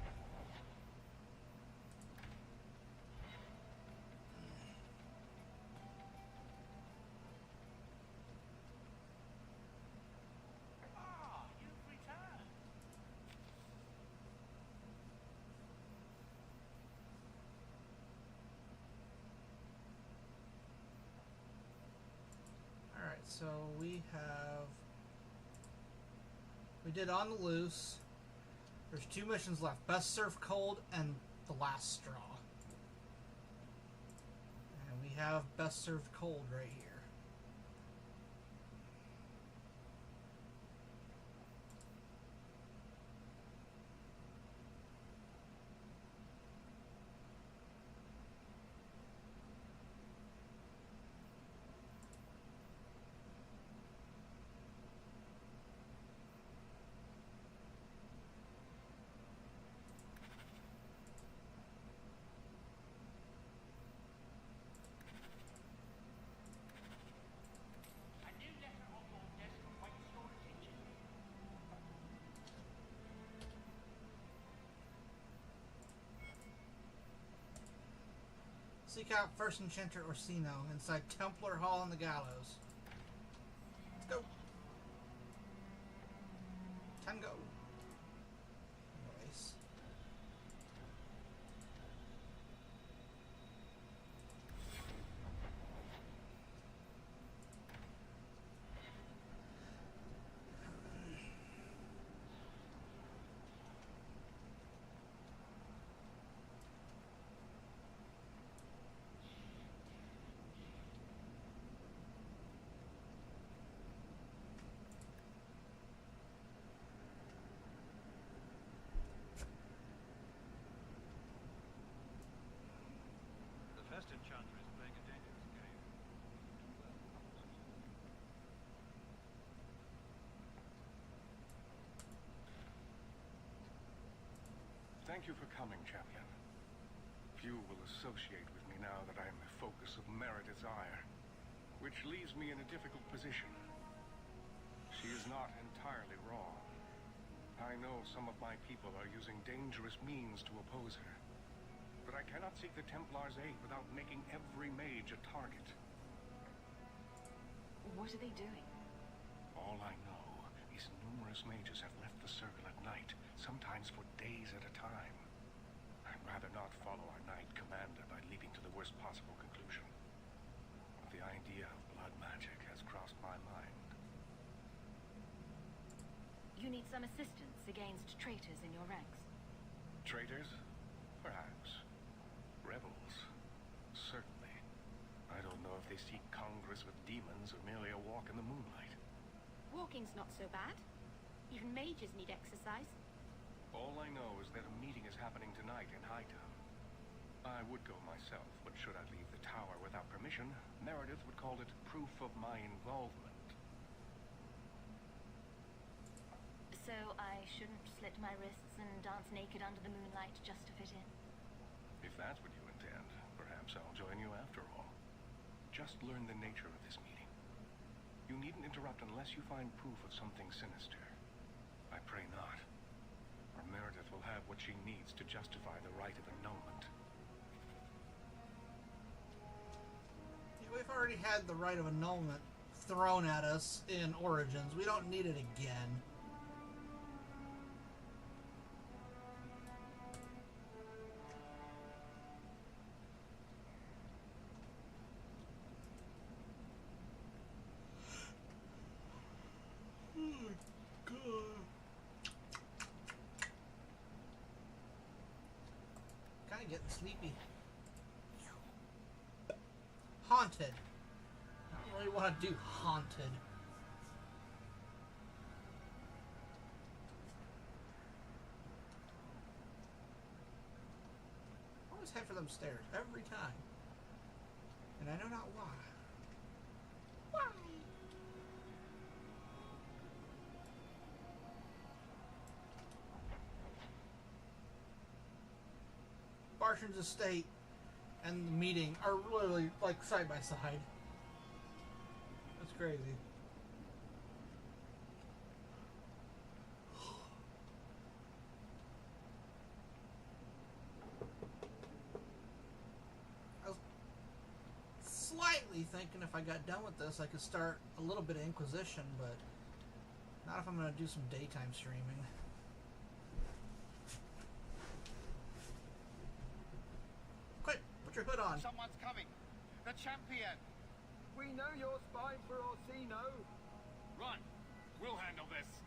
So we did On the Loose. There's 2 missions left. Best Served Cold and The Last Straw. And we have Best Served Cold right here. Seek out First Enchanter Orsino inside Templar Hall on the Gallows. Let's go. 10 go. Nice. Best Enchanter is playing a dangerous game. Thank you for coming, champion. Few will associate with me now that I am the focus of Meredith's ire, which leaves me in a difficult position. She is not entirely wrong. I know some of my people are using dangerous means to oppose her. But I cannot seek the Templars' aid without making every mage a target. What are they doing? All I know is numerous mages have left the circle at night, sometimes for days at a time. I'd rather not follow our knight commander by leaping to the worst possible conclusion. But the idea of blood magic has crossed my mind. You need some assistance against traitors in your ranks. Traitors? Perhaps. Rebels? Certainly. I don't know if they seek congress with demons or merely a walk in the moonlight. Walking's not so bad. Even mages need exercise. All I know is that a meeting is happening tonight in Hightown. I would go myself, but should I leave the tower without permission, Meredith would call it proof of my involvement. So So I shouldn't slit my wrists and dance naked under the moonlight just to fit in? If that's what you intend, perhaps I'll join you after all. Just learn the nature of this meeting. You needn't interrupt unless you find proof of something sinister. I pray not. Or Meredith will have what she needs to justify the right of annulment. Yeah, we've already had the right of annulment thrown at us in Origins. We don't need it again. Kind of getting sleepy. Haunted. I don't really want to do haunted. I always head for them stairs every time. And I know not why. Why? Bartram's estate and the meeting are literally like side by side. That's crazy. I was slightly thinking if I got done with this I could start a little bit of Inquisition, but not if I'm going to do some daytime streaming. Put your hood on. Someone's coming. The champion. We know you're spying for Orsino. Run. We'll handle this.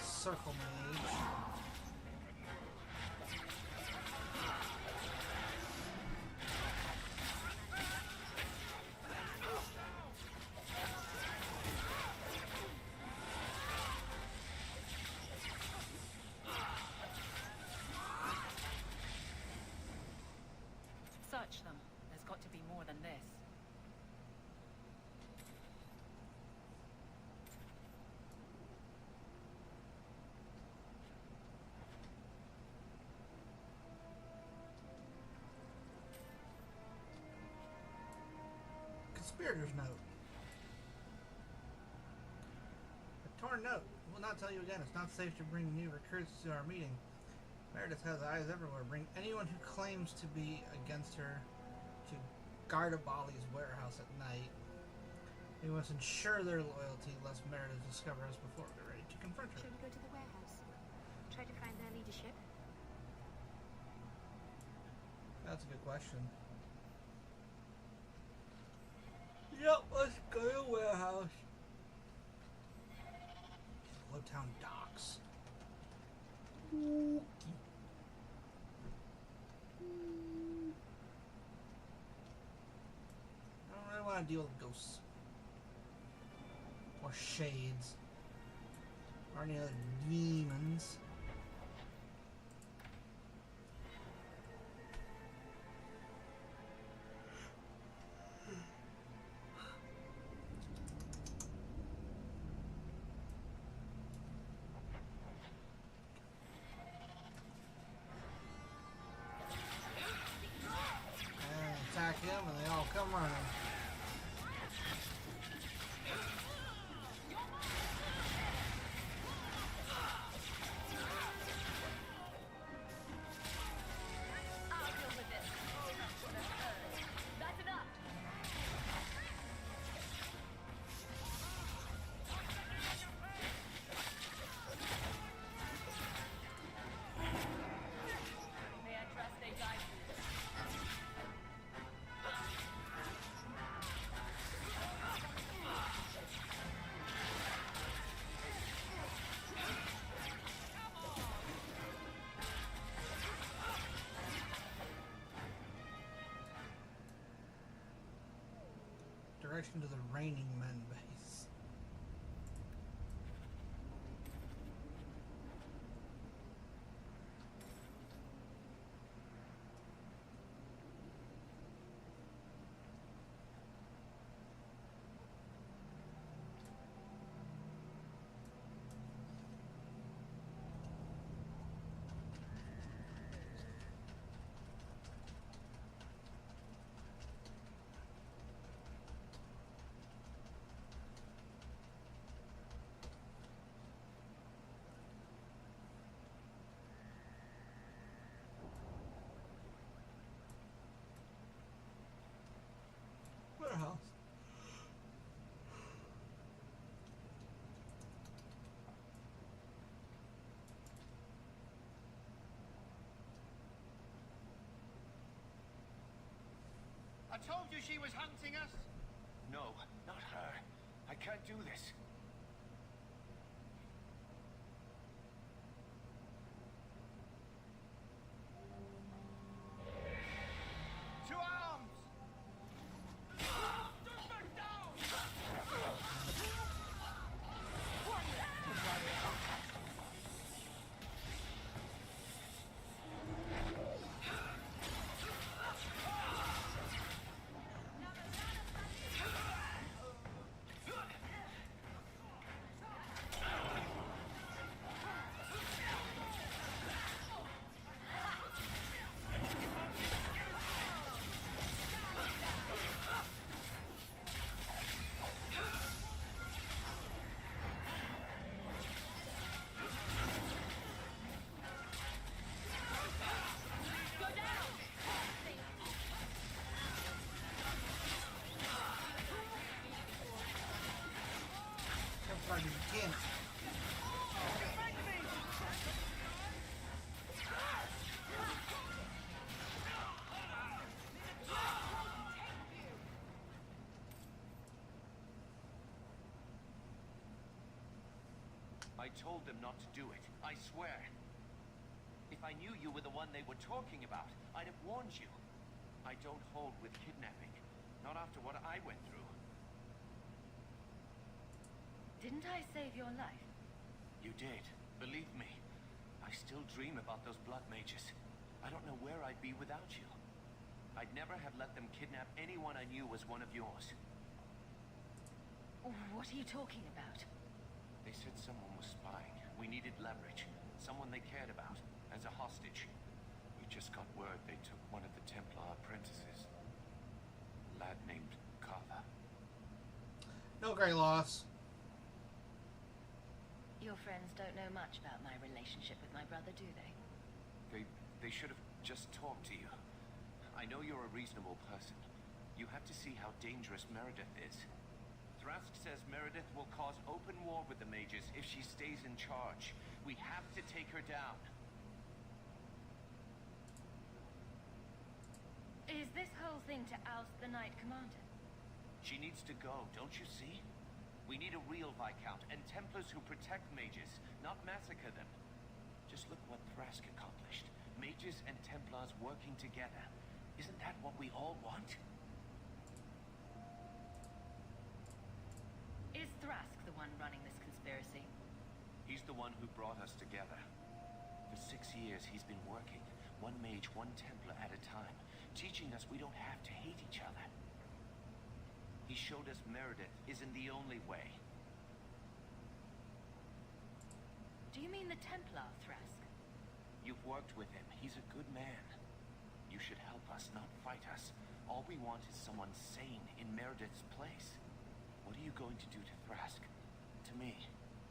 Circle mage. Search them. There's got to be more than this. Conspirator's note. A torn note. Will not tell you again. It's not safe to bring new recruits to our meeting. Meredith has eyes everywhere. Bring anyone who claims to be against her to Gardabali's warehouse at night. We must ensure their loyalty, lest Meredith discover us before we're ready to confront her. Should we go to the warehouse? Try to find their leadership? That's a good question. Yep, let's go to the warehouse. Lowtown docks. Ooh. I don't really want to deal with ghosts. Or shades. Or any other demons. Attack him and they all come running. right into the Raining Men base. Warehouse. I told you she was hunting us. No, not her. I can't do this. To arms! Part of the mechanic. I told them not to do it. I swear. If I knew you were the one they were talking about, I'd have warned you. I don't hold with kidnapping. Not after what I went through. Didn't I save your life? You did. Believe me. I still dream about those blood mages. I don't know where I'd be without you. I'd never have let them kidnap anyone I knew was one of yours. What are you talking about? They said someone was spying. We needed leverage. Someone they cared about. As a hostage. We just got word they took one of the Templar apprentices. A lad named Carver. No great loss. Your friends don't know much about my relationship with my brother, do they? They should have just talked to you. I know you're a reasonable person. You have to see how dangerous Meredith is. Thrask says Meredith will cause open war with the mages if she stays in charge. We have to take her down. Is this whole thing to oust the Knight Commander? She needs to go, don't you see? We need a real Viscount and Templars who protect mages, not massacre them. Just look what Thrask accomplished. Mages and Templars working together. Isn't that what we all want? Is Thrask the one running this conspiracy? He's the one who brought us together. For 6 years he's been working, one mage, one Templar at a time, teaching us we don't have to hate each other. He showed us Meredith isn't the only way. Do you mean the Templar, Thrask? You've worked with him. He's a good man. You should help us, not fight us. All we want is someone sane in Meredith's place. What are you going to do to Thrask? To me?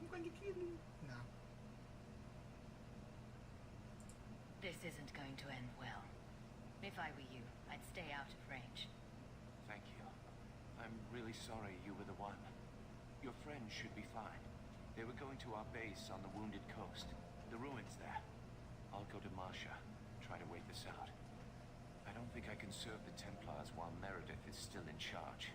I'm going to kill you. No. This isn't going to end well. If I were you, I'd stay out of range. Thank you. I'm really sorry you were the one. Your friends should be fine. They were going to our base on the Wounded Coast. The ruins there. I'll go to Marsha, try to wait this out. I don't think I can serve the Templars while Meredith is still in charge.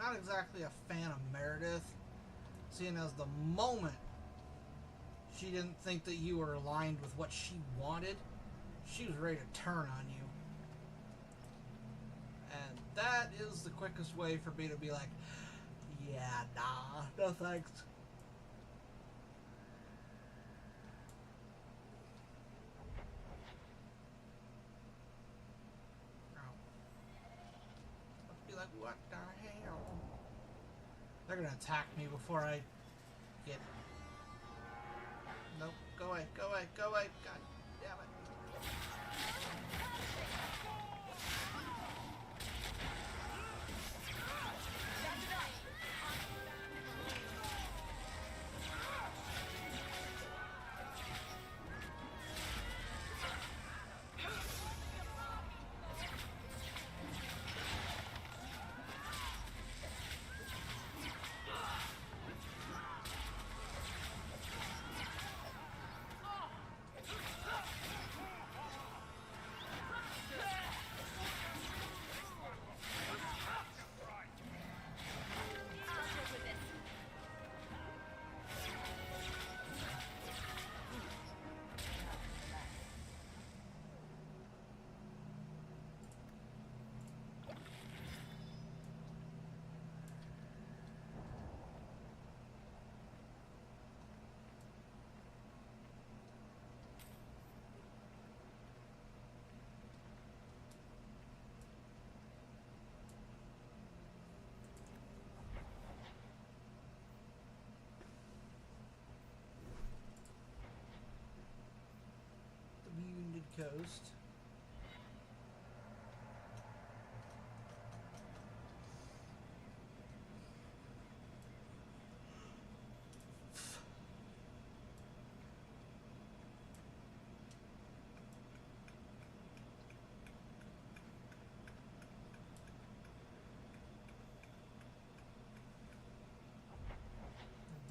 not exactly a fan of Meredith, seeing as the moment she didn't think that you were aligned with what she wanted, she was ready to turn on you. And that is the quickest way for me to be like, yeah, nah, no thanks. Be like, what the hell? They're gonna attack me before I get. Nope, go away, go away, go away. God damn it. Coast.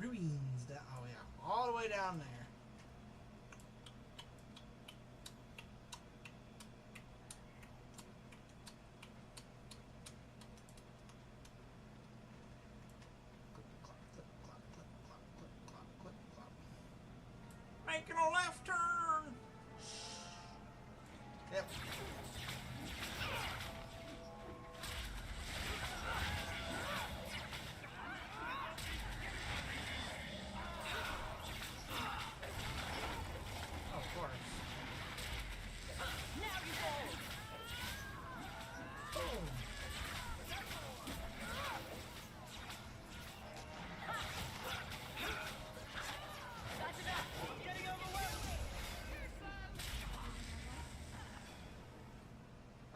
Ruins down, oh yeah, all the way down there. Making a left turn. Yep. Of course. Now you fall. Boom.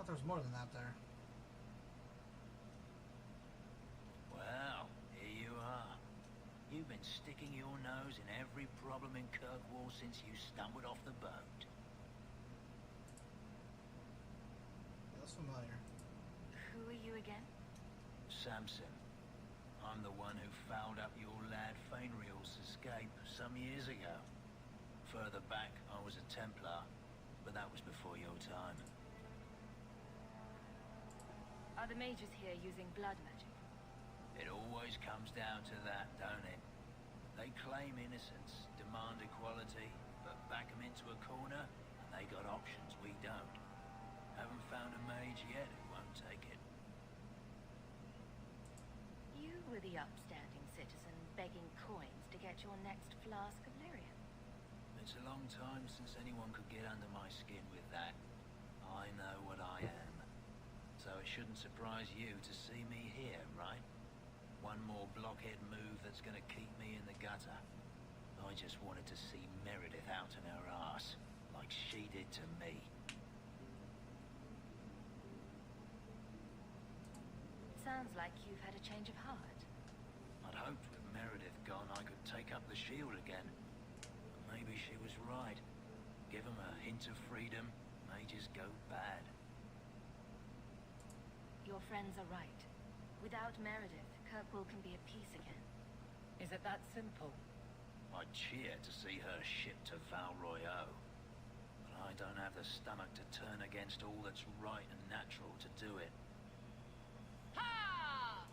There's more than that there. Well, here you are. You've been sticking your nose in every problem in Kirkwall since you stumbled off the boat. That's familiar. Who are you again? Samson. I'm the one who fouled up your lad Fainriel's escape some years ago. Further back, I was a Templar, but that was before your time. Are the mages here using blood magic? It always comes down to that, don't it? They claim innocence, demand equality, but back them into a corner, and they got options we don't. Haven't found a mage yet who won't take it. You were the upstanding citizen begging coins to get your next flask of lyrium. It's a long time since anyone could get under my skin with that. I know what I am. So it shouldn't surprise you to see me here, right? One more blockhead move that's gonna keep me in the gutter. I just wanted to see Meredith out in her ass, like she did to me. Sounds like you've had a change of heart. I'd hoped with Meredith gone I could take up the shield again. But maybe she was right. Give them a hint of freedom, mages go bad. Your friends are right. Without Meredith, Kirkwall can be at peace again. Is it that simple? I'd cheer to see her shipped to Val Royeaux. But I don't have the stomach to turn against all that's right and natural to do it. Ha!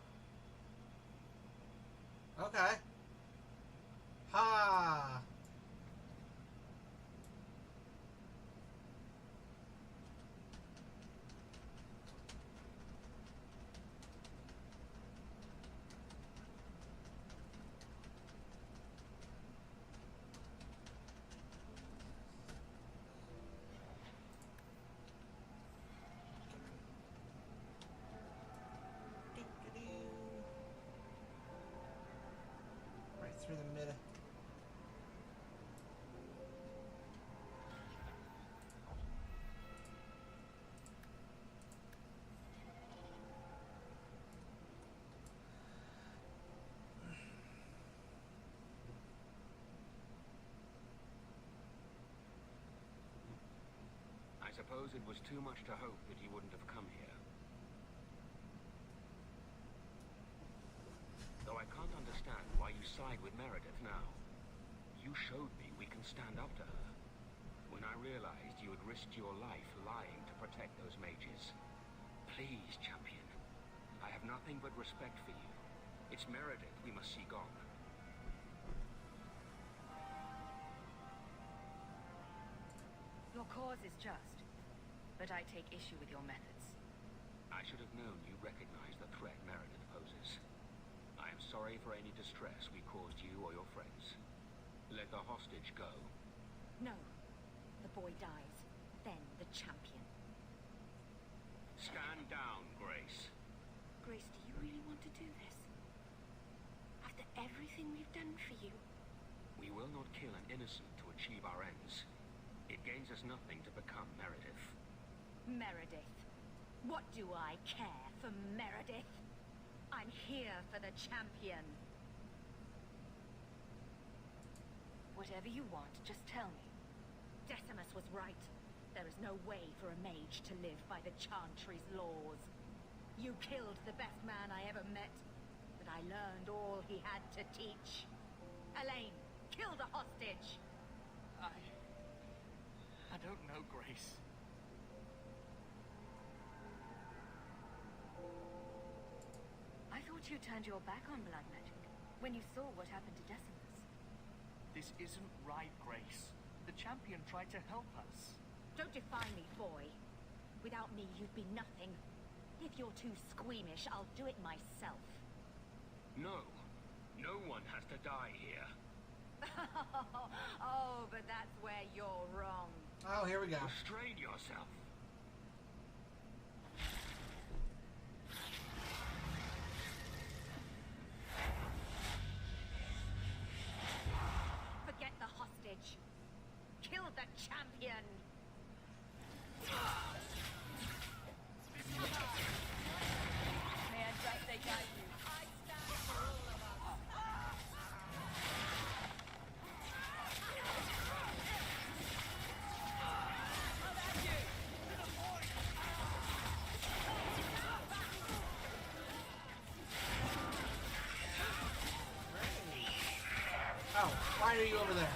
suppose it was too much to hope that you wouldn't have come here. Though I can't understand why you side with Meredith now. You showed me we can stand up to her. When I realized you had risked your life lying to protect those mages. Please, champion. I have nothing but respect for you. It's Meredith we must see gone. Your cause is just, but I take issue with your methods. I should have known you recognized the threat Meredith poses. I am sorry for any distress we caused you or your friends. Let the hostage go. No. The boy dies. Then the champion. Stand down, Grace. Grace, do you really want to do this? After everything we've done for you? We will not kill an innocent to achieve our ends. It gains us nothing to become Meredith. Meredith. What do I care for Meredith? I'm here for the champion. Whatever you want, just tell me. Decimus was right. There is no way for a mage to live by the Chantry's laws. You killed the best man I ever met, but I learned all he had to teach. Elaine, kill the hostage! I don't know, Grace. I thought you turned your back on blood magic when you saw what happened to Decimus. This isn't right, Grace. The champion tried to help us. Don't defy me, boy. Without me, you'd be nothing. If you're too squeamish, I'll do it myself. No. No one has to die here. Oh, but that's where you're wrong. Oh, here we go. Restrain yourself. Forget the hostage. Kill the champion. May I just say guide you? I stand for all of us. Oh, why are you over there?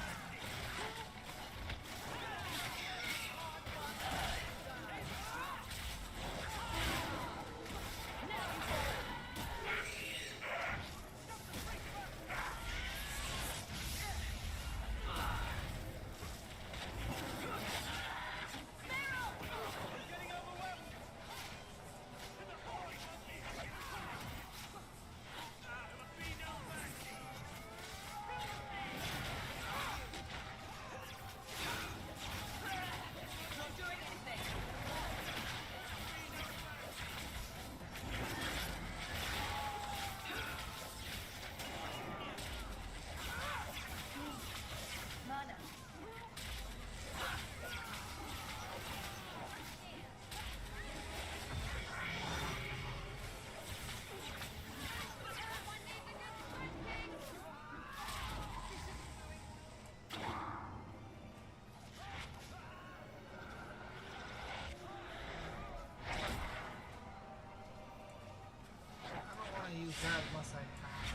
That unless I have.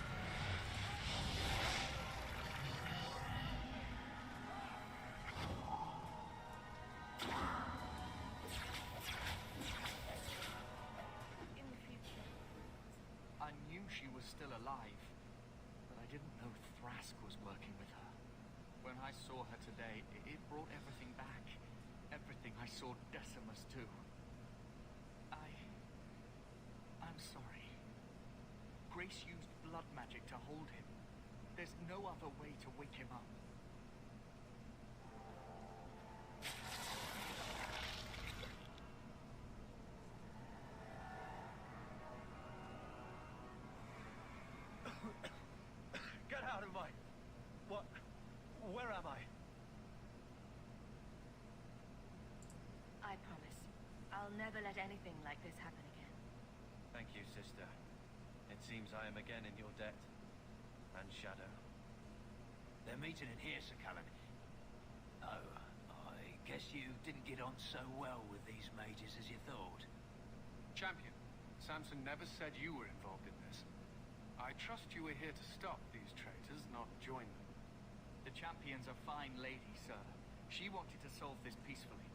In the future, I knew she was still alive, but I didn't know Thrask was working with her. When I saw her today, it brought everything back. Everything. I saw Decimus too. I'm sorry. Grace used blood magic to hold him. There's no other way to wake him up. Get out of my... What? Where am I? I promise. I'll never let anything like this happen again. Thank you, sister. It seems I am again in your debt. And Shadow. They're meeting in here, Sir Callan. Oh, I Guess you didn't get on so well with these mages as you thought. Champion, Samson never said you were involved in this. I trust you were here to stop these traitors, not join them. The champion's a fine lady, sir. She wanted to solve this peacefully.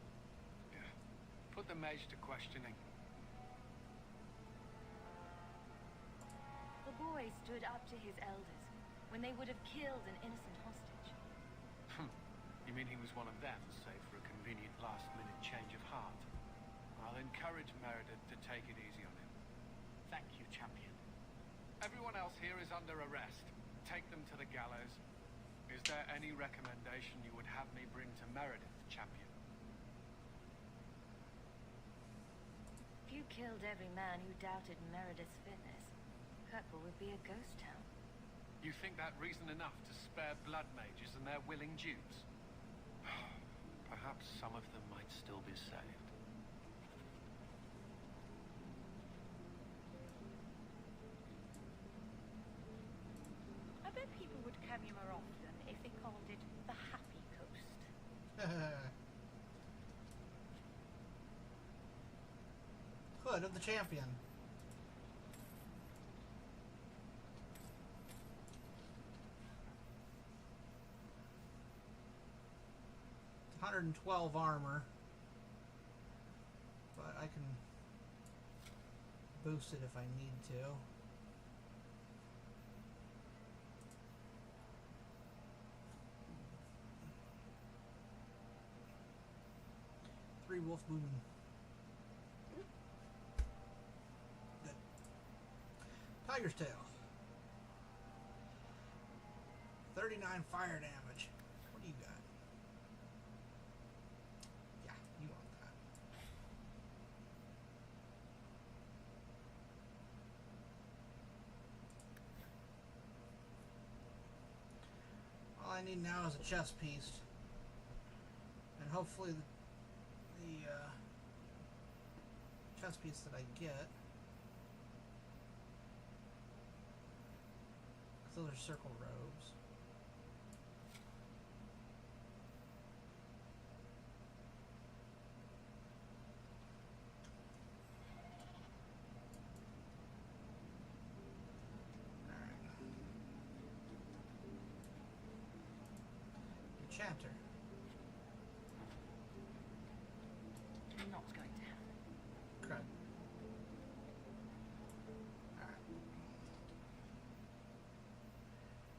Yeah. Put the mage to questioning. The boy stood up to his elders when they would have killed an innocent hostage. You mean he was one of them, save for a convenient last-minute change of heart? I'll encourage Meredith to take it easy on him. Thank you, champion. Everyone else here is under arrest. Take them to the gallows. Is there any recommendation you would have me bring to Meredith, champion? If you killed every man who doubted Meredith's fitness, Kirkwall would be a ghost town. You think that reason enough to spare blood mages and their willing dupes? Perhaps some of them might still be saved. I bet people would come here more often if they called it the Happy Coast. Hood of the Champion. It's 112 armor, but I can boost it if I need to. Three wolf booming. Good. Tiger's tail. 39 fire damage. What do you got? Yeah, you want that. All I need now is a chest piece. And hopefully the chest piece that I get, those are circle robes. Alright. Enchanter. Not going to happen. Crud. Alright.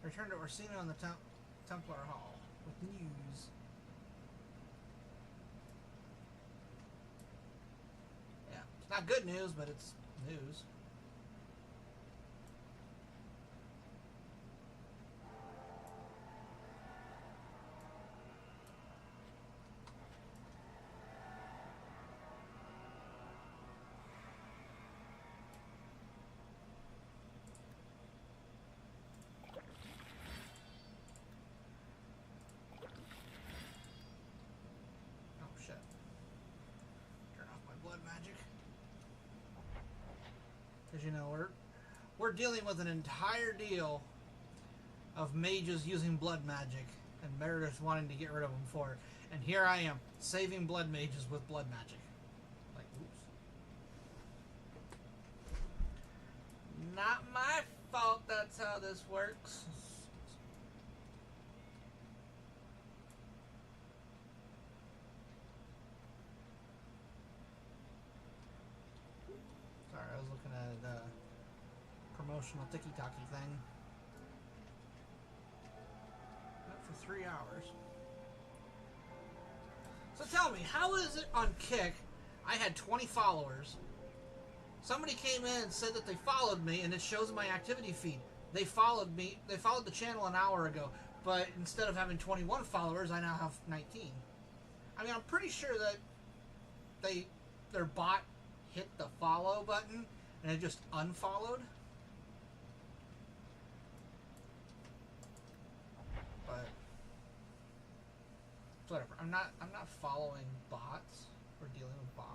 Return to Orsino in the Templar Hall with news. Yeah, it's not good news, but it's news. Because, you know, we're dealing with an entire deal of mages using blood magic and Meredith wanting to get rid of them for it. And here I am, saving blood mages with blood magic. Like, oops. Not my fault that's how this works. Sorry, I was looking at a promotional tiki-taki thing. Went for 3 hours. So tell me, how is it on Kick I had 20 followers? Somebody came in and said that they followed me, and it shows in my activity feed. They followed me, they followed the channel an hour ago, but instead of having 21 followers, I now have 19. I mean, I'm pretty sure that their bot hit the follow button, and it just unfollowed. But whatever. I'm not following bots or dealing with bots.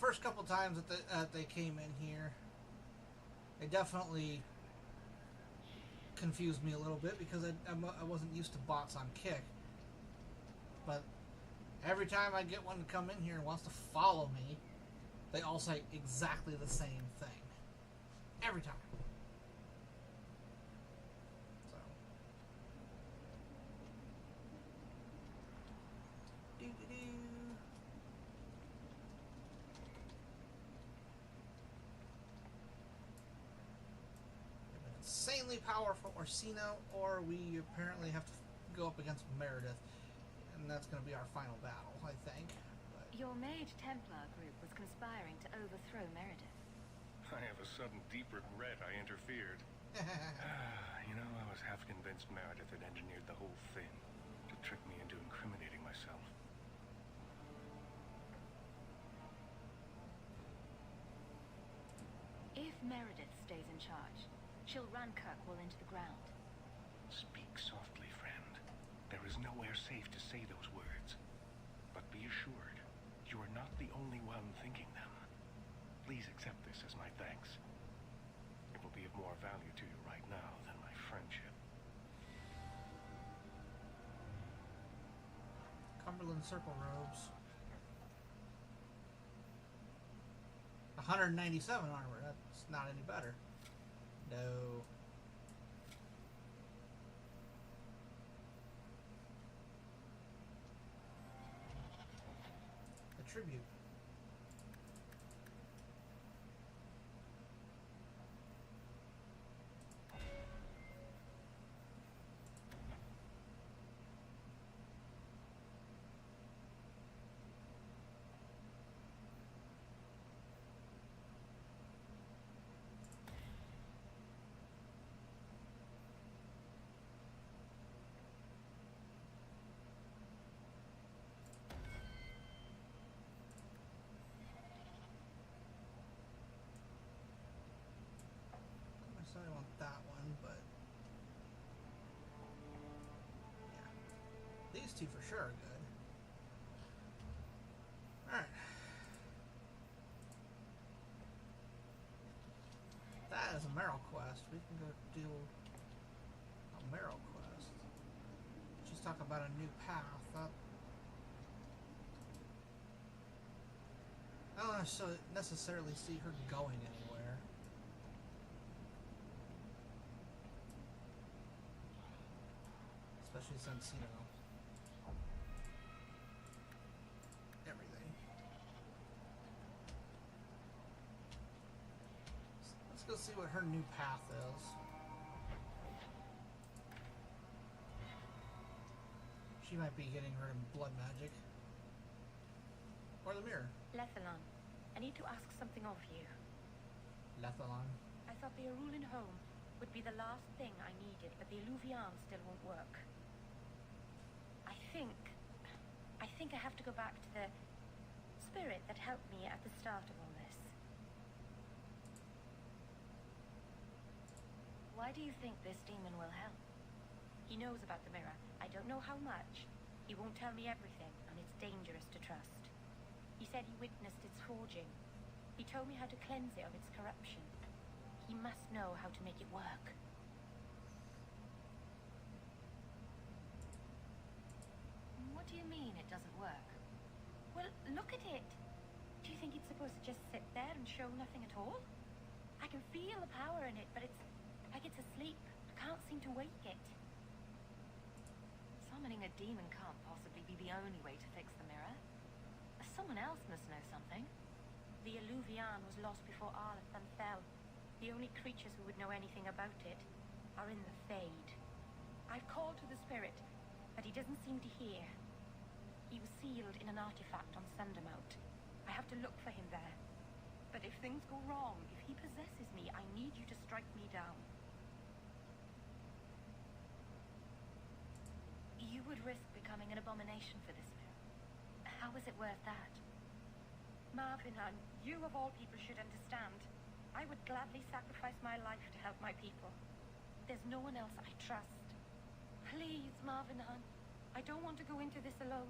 first couple times that they came in here, they definitely confused me a little bit because I wasn't used to bots on Kick. But every time I get one to come in here and wants to follow me, they all say exactly the same thing. Every time. So. Insanely powerful Orsino, or we apparently have to go up against Meredith, and that's going to be our final battle, I think. But your Mage Templar group was conspiring to overthrow Meredith. I have a sudden deep regret I interfered. You know, I was half convinced Meredith had engineered the whole thing to trick me into incriminating myself. If Meredith stays in charge, she'll run Kirkwall into the ground. Speak softly, friend. There is nowhere safe to say those words. But be assured, you are not the only one thinking them. Please accept this as my thanks. It will be of more value to you right now than my friendship. Cumberland Circle robes. 197 armor. That's not any better. No. A tribute. I want that one, but yeah, these two for sure are good. All right, that is a Merrill quest. We can go do a Merrill quest. She's talking about a new path. I don't necessarily see her going anywhere. Especially since, you know, everything. Let's go see what her new path is. She might be getting rid of blood magic. Or the mirror. Lethalon, I need to ask something of you. Lethalon. I thought the Arulin home would be the last thing I needed, but the Illuvian still won't work. I think I have to go back to the spirit that helped me at the start of all this. Why do you think this demon will help? He knows about the mirror. I don't know how much. He won't tell me everything, and it's dangerous to trust. He said he witnessed its forging. He told me how to cleanse it of its corruption. He must know how to make it work. What do you mean it doesn't work? Well, look at it. Do you think it's supposed to just sit there and show nothing at all? I can feel the power in it, but it's like it's asleep. I can't seem to wake it. Summoning a demon can't possibly be the only way to fix the mirror. Someone else must know something. The Illuvian was lost before Arlathan fell. The only creatures who would know anything about it are in the Fade. I've called to the spirit, but he doesn't seem to hear. He was sealed in an artifact on Sundermount. I have to look for him there. But if things go wrong, if he possesses me, I need you to strike me down. You would risk becoming an abomination for this mirror. How is it worth that? Marvinan, you of all people should understand. I would gladly sacrifice my life to help my people. There's no one else I trust. Please, Marvinan, I don't want to go into this alone.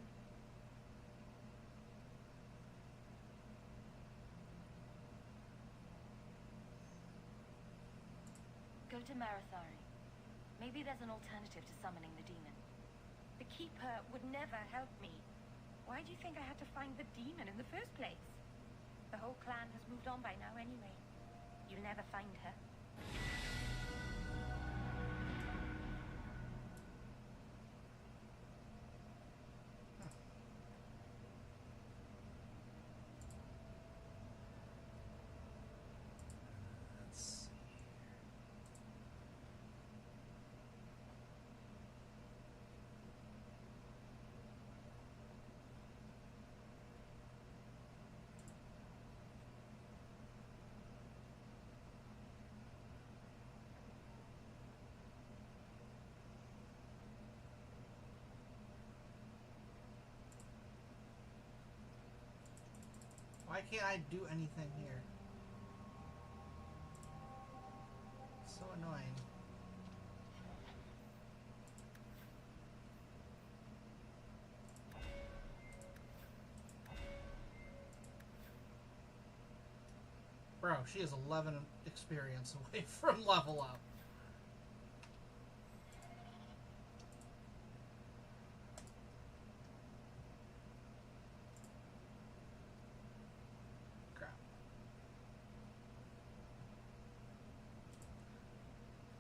go to Marathari. Maybe there's an alternative to summoning the demon. The Keeper would never help me. Why do you think I had to find the demon in the first place? The whole clan has moved on by now anyway. You'll never find her. Why can't I do anything here? So annoying. Bro, she is 11 experience away from level up.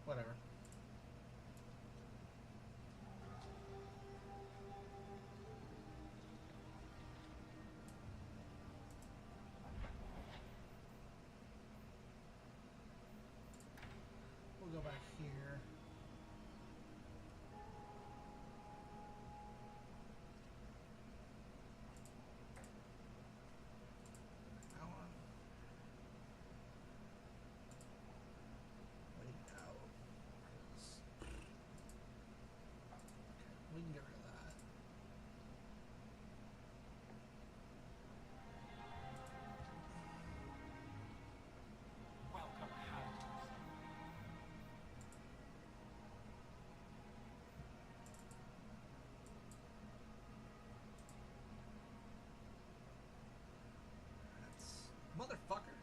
Whatever. We'll go back here. We can get rid of that. Welcome, Hounds. Motherfucker.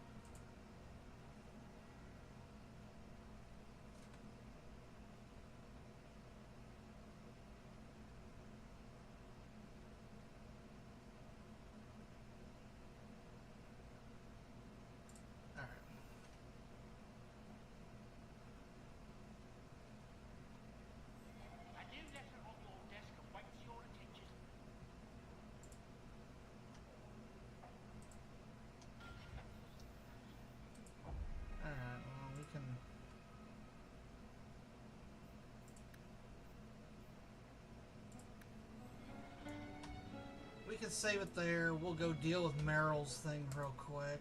We can save it there. We'll go deal with Meryl's thing real quick.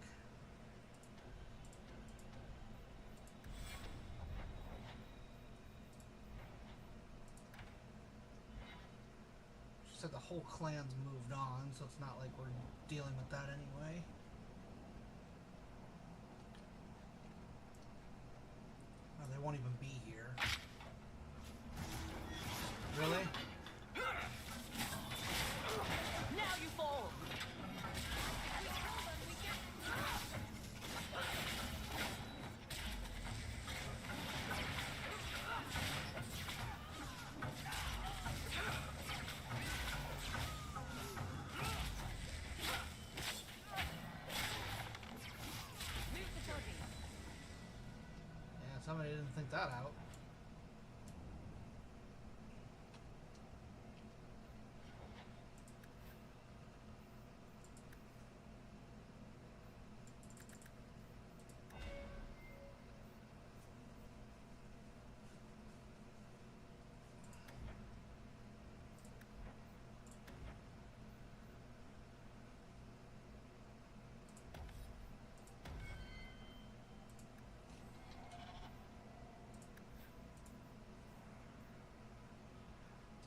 She said the whole clan's moved on, so it's not like we're dealing with that anyway. Oh, they won't even be here. Really? Somebody didn't think that out.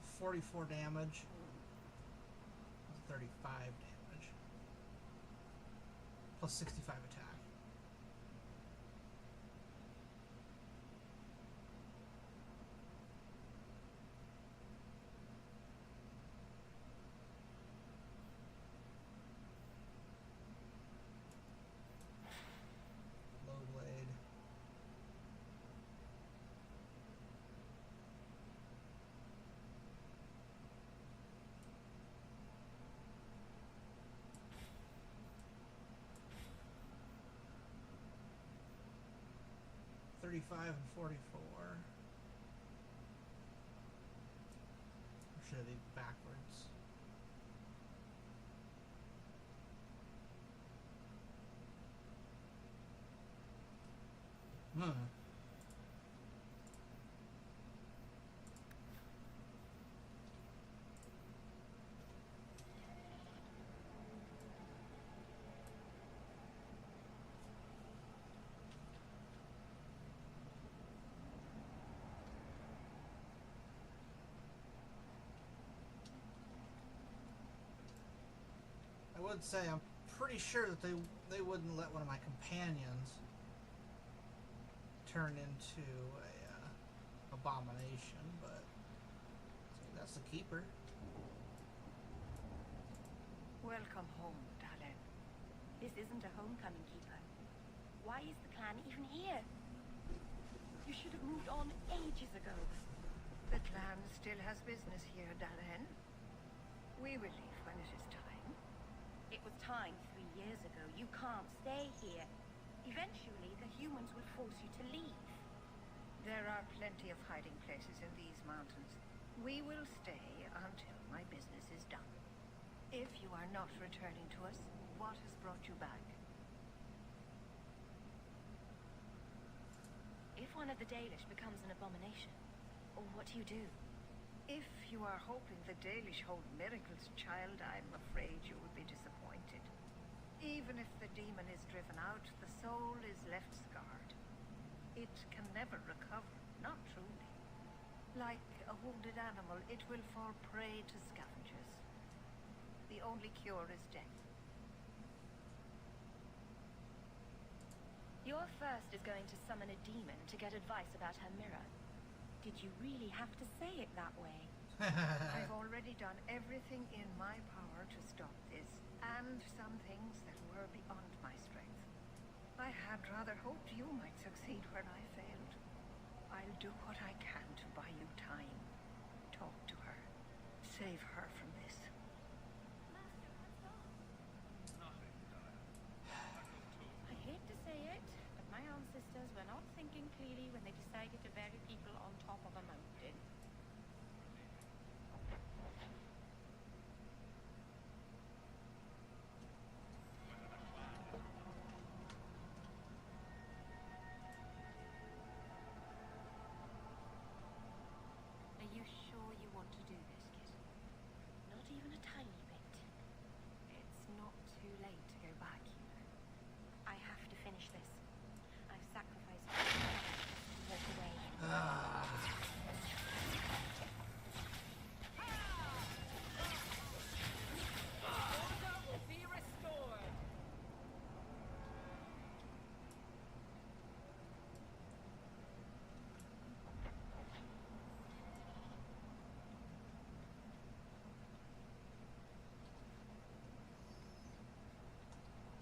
It's 44 damage. 35 damage. Plus 65 attack. Low blade. 35 and 44. Or should I be backwards? I would say I'm pretty sure that they wouldn't let one of my companions turn into a abomination, but that's the keeper. Welcome home, darling. This isn't a homecoming, keeper. Why is the clan even here? You should have moved on ages ago. The clan still has business here, darling. We will leave when it is time. It was time 3 years ago. You can't stay here. Eventually, the humans will force you to leave. There are plenty of hiding places in these mountains. We will stay until my business is done. If you are not returning to us, what has brought you back? If one of the Dalish becomes an abomination, what do you do? If you are hoping the Dalish hold miracles, child, I'm afraid you will be disappointed. Even if the demon is driven out, the soul is left scarred. It can never recover, not truly. Like a wounded animal, it will fall prey to scavengers. The only cure is death. Your first is going to summon a demon to get advice about her mirror. Did you really have to say it that way? I've already done everything in my power to stop this, and some things that were beyond my strength. I had rather hoped you might succeed where I failed. I'll do what I can to buy you time. Talk to her. Save her from this. I hate to say it, but my ancestors were not thinking clearly when they decided to bury people on top of a mountain. Are you sure you want to do this, kid? Not even a tiny bit. It's not too late to go back, you know. I have to finish this. I've sacrificed to walk away. Order will be restored.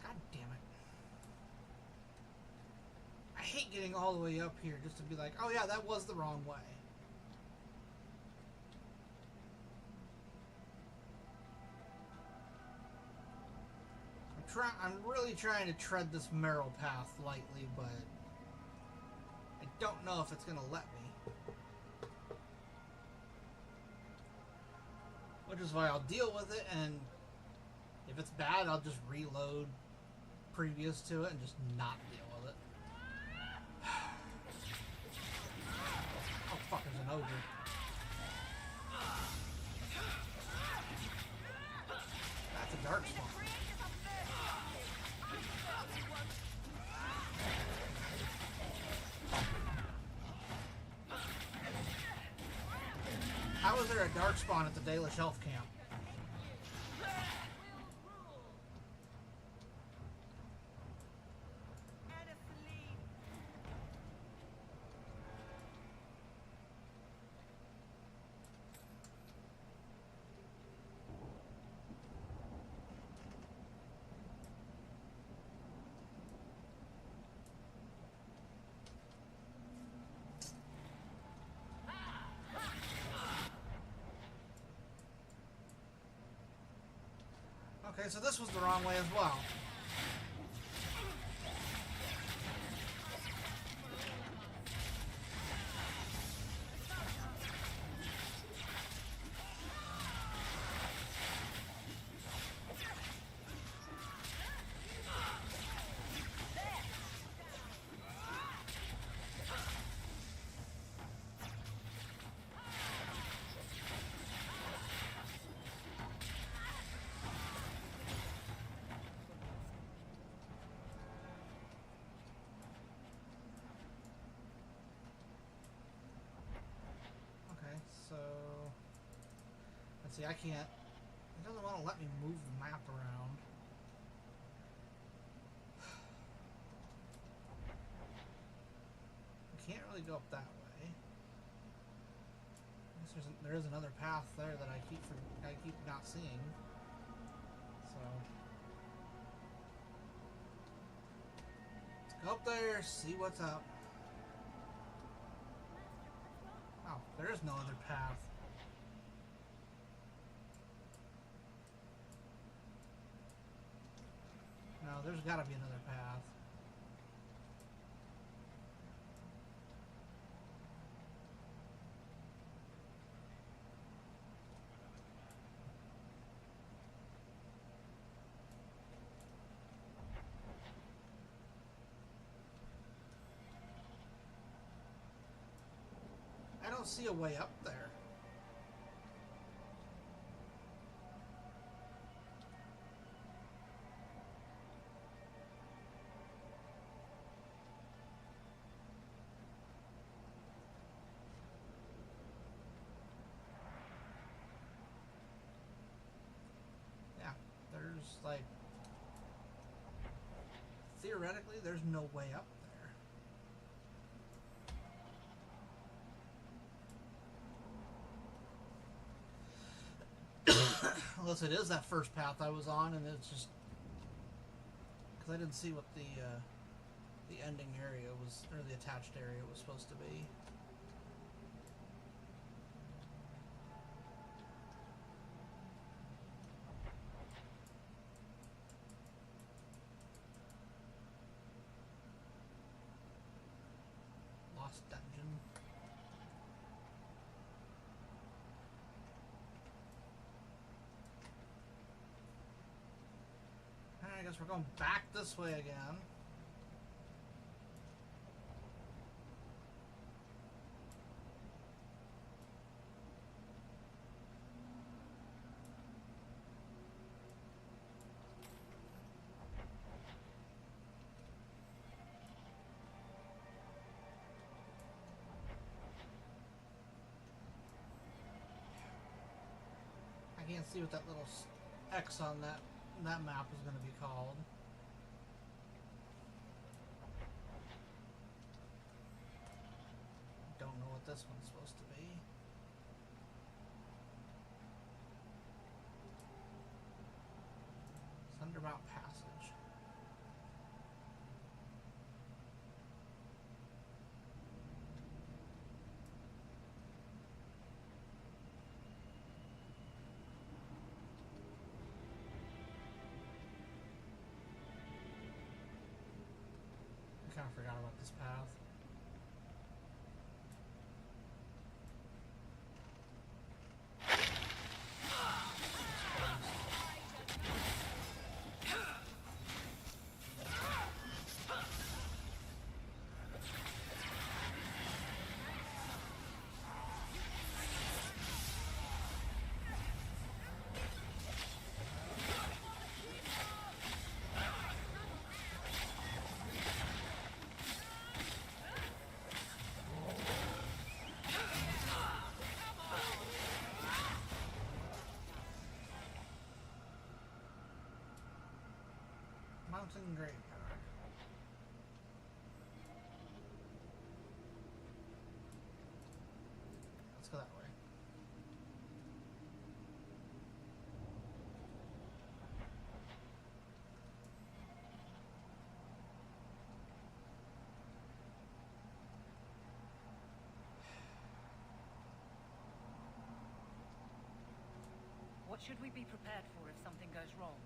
God damn it. I hate getting all the way up here just to be like, oh yeah, that was the wrong way. I'm really trying to tread this Merrill path lightly, but I don't know if it's going to let me. Which is why I'll deal with it, and if it's bad, I'll just reload previous to it and just not deal with it. Oh fuck, there's an ogre. That's a dark spawn. How is there a dark spawn at the Dalish Elf camp? Okay, so this was the wrong way as well. Let's see, I can't... It doesn't want to let me move the map around. I can't really go up that way. I guess there is another path there that I keep not seeing. So... let's go up there, see what's up. Oh, there is no other path. No, there's got to be another path. I don't see a way up there. There's like, theoretically, there's no way up there. Unless it is that first path I was on, and it's just because I didn't see what the ending area was, or the attached area was supposed to be. Dungeon. I guess we're going back this way again. I can't see what that little X on that map is going to be called. Don't know what this one's supposed to be. Thundermount Passage. I kind of forgot about this path. Mountain Graveyard. Let's go that way. What should we be prepared for if something goes wrong?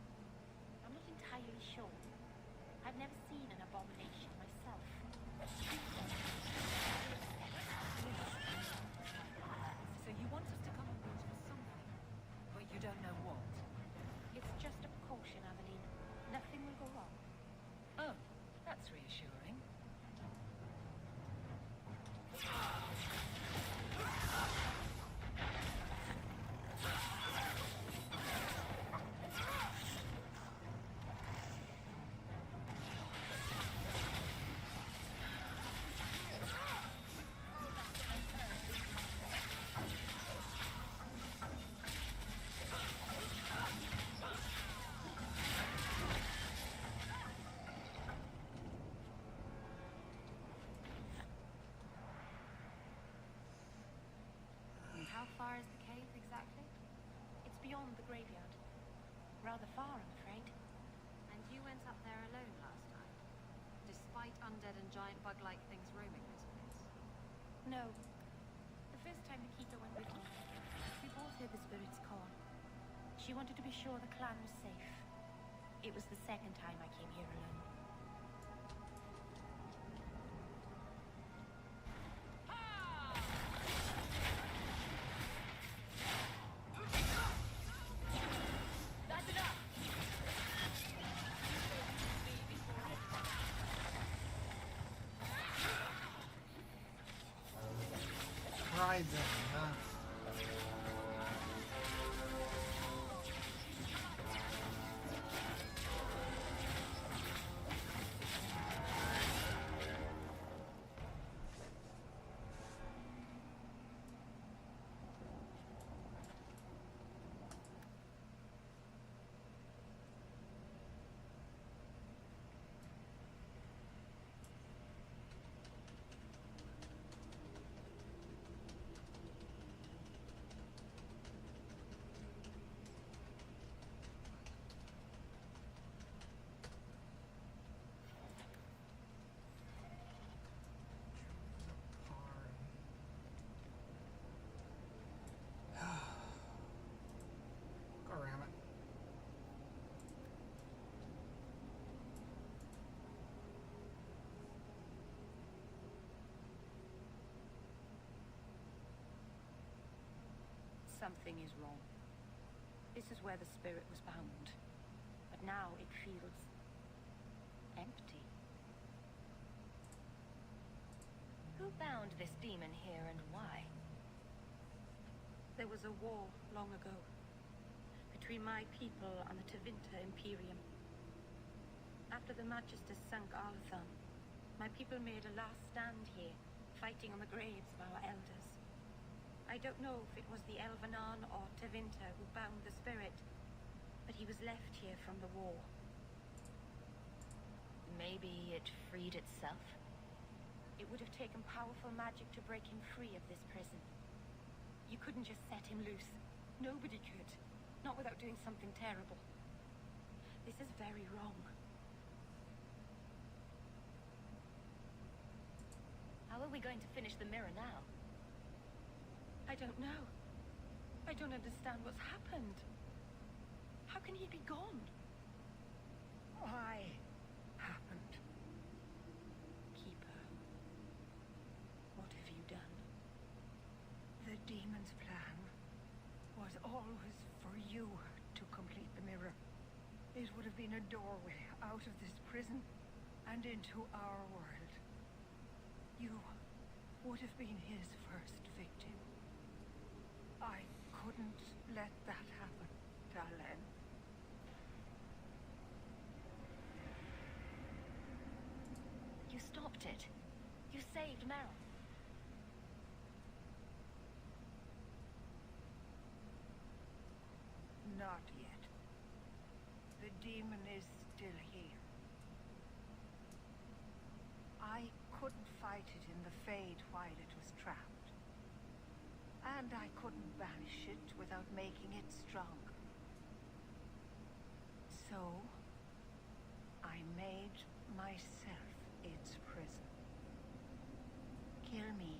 I'm not entirely sure. I've never seen an abomination myself. So you want us to come on board for something, but you don't know what? It's just a precaution, Aveline. Nothing will go wrong. Oh, that's reassuring. exactly? It's beyond the graveyard. Rather far, I'm afraid. And you went up there alone last time? Despite undead and giant bug-like things roaming this place? No. The first time the Keeper went with me, we both heard the spirit's call. She wanted to be sure the clan was safe. It was the second time I came here alone. Ride them, huh? Go ram it. Something is wrong. This is where the spirit was bound. But now it feels empty. Who bound this demon here and why? There was a war long ago between my people and the Tevinter Imperium. After the Magisters sank Arlathan, my people made a last stand here, fighting on the graves of our elders. I don't know if it was the Elvenar or Tevinter who bound the spirit, but he was left here from the war. Maybe it freed itself? It would have taken powerful magic to break him free of this prison. You couldn't just set him loose. Nobody could. Not without doing something terrible. This is very wrong. How are we going to finish the mirror now? I don't know. I don't understand what's happened. How can he be gone? Why happened? Keeper, what have you done? The demon's plan was always for you to complete the mirror. It would have been a doorway out of this prison and into our world. You would have been his first victim. I couldn't let that happen, Dalen. You stopped it. You saved Meryl. Not yet. The demon is still here. I couldn't fight it in the Fade while it was trapped. And I couldn't banish it without making it stronger. So, I made myself its prison. Kill me,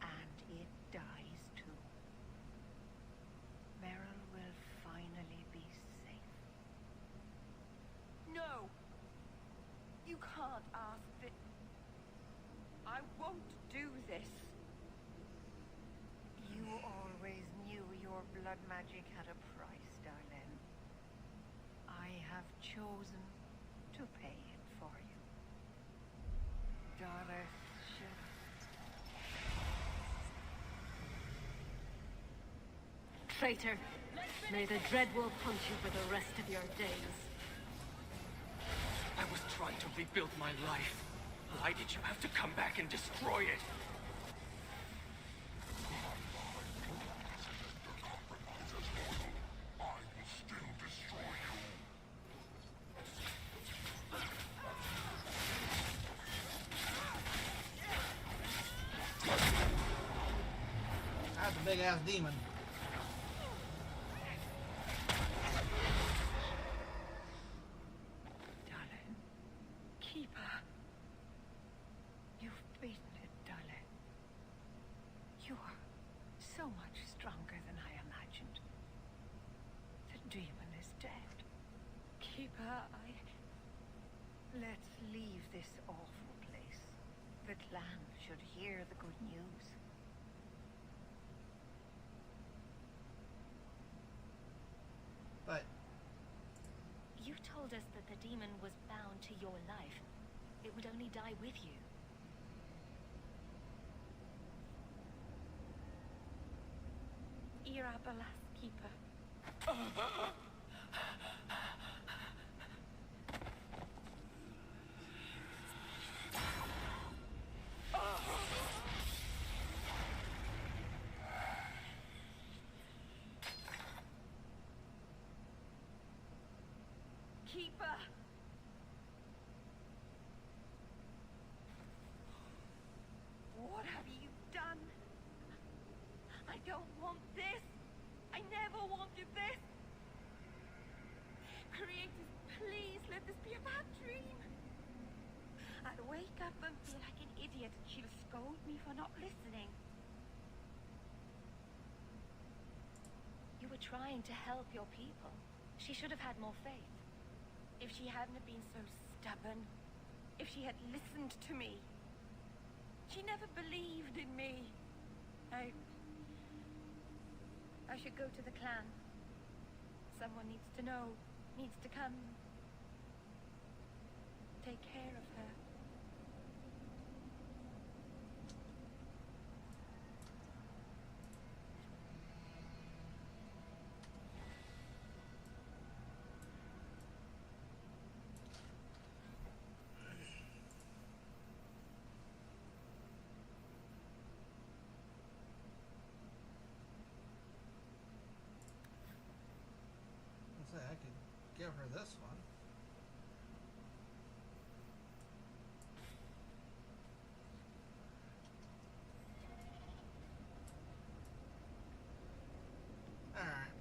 and it dies too. Meryl will finally be safe. No! You can't ask this. I won't do this. You always knew your blood magic had a price, Darlene. I have chosen to pay it for you. Dareth Shira. Traitor, may the Dreadwolf hunt you for the rest of your days. I was trying to rebuild my life. Why did you have to come back and destroy it? That's a big ass demon. so much stronger than I imagined. The demon is dead. Keeper, let's leave this awful place. The clan should hear the good news. But You told us that the demon was bound to your life. It would only die with you. Irabalas, Keeper. Keeper! What have you done? I don't want this. I never wanted this. Creators, please let this be a bad dream. I'll wake up and feel like an idiot and she'll scold me for not listening. You were trying to help your people. She should have had more faith. If she hadn't have been so stubborn, if she had listened to me. She never believed in me. I should go to the clan. Someone needs to know, needs to come. Take care of her. I could give her this one. Alright.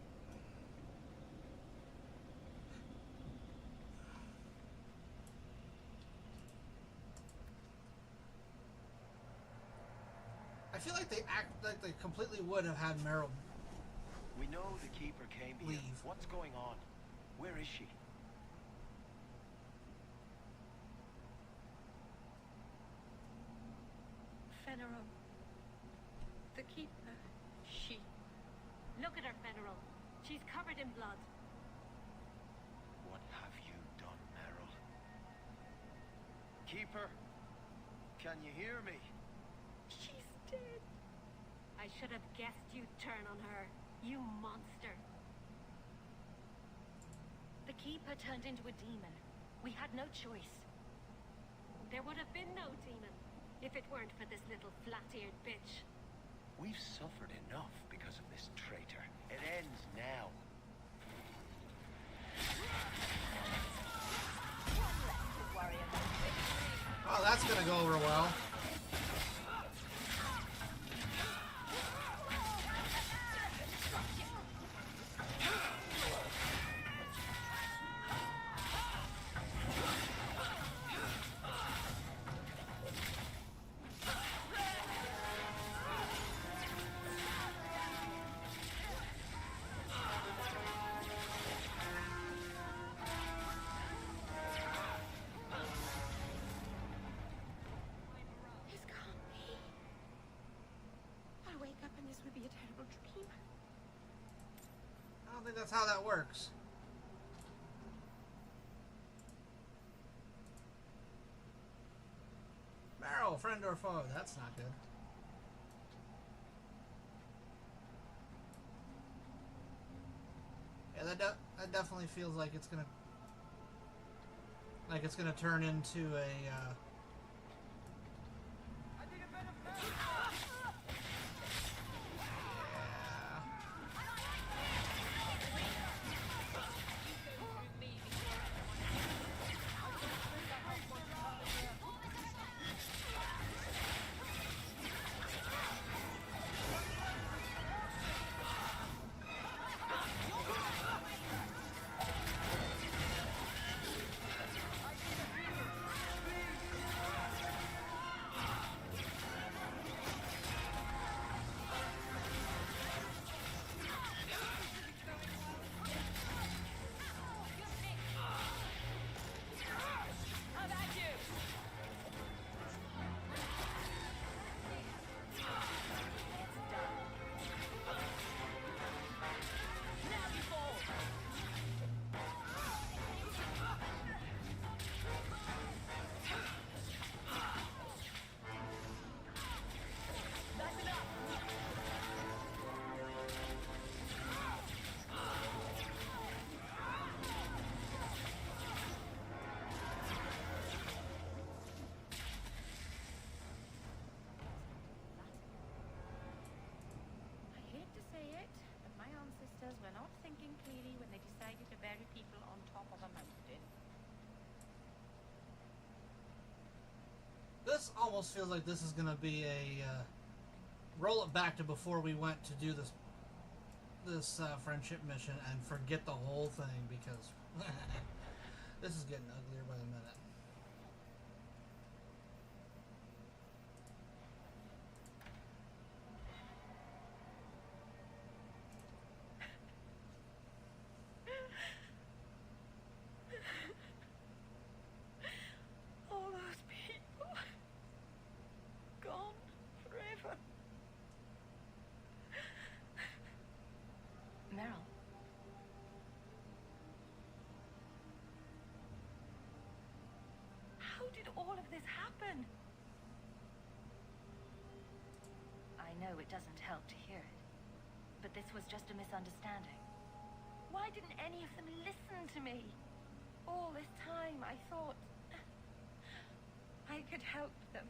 I feel like they act like they completely would have had Meryl. We know the Keeper came here. Leave. What's going on? Where is she? Fenrir. The Keeper. She. Look at her, Fenrir. She's covered in blood. What have you done, Meryl? Keeper, can you hear me? She's dead. I should have guessed you'd turn on her. You monster. The Keeper turned into a demon. We had no choice. There would have been no demon if it weren't for this little flat-eared bitch. We've suffered enough because of this traitor. It ends now. Oh, that's gonna go over well. I don't think that's how that works. Meryl, friend or foe? That's not good. Yeah, that definitely feels like it's gonna turn into a. Magisters were not thinking clearly when they decided to bury people on top of a mountain. This almost feels like this is going to be a roll it back to before we went to do this friendship mission and forget the whole thing, because this is getting uglier by the minute. All those people gone forever. Meryl. How did all of this happen? I know it doesn't help to hear it, but this was just a misunderstanding. Why didn't any of them listen to me? All this time I thought I could help them,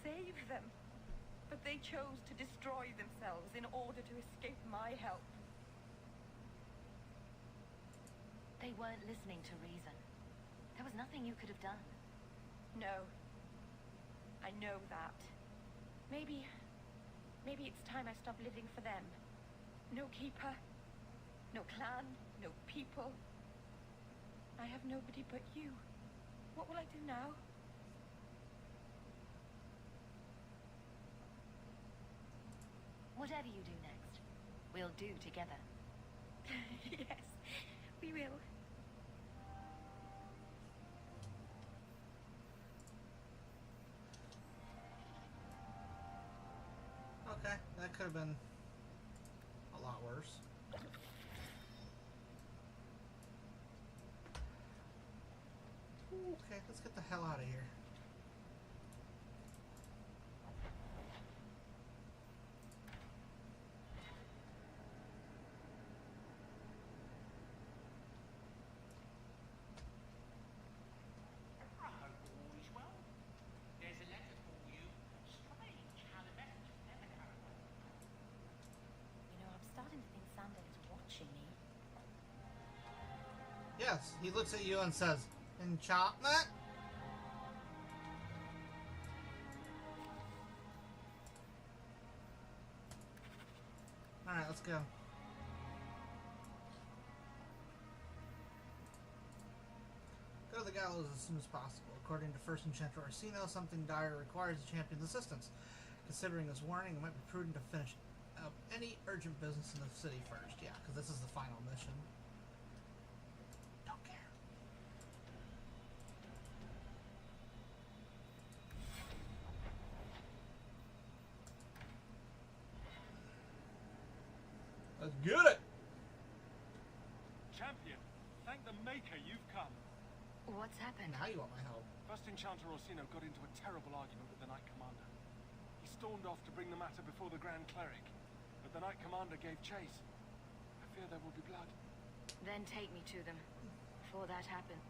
save them, but they chose to destroy themselves in order to escape my help. They weren't listening to reason. There was nothing you could have done. No. I know that. Maybe it's time I stop living for them. No keeper, no clan, no people. I have nobody but you. What will I do now? Whatever you do next, we'll do together. Yes, we will. Okay, that could have been a lot worse. Okay, let's get the hell out of here. Yes, he looks at you and says, enchantment? Alright, let's go. Go to the gallows as soon as possible. According to First Enchanter Orsino, something dire requires the champion's assistance. Considering his warning, it might be prudent to finish up any urgent business in the city first. Yeah, because this is the final mission. Don't care. Let's get it! Champion, thank the Maker you've come. What's happened? Now you want my help. First Enchanter Orsino got into a terrible argument with the Knight Commander. He stormed off to bring the matter before the Grand Cleric, but the Knight Commander gave chase. I fear there will be blood. Then take me to them, before that happens.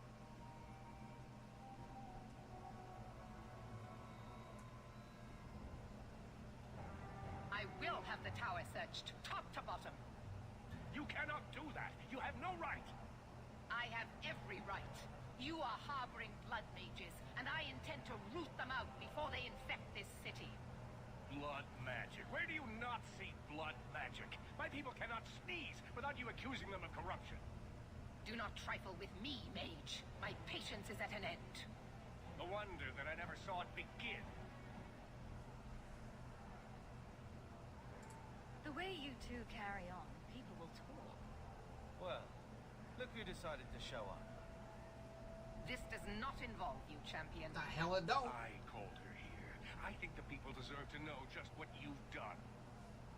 I will have the tower searched, top to bottom. You cannot do that. You have no right. I have every right. You are harboring blood mages, and I intend to root them out before they infect this city. Blood magic. Where do you not see blood magic? My people cannot sneeze without you accusing them of corruption. Do not trifle with me, mage. My patience is at an end. No wonder that I never saw it begin. The way you two carry on, people will talk. Well, look who decided to show up. This does not involve you, champion. The hell it don't. I called her here. I think the people deserve to know just what you've done.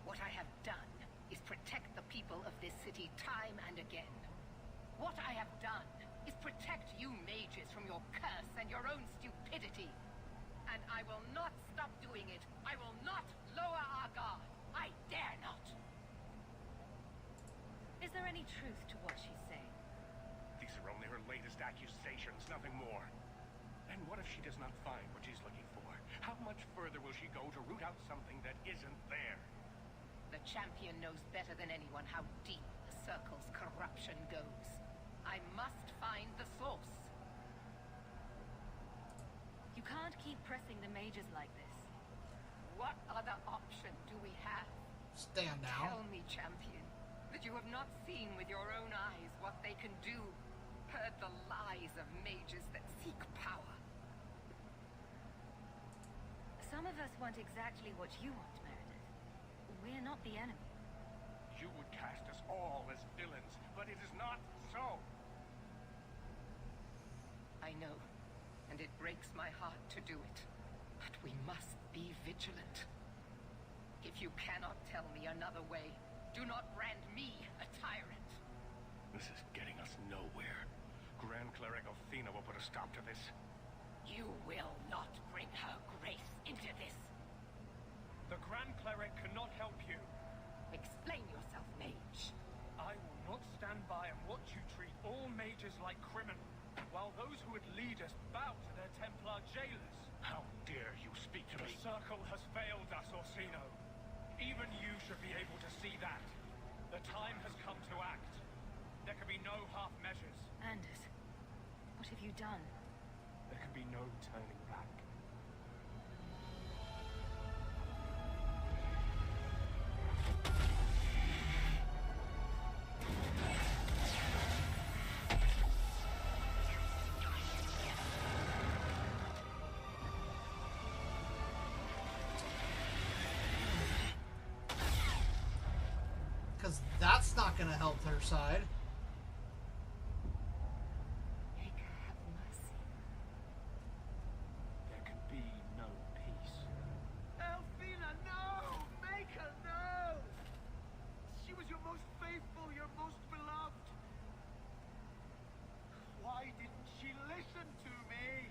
What I have done is protect the people of this city time and again. What I have done is protect you mages from your curse and your own stupidity. And I will not stop doing it. I will not lower our guard. I dare not. Is there any truth to what she's saying? These are only her latest accusations, nothing more. And what if she does not find what she's looking for? How much further will she go to root out something that isn't there? The champion knows better than anyone how deep the Circle's corruption goes. I must find the source. You can't keep pressing the mages like this. What other option do we have? Stand down. Tell me, champion, that you have not seen with your own eyes what they can do. Heard the lies of mages that seek power. Some of us want exactly what you want, Meredith. We're not the enemy. You would cast us all as villains, but it is not so. I know, and it breaks my heart to do it. But we must be vigilant. If you cannot tell me another way, do not brand me a tyrant. This is getting us nowhere. Grand Cleric Althena will put a stop to this. You will not bring her grace into this. The Grand Cleric cannot help you. Explain yourself, mage. I will not stand by and watch you treat all mages like criminals, while those who would lead us bow to their Templar jailers. How dare you speak to The me? Circle has failed us, Orsino. Even you should be able to see that. The time has come to act. There can be no half measures. Anders, what have you done? There can be no turning back. Because that's not going to help their side. There can be no peace. Althena, no! Make her, no! She was your most faithful, your most beloved. Why didn't she listen to me?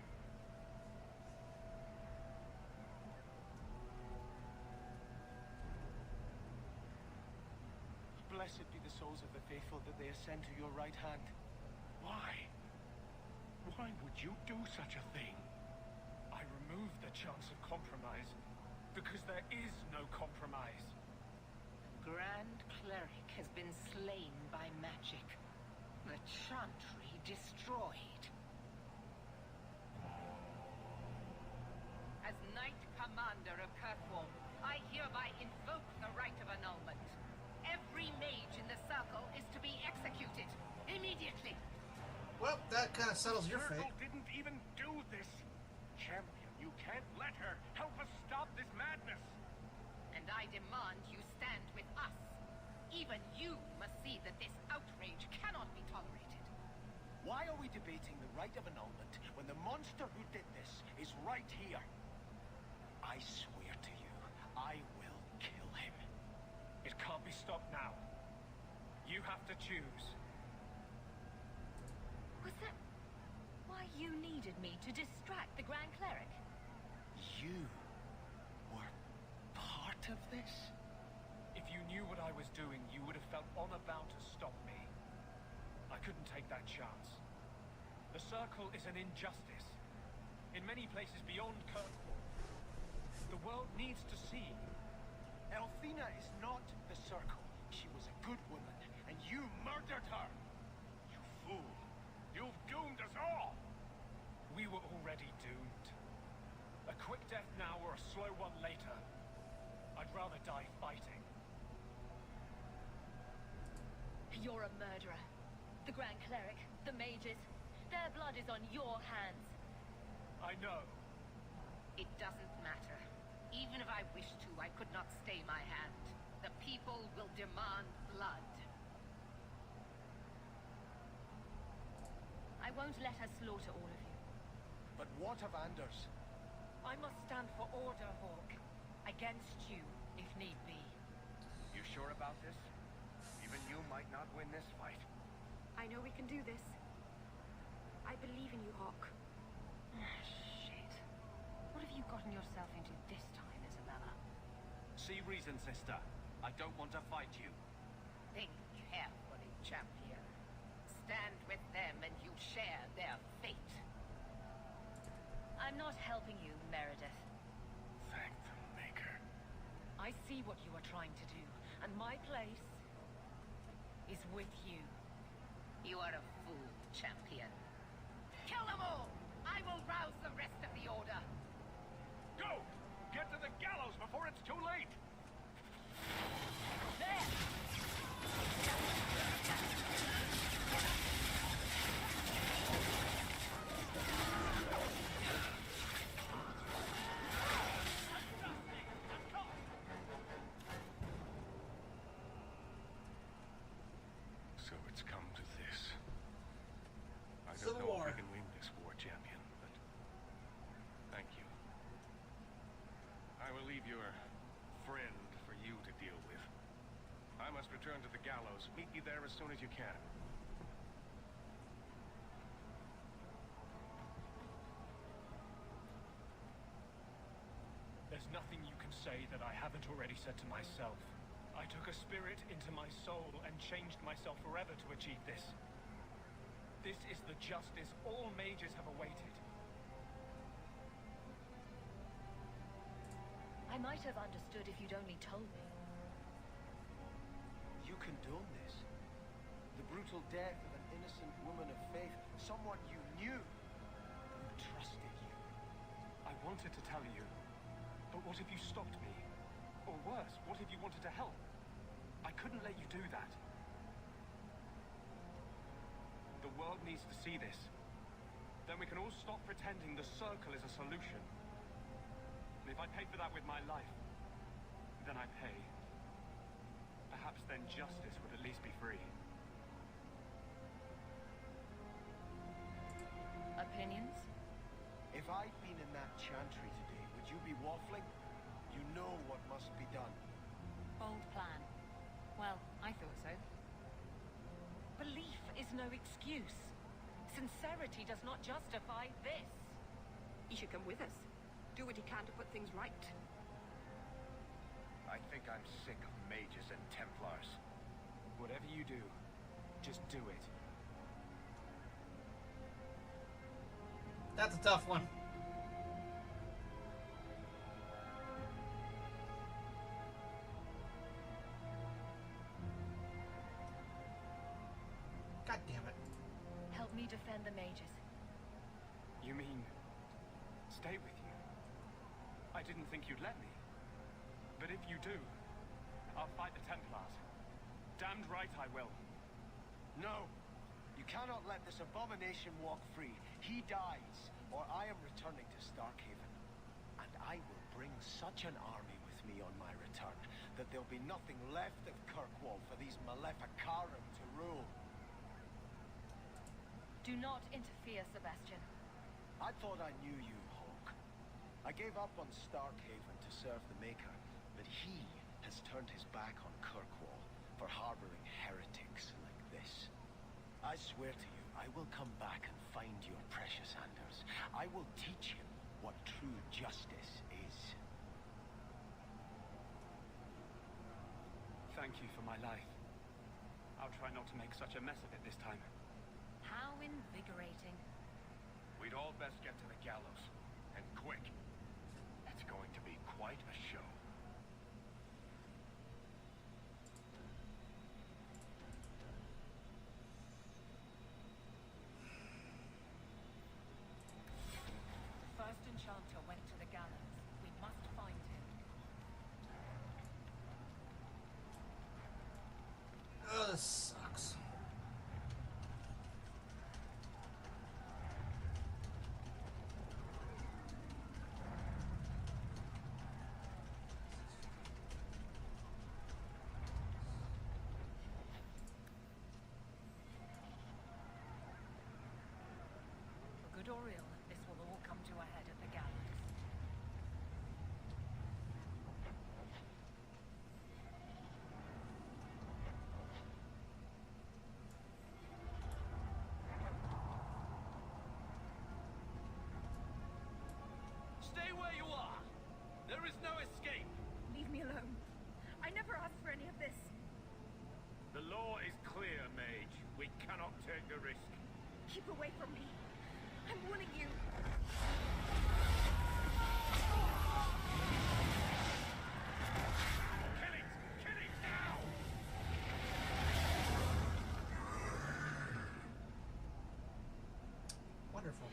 Blessed be the souls of the faithful that they ascend to your right hand. Why? Why would you do such a thing? I removed the chance of compromise because there is no compromise. Grand Cleric has been slain by magic. The Chantry destroyed. As Knight Commander of Kirkwall, I hereby invoke the right of annulment. Every mage in the Circle is to be executed immediately. Well, that kind of settles your fate. Circle didn't even do this. Champion, you can't let her. Help us stop this madness. And I demand you stand with us. Even you must see that this outrage cannot be tolerated. Why are we debating the right of annulment when the monster who did this is right here? I swear to you, I will kill him. It can't be stopped now. You have to choose. Was that why you needed me to distract the Grand Cleric? You were part of this? If you knew what I was doing, you would have felt honor bound to stop me. I couldn't take that chance. The Circle is an injustice. In many places beyond Kirkwall. The world needs to see. Althena is not the Circle. She was a good woman, and you murdered her! You fool. You've doomed us all. We were already doomed. A quick death now or a slow one later. I'd rather die fighting. You're a murderer. The Grand Cleric, the mages, their blood is on your hands. I know. It doesn't matter. Even if I wished to, I could not stay my hand. The people will demand blood. I won't let her slaughter all of you. But what of Anders? I must stand for order, Hawk. Against you, if need be. You sure about this? Even you might not win this fight. I know we can do this. I believe in you, Hawk. Shit. What have you gotten yourself into this time, Isabella? See reason, sister. I don't want to fight you. Think carefully, champion. Stand with them and you share their fate. I'm not helping you, Meredith. Thank the Maker. I see what you are trying to do, And my place is with you. You are a fool, champion. Kill them all! I will rouse the rest of the Order. Go! Get to the gallows before it's too late! There! So it's come to this. I don't Civil know War. if we can win this war, champion, but thank you. I will leave your friend for you to deal with. I must return to the gallows. Meet me there as soon as you can. There's nothing you can say that I haven't already said to myself. I took a spirit into my soul and changed myself forever to achieve this. This is the justice all mages have awaited. I might have understood if you'd only told me. You condone this? The brutal death of an innocent woman of faith, someone you knew, who trusted you. I wanted to tell you, but what if you stopped me? Or worse, what if you wanted to help? I couldn't let you do that. The world needs to see this. Then we can all stop pretending the circle is a solution. And if I pay for that with my life, then I pay. Perhaps then justice would at least be free. Opinions? If I'd been in that chantry today, would you be waffling? You know what must be done. Bold plan. Well, I thought so. Belief is no excuse. Sincerity does not justify this. He should come with us. Do what he can to put things right. I think I'm sick of mages and Templars. Whatever you do, just do it. That's a tough one. God damn it. Help me defend the mages. You mean, stay with you? I didn't think you'd let me. But if you do, I'll fight the Templars. Damned right I will. No! You cannot let this abomination walk free. He dies, or I am returning to Starkhaven. And I will bring such an army with me on my return that there'll be nothing left of Kirkwall for these Maleficarum to rule. Do not interfere, Sebastian. I thought I knew you, Hawk. I gave up on Starkhaven to serve the Maker, but he has turned his back on Kirkwall for harboring heretics like this. I swear to you, I will come back and find your precious Anders. I will teach him what true justice is. Thank you for my life. I'll try not to make such a mess of it this time. How invigorating. We'd all best get to the gallows. And quick. It's going to be quite a show. The first enchanter went to the gallows. We must find him. Oh, this sucks. For good or ill, this will all come to a head at the gallows. Stay where you are. There is no escape. Leave me alone. I never asked for any of this. The law is clear, mage. We cannot take the risk. Keep away from me. I'm warning you. Kill it! Kill it now! Wonderful.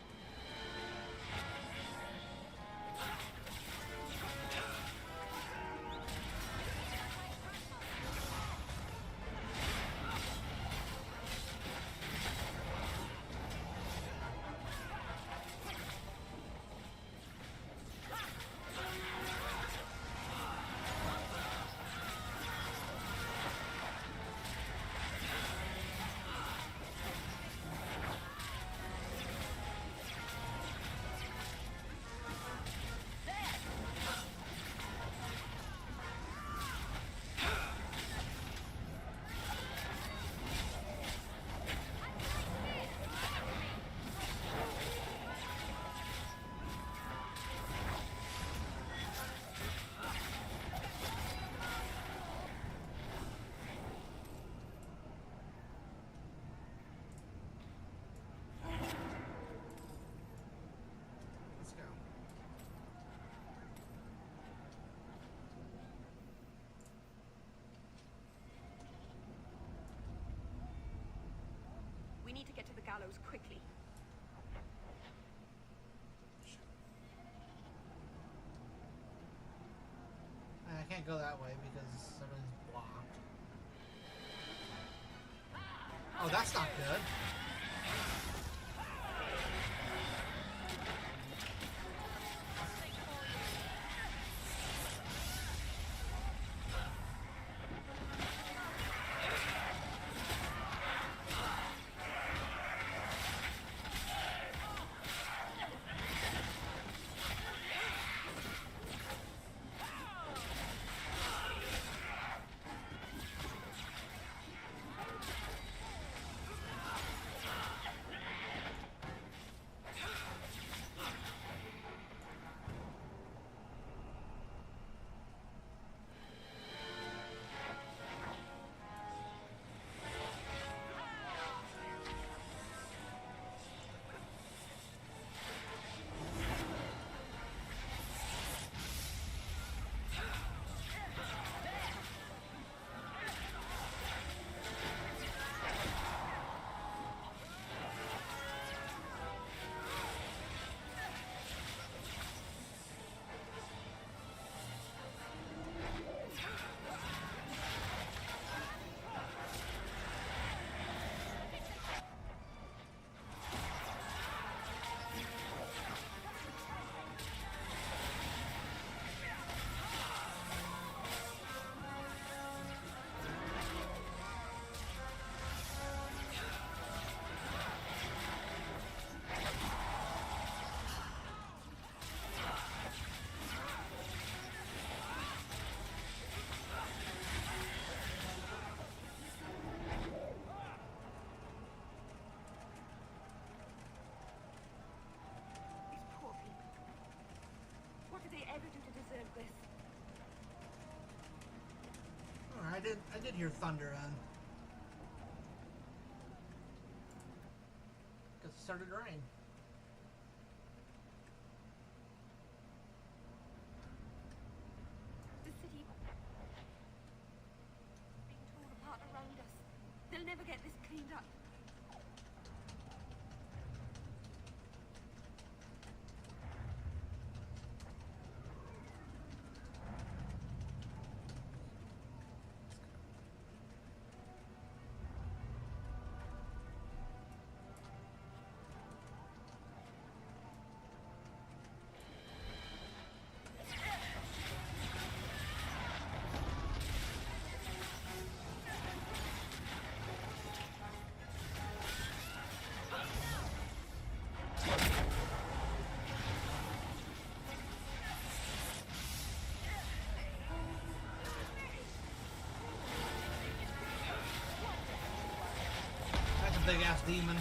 Let's go. We need to get to the gallows quickly. I can't go that way because everything's blocked. Oh, that's not good. I did hear thunder and because it started to rain. The city being torn apart around us. They'll never get this cleaned up. Big ass demon.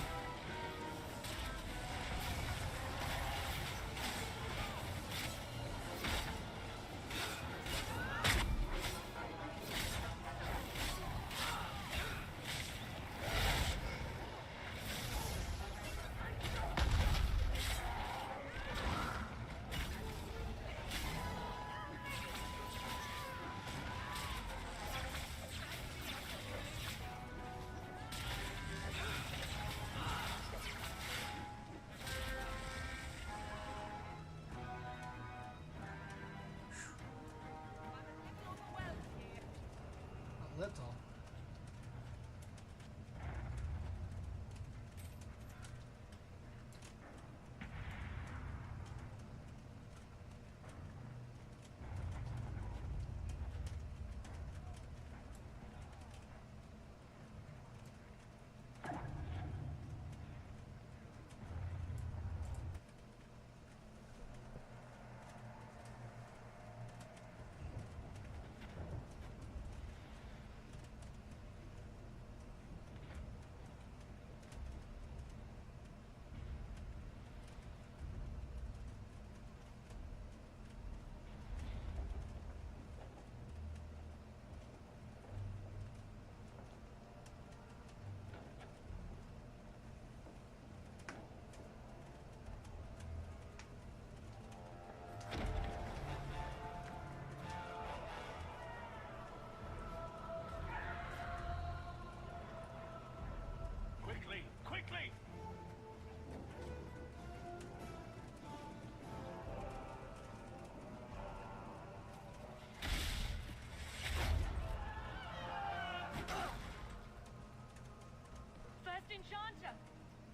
Enchanter!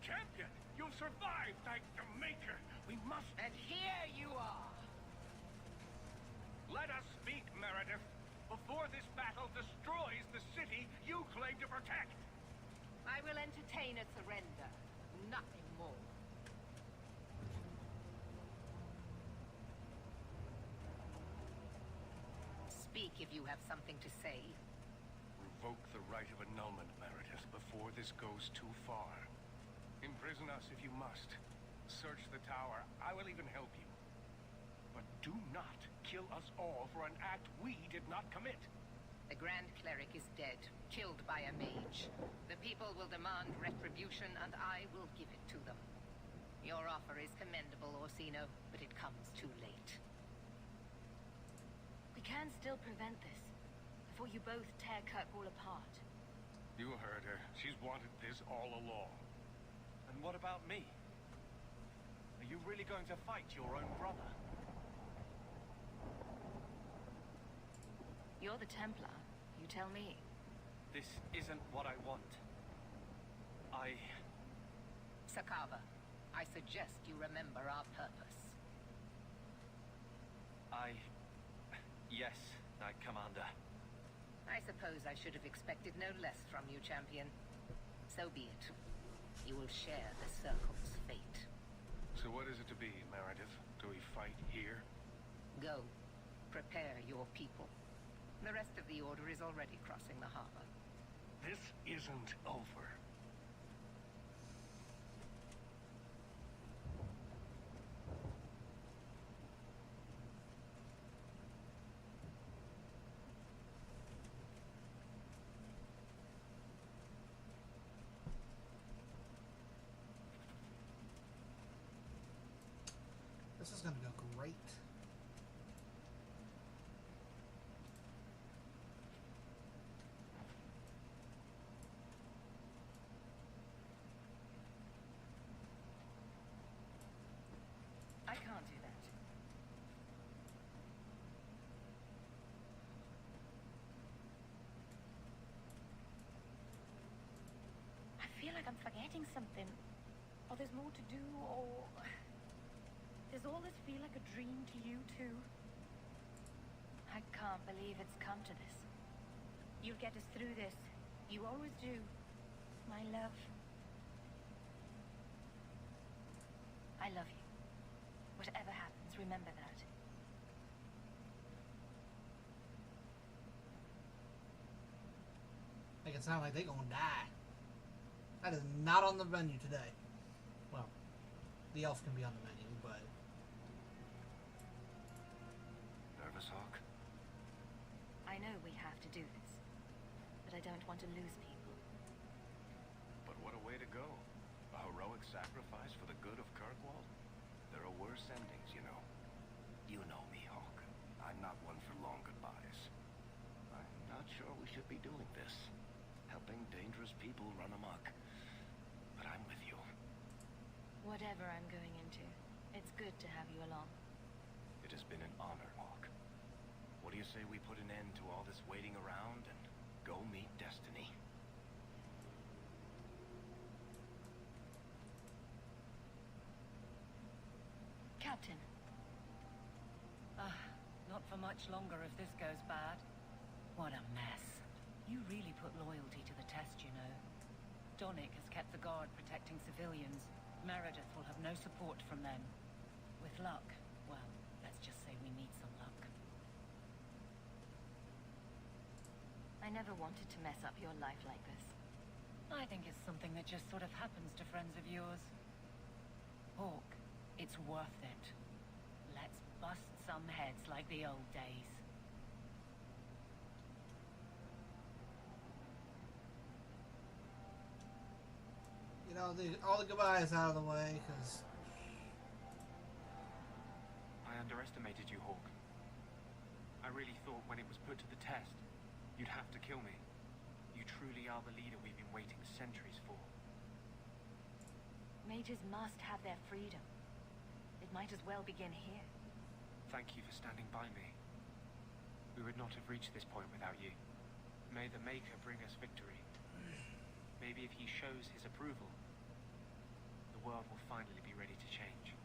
Champion, you've survived, thank the Maker. We must... And here you are! Let us speak, Meredith, before this battle destroys the city you claim to protect. I will entertain a surrender. Nothing more. Speak if you have something to say. Revoke the right of annulment, Meredith, before this goes too far. Imprison us if you must. Search the tower. I will even help you. But do not kill us all for an act we did not commit. The Grand Cleric is dead, killed by a mage. The people will demand retribution, and I will give it to them. Your offer is commendable, Orsino, but it comes too late. We can still prevent this, before you both tear Kirkwall apart. You heard her. She's wanted this all along. And what about me? Are you really going to fight your own brother? You're the Templar. You tell me. This isn't what I want. Sakava, I suggest you remember our purpose. Yes, Knight Commander. I suppose I should have expected no less from you, Champion. So be it. You will share the Circle's fate. So what is it to be, Meredith? Do we fight here? Go. Prepare your people. The rest of the Order is already crossing the harbor. This isn't over. This is gonna go great. I can't do that. I feel like I'm forgetting something. Or there's more to do, or... Does all this feel like a dream to you, too? I can't believe it's come to this. You'll get us through this. You always do, my love. I love you. Whatever happens, remember that. Make it sound like they gonna die. That is not on the menu today. Well, the elf can be on the menu, but... Nervous, Hawk? I know we have to do this, but I don't want to lose people. But what a way to go. A heroic sacrifice for the good of Kirkwall? There are worse endings, you know. You know me, Hawk. I'm not one for long goodbyes. I'm not sure we should be doing this. Helping dangerous people run amok. But I'm with you. Whatever I'm going into, it's good to have you along. It has been an honor, Hawk. What do you say we put an end to all this waiting around and go meet destiny? Captain. Not for much longer if this goes bad. What a mess. You really put loyalty to the test, you know. Donick has kept the guard protecting civilians. Meredith will have no support from them. With luck, well, let's just say we need some luck. I never wanted to mess up your life like this. I think it's something that just sort of happens to friends of yours. Hawk, it's worth it. Let's bust some heads like the old days. You know, all the goodbyes out of the way, because... I underestimated you, Hawk. I really thought when it was put to the test, you'd have to kill me. You truly are the leader we've been waiting centuries for. Mages must have their freedom. It might as well begin here. Thank you for standing by me. We would not have reached this point without you. May the Maker bring us victory. Maybe if he shows his approval, the world will finally be ready to change.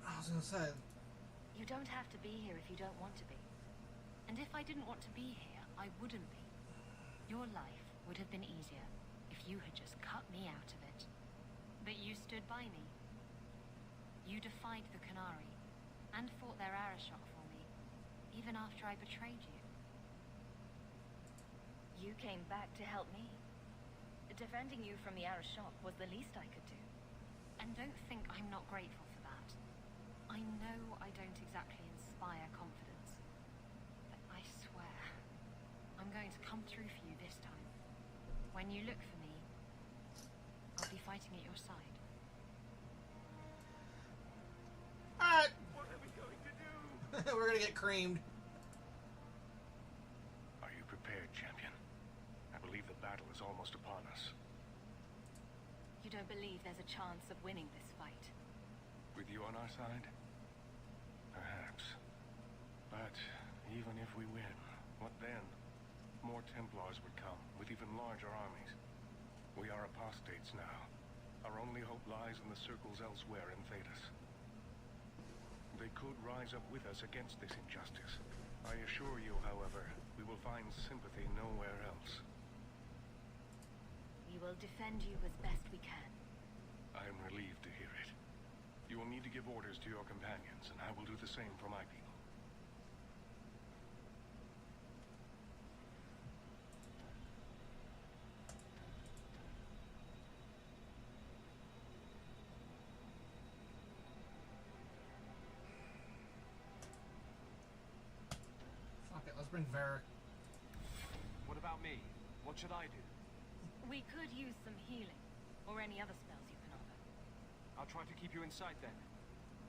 I was gonna say, You don't have to be here if you don't want to be. And if I didn't want to be here, I wouldn't be. Your life would have been easier if you had just cut me out of it. But you stood by me. You defied the Qunari and fought their Arishok for me, even after I betrayed you. You came back to help me. Defending you from the Arishok was the least I could do. And don't think I'm not grateful for that. I know I don't exactly inspire confidence, but I swear, I'm going to come through for you this time. When you look for me, I'll be fighting at your side. alright, What are we going to do? we're gonna get creamed. Are you prepared, champion? I believe the battle is almost upon us. You don't believe there's a chance of winning this fight? With you on our side? Perhaps. But even if we win, what then? More Templars would come, with even larger armies. We are apostates now. Our only hope lies in the circles elsewhere in Thedas. They could rise up with us against this injustice. I assure you, however, we will find sympathy nowhere else. We will defend you as best we can. I am relieved to hear it. You will need to give orders to your companions, and I will do the same for my people. Fuck it, let's bring Varric. What about me? What should I do? We could use some healing, or any other spells you can offer. I'll try to keep you in sight then.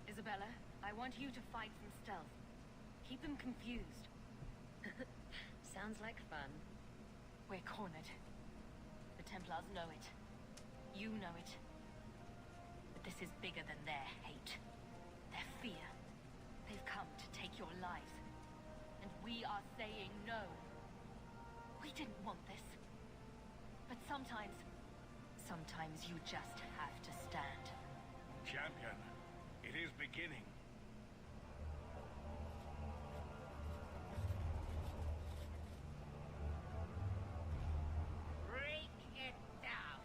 Isabella, I want you to fight from stealth. Keep them confused. Sounds like fun. We're cornered. The Templars know it. You know it. But this is bigger than their hate. Their fear. They've come to take your lives. And we are saying no. We didn't want this. But sometimes you just have to stand. Champion, it is beginning. Break it down.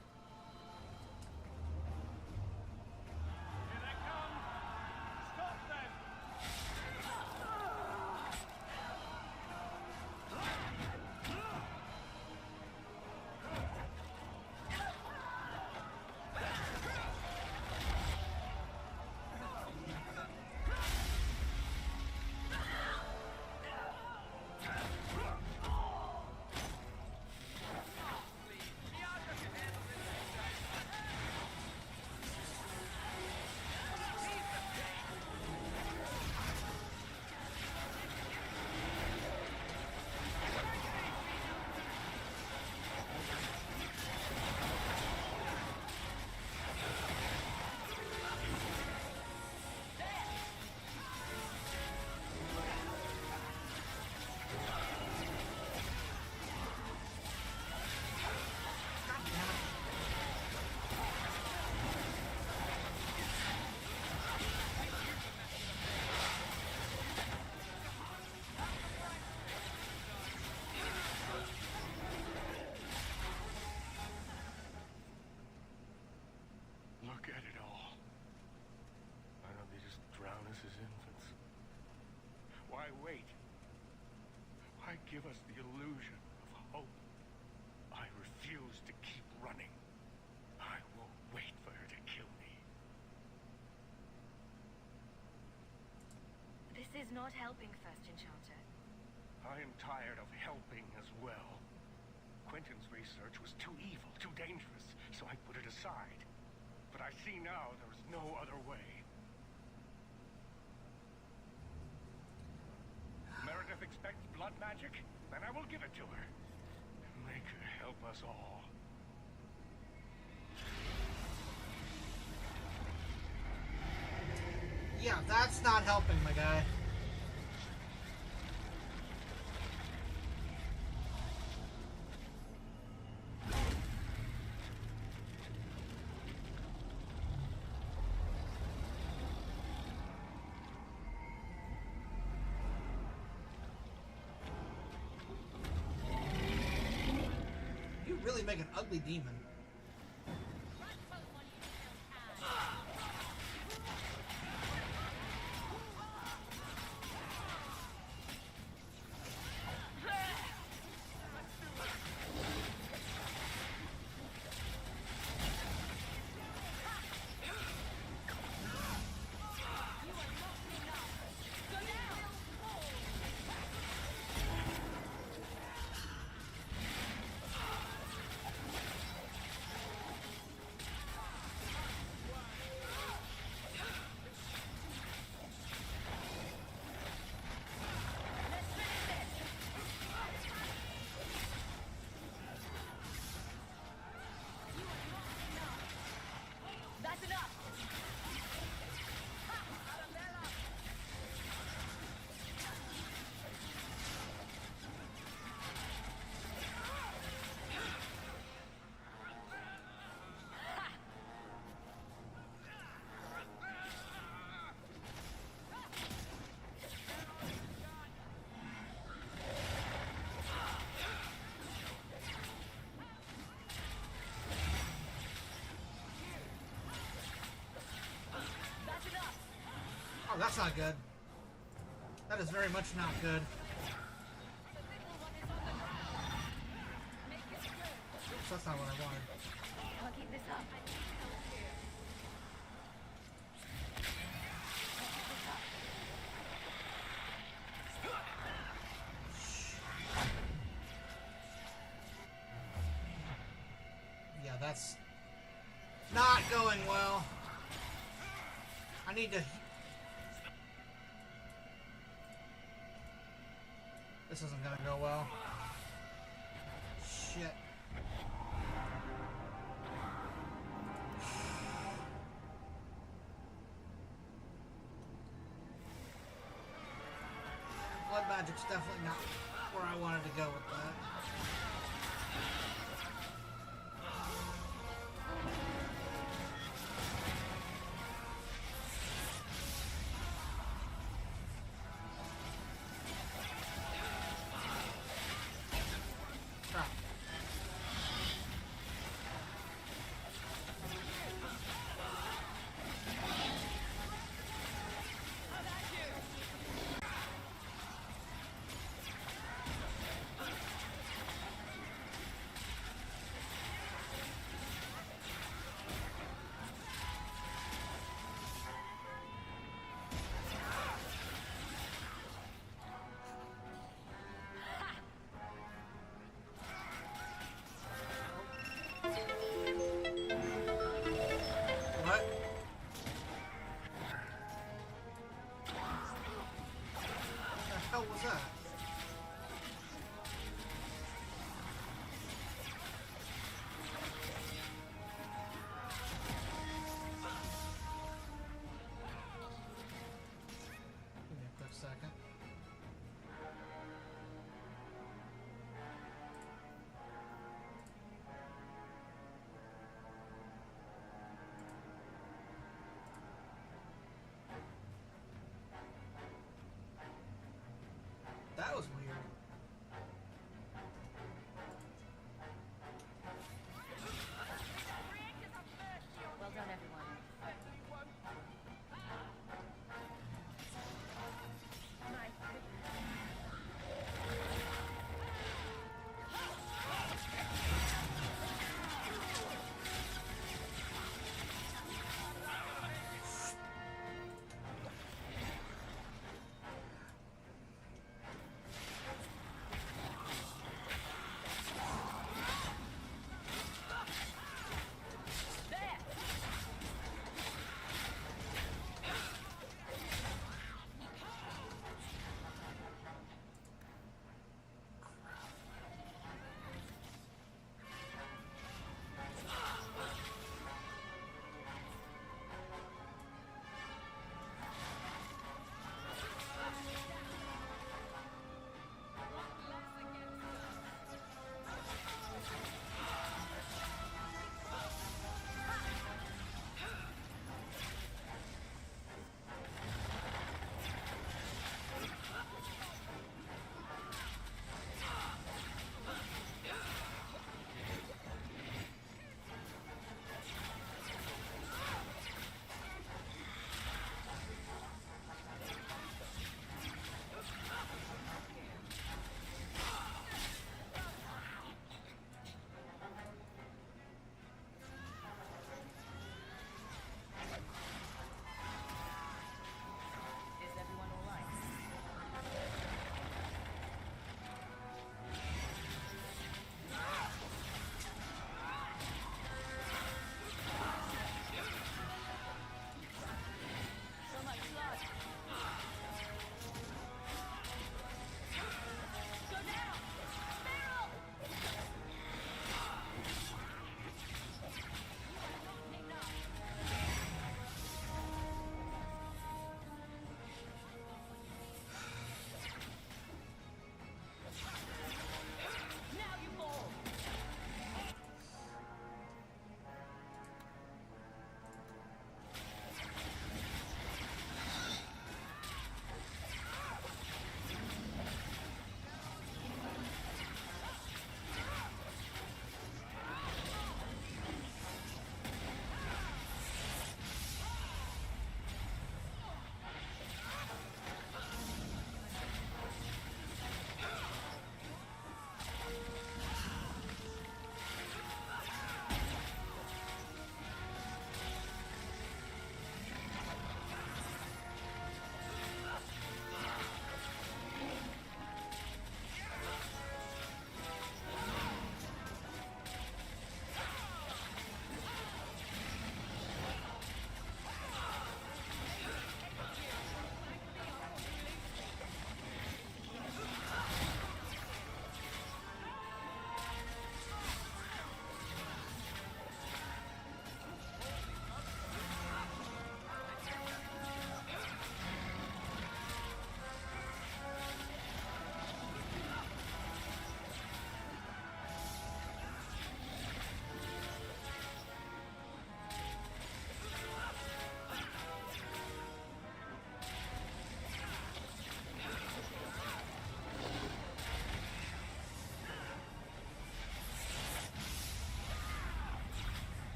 Here they come! Stop them! Look at it all. Why don't they just drown us as infants? Why wait? Why give us the illusion of hope? I refuse to keep running. I won't wait for her to kill me. This is not helping, First Enchanter. I am tired of helping as well. Quentin's research was too evil, too dangerous, so I put it aside. But I see now there is no other way. Meredith expects blood magic, then I will give it to her. Make her help us all. Yeah, that's not helping, my guy. You really make an ugly demon. That's enough! Oh, that's not good. That is very much not good. Oops, that's not what I wanted. I'll keep this up. Yeah, that's not going well. I need to... This isn't gonna go well. Shit. Blood magic's definitely not where I wanted to go with that. What? What the hell was that? Give me a quick second.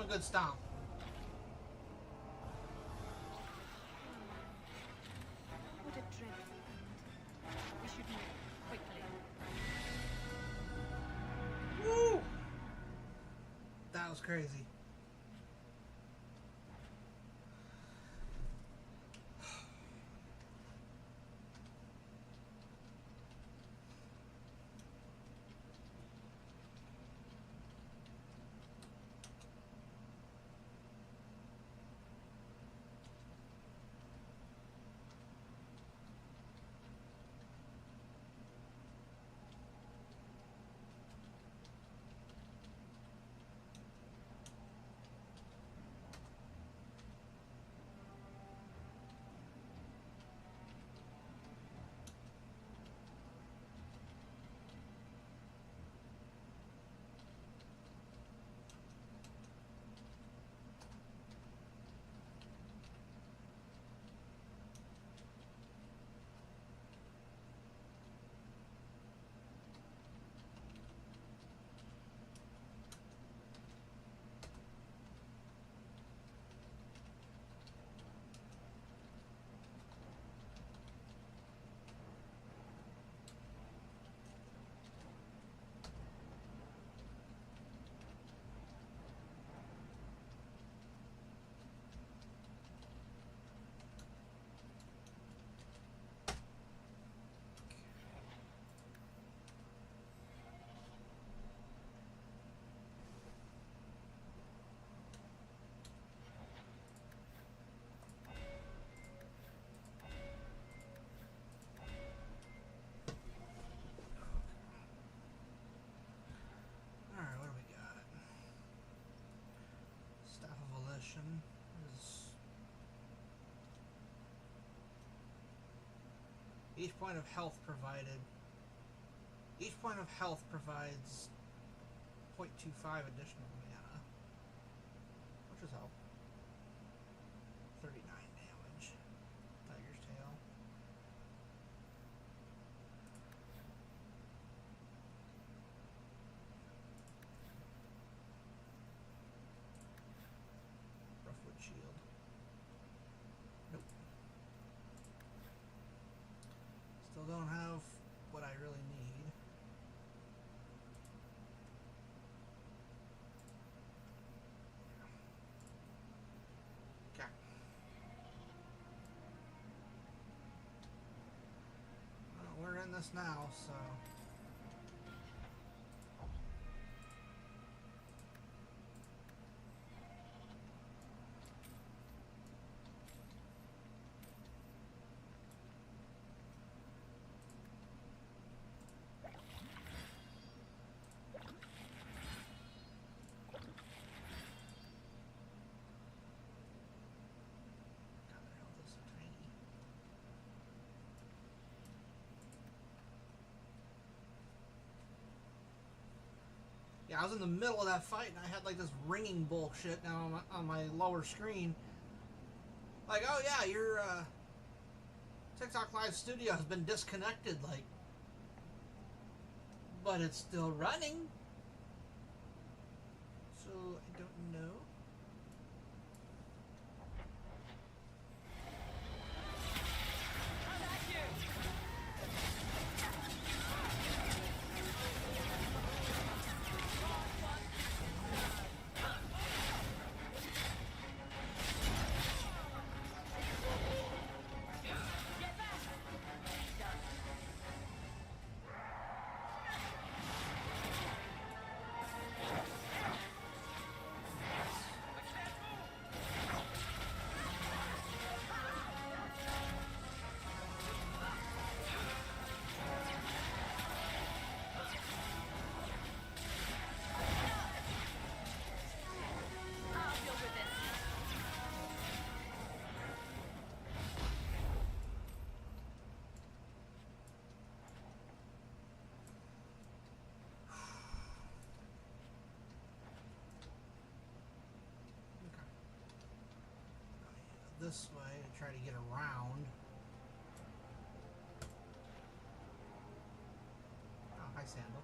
good stomp. What a dreadful end. We should move quickly. Woo! That was crazy. Each point of health provided. Each point of health provides 0.25 additional mana, which is help. 39 damage. Tiger's Tail. Roughwood Shield. Nope. Still don't have what I really need. Okay. Well, we're in this now, so. Yeah, I was in the middle of that fight and I had like this ringing bullshit now on my lower screen. Like, oh yeah, your TikTok Live Studio has been disconnected, like, but it's still running. So I don't know. This way to try to get around. Oh, hi, Sandal.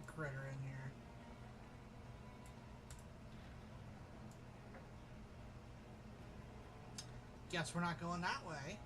big critter in here. Guess we're not going that way.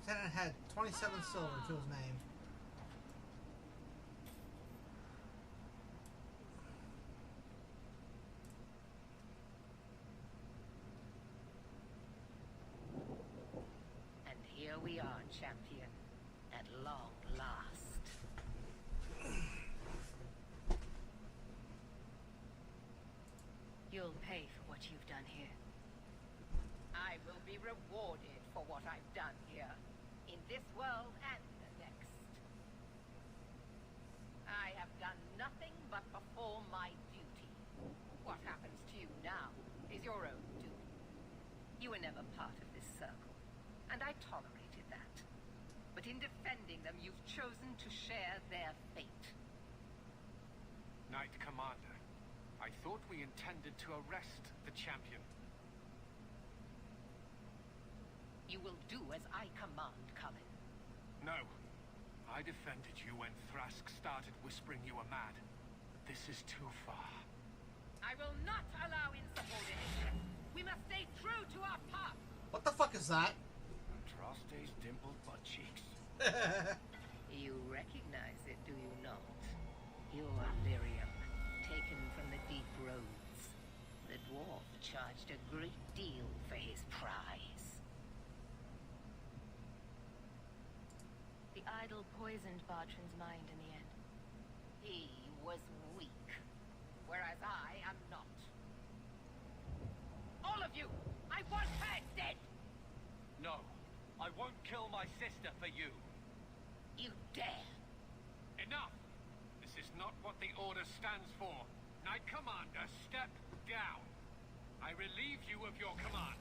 Lieutenant had 27 silver to his name. And here we are, champion. At long last. You'll pay for what you've done here. I will be rewarded for what I've done here. In this world and the next. I have done nothing but perform my duty. What happens to you now is your own doing. You were never part of this circle, and I tolerated that. But in defending them, you've chosen to share their fate. Knight Commander, I thought we intended to arrest the champion. You will do as I command, Cullen. No. I defended you when Thrask started whispering you were mad. But this is too far. I will not allow insubordination. We must stay true to our path. What the fuck is that? Andraste's dimpled butt cheeks. You recognize it, do you not? You are Lyrium, taken from the deep roads. The dwarf charged a great deal for his prize. The idol poisoned Bartran's mind in the end. He was weak, whereas I am not. All of you, I want her dead! No, I won't kill my sister for you. You dare! Enough! This is not what the Order stands for. Knight Commander, step down. I relieve you of your command.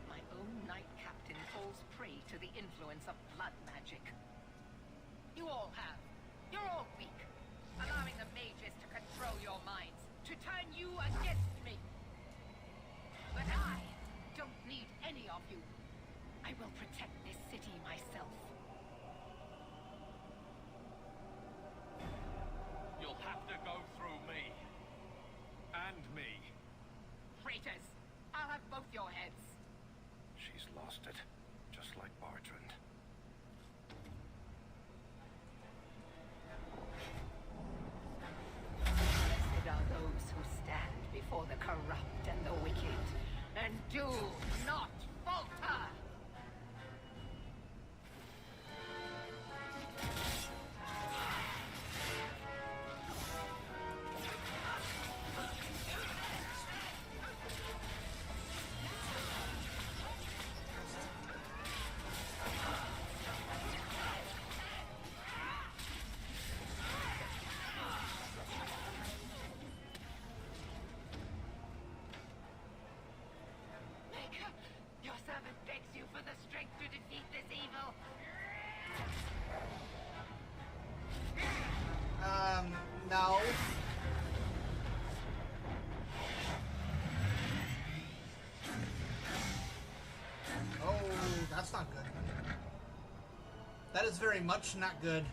My own knight captain falls prey to the influence of blood magic. You all have. You're all weak, allowing the mages to control your minds, to turn you against me. But I don't need any of you. I will protect this city myself. You'll have to go through me. And me. Traitors! I'll have both your heads. She's lost it, just like Bartrand. Blessed are those who stand before the corrupt and the wicked, and do not falter! Your servant begs you for the strength to defeat this evil. No. Oh, that's not good. That is very much not good.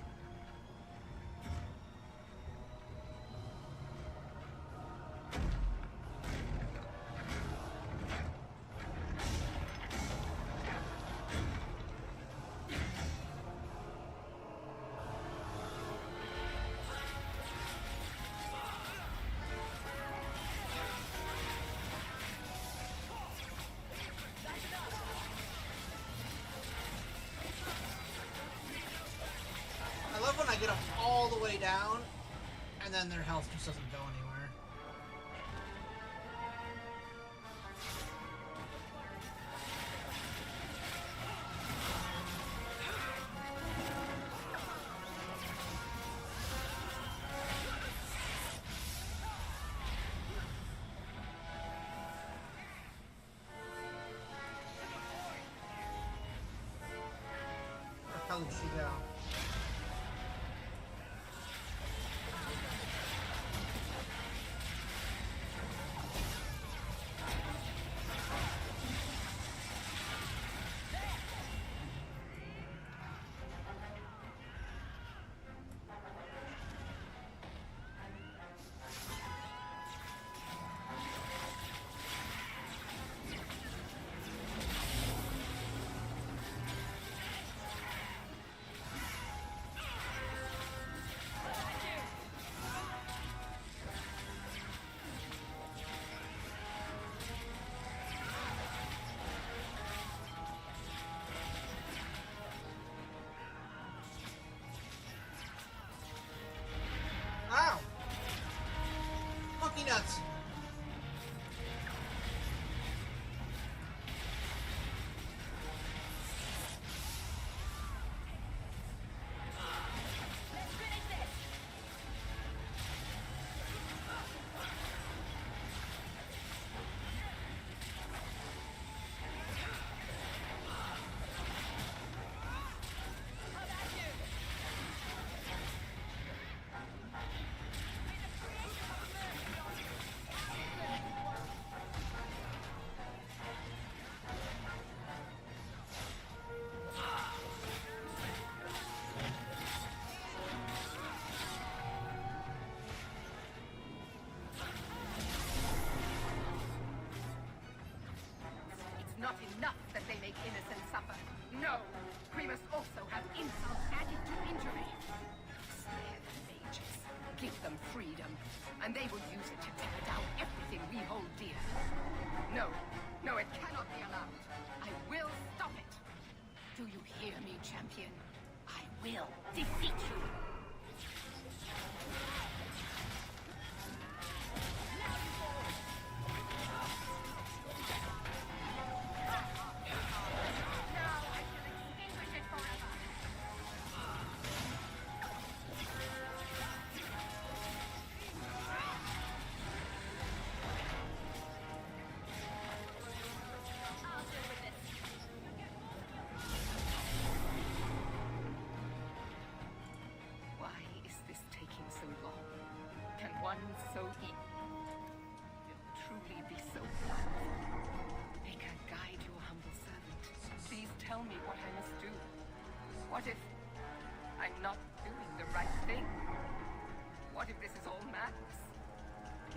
I love when I get them all the way down, and then their health just doesn't go anywhere. How did she go? Ow! Monkey nuts! It's not enough that they make innocents suffer. No! We must also have insult added to injury. Spare the mages. Give them freedom. And they will use it to tear down everything we hold champion. I will defeat you. So truly be so powerful. Make a guide your humble servant. Please tell me what I must do. What if I'm not doing the right thing? What if this is all madness?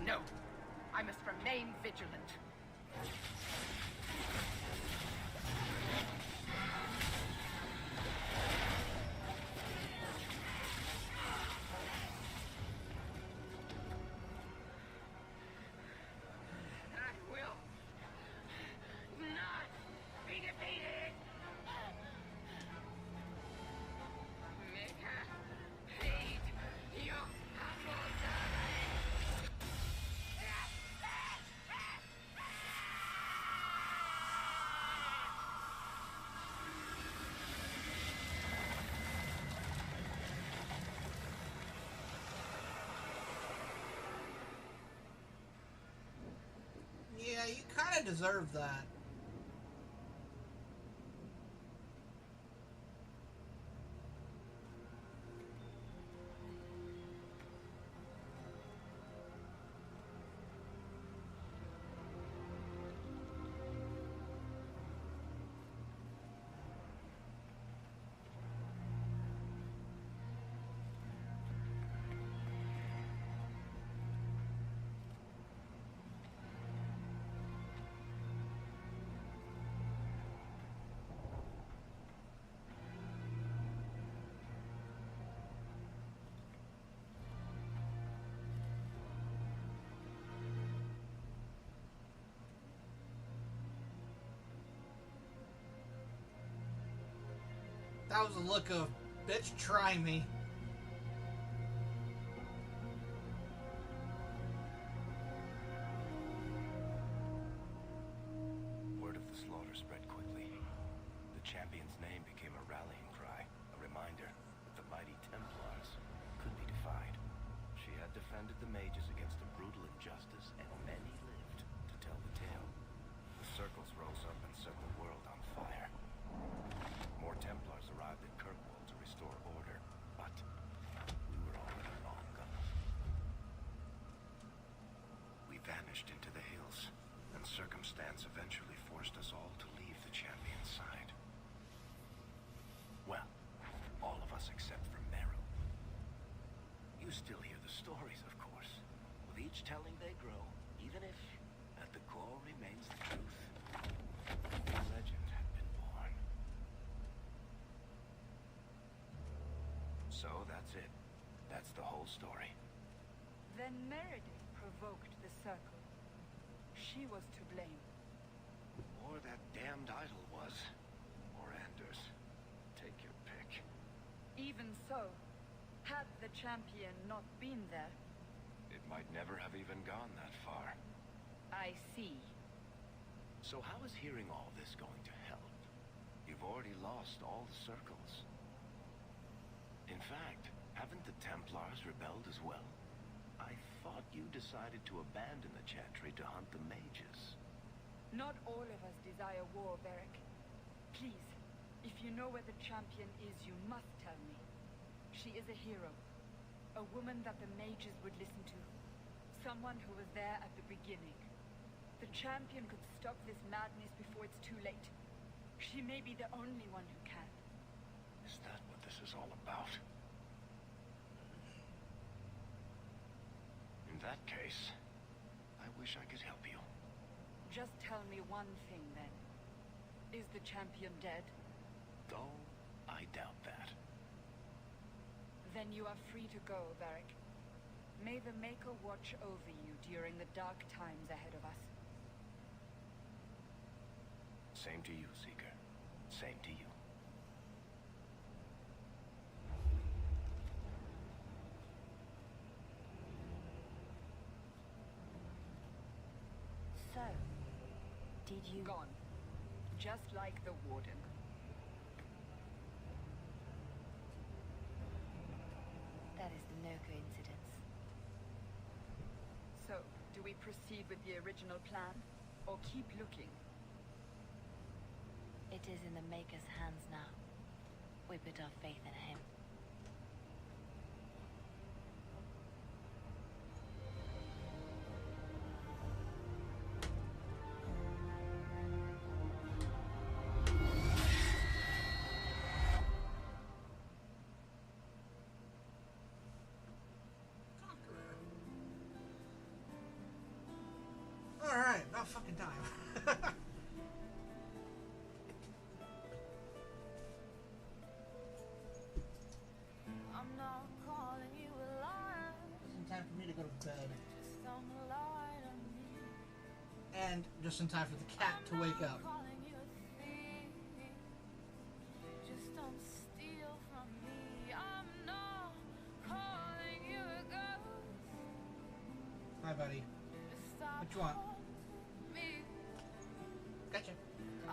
No, I must remain vigilant. Yeah, you kind of deserve that. That was a look of, bitch, try me. Word of the slaughter spread quickly. The champion's name became a rallying cry, a reminder that the mighty Templars could be defied. She had defended the mages against a brutal injustice, and many lived to tell the tale. The circles rose up and set the world on fire. More Templars arrived at Kirkwall to restore order, but we were already long gone. We vanished into the hills, and circumstance eventually forced us all to leave the champion's side. Well, all of us except for Merrill. You still hear the stories, of course. With each telling they grow, even if at the core remains the truth. The legend had been born. So that's it. That's the whole story. Then Meredith provoked the Circle. She was to blame. Or that damned idol was. Or Anders. Take your pick. Even so, had the champion not been there... It might never have even gone that far. I see. So how is hearing all this going to help? You've already lost all the circles. In fact, haven't the Templars rebelled as well? I thought you decided to abandon the Chantry to hunt the mages. Not all of us desire war, Varric. Please, if you know where the champion is, you must tell me. She is a hero. A woman that the mages would listen to. Someone who was there at the beginning. The champion could stop this madness before it's too late. She may be the only one who can. Is that what this is all about? In that case, I wish I could help you. Just tell me one thing, then. Is the champion dead? Though, I doubt that. Then you are free to go, Varric. May the Maker watch over you during the dark times ahead of us. Same to you, Seeker. Same to you. So, did you... Gone. Just like the Warden. That is no coincidence. So, do we proceed with the original plan? Or keep looking? It is in the Maker's hands now. We put our faith in him. Alright, about fucking time. I'm not calling you a liar. Just in time for me to go to bed. Just don't lie to me. And just in time for the cat to wake up. Calling you a thief. Just don't steal from me. I'm not calling you a ghost. Hi, buddy. Just stop What you want? haunting me. Gotcha. I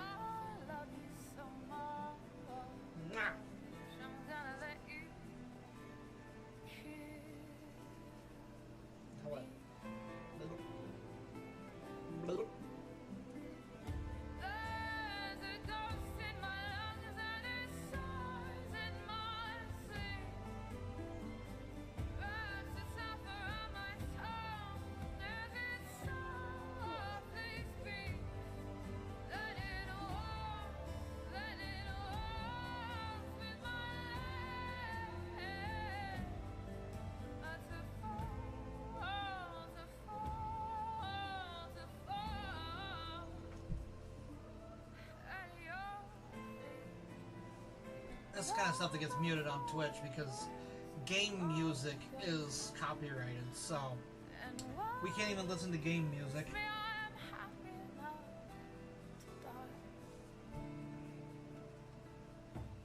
love you so much. Mwah. I'm gonna let you kiss. Hello. Little. There's a ghost in my lungs and it soars in my sleep. Wraps itself around my tongue as it softly speaks. Let it walk with my legs. But to fall. That's the kind of stuff that gets muted on Twitch because game music is copyrighted, so we can't even listen to game music.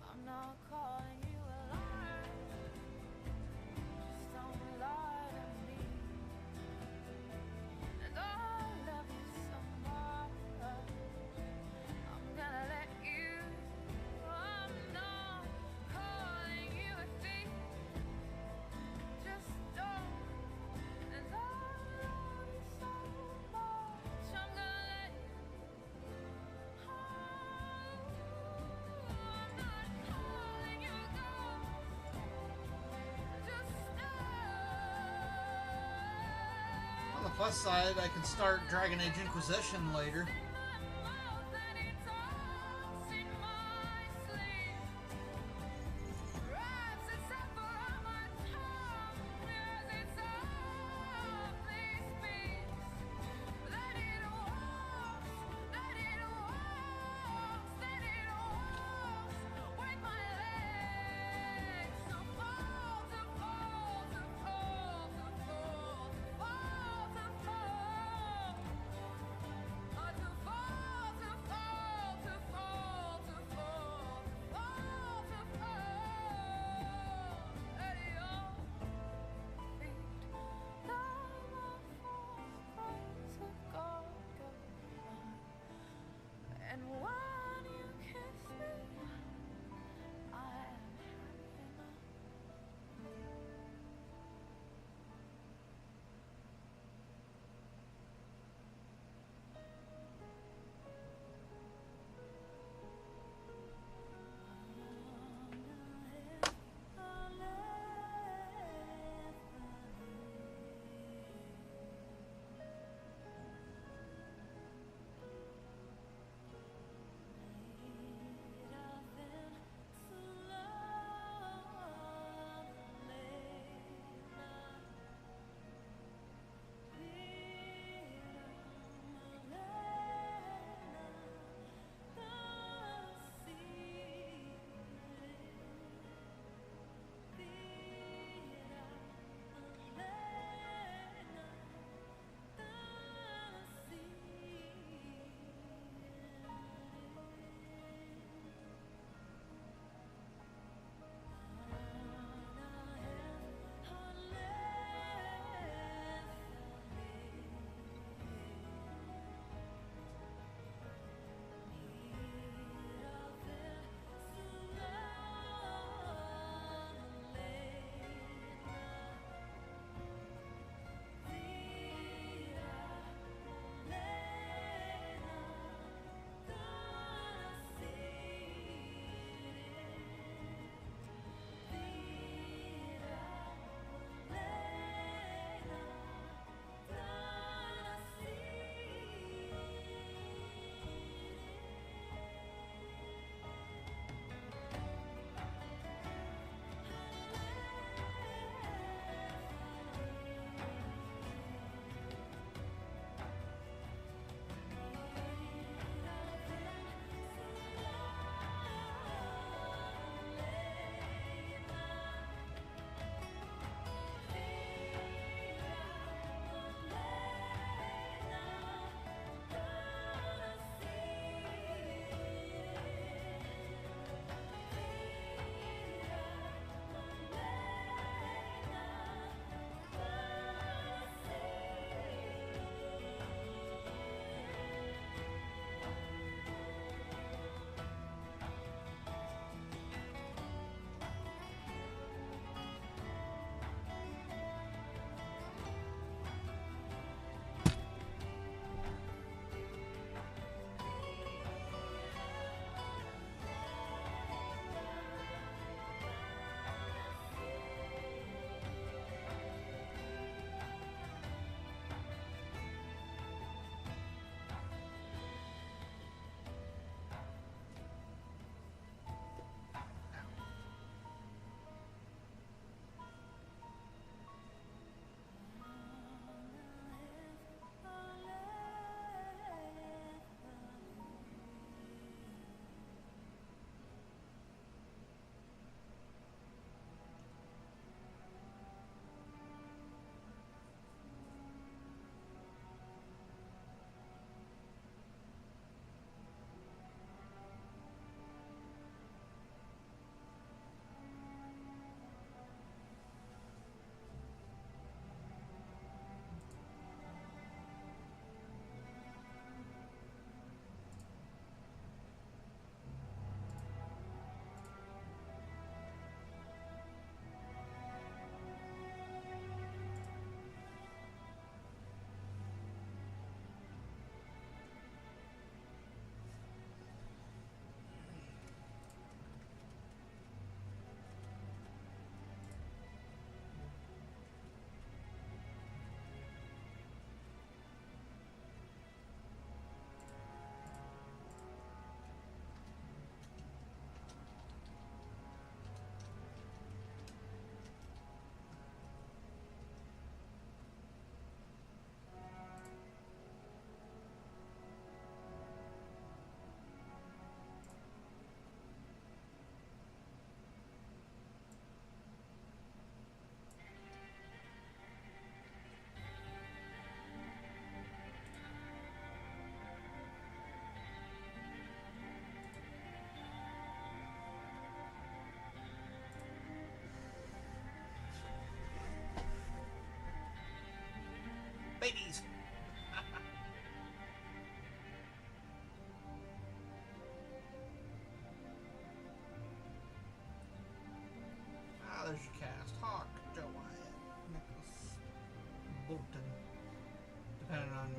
I'm not calling you a liar. Just don't lie to me. And I love you so much. I'm gonna let you. I'm not calling you a thief. Just don't. And I love you so much. I'm gonna let you. I'm not calling you a ghost. Just On the plus side, I can start Dragon Age Inquisition later. To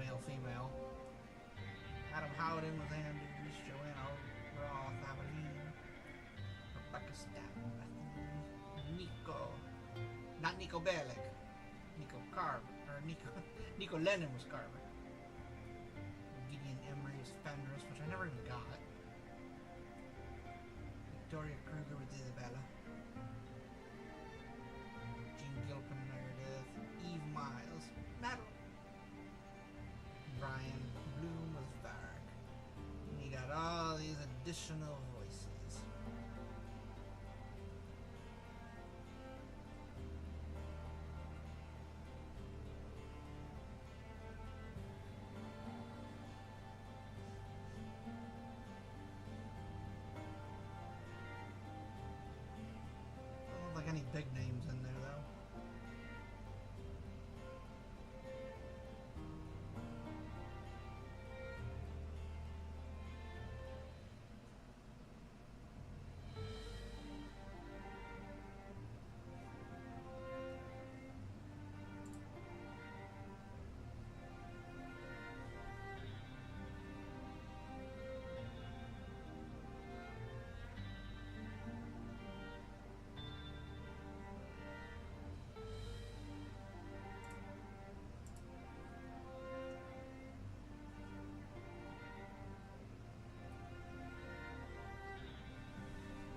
male, female. Adam Howden was Anders, Joanna Roth, Aveline, Rebecca Stapp, Nico, not Nico Bellic, Nico Carver, or Nico Lennon was Carver. Gideon Emery was Fenris, which I never even got. Victoria Kruger was Isabella. Jean Gilpin Meredith, Eve Miles, Madeline. Brian Bloom was Varg. And you got all these additional voices. I don't like any big names in there though.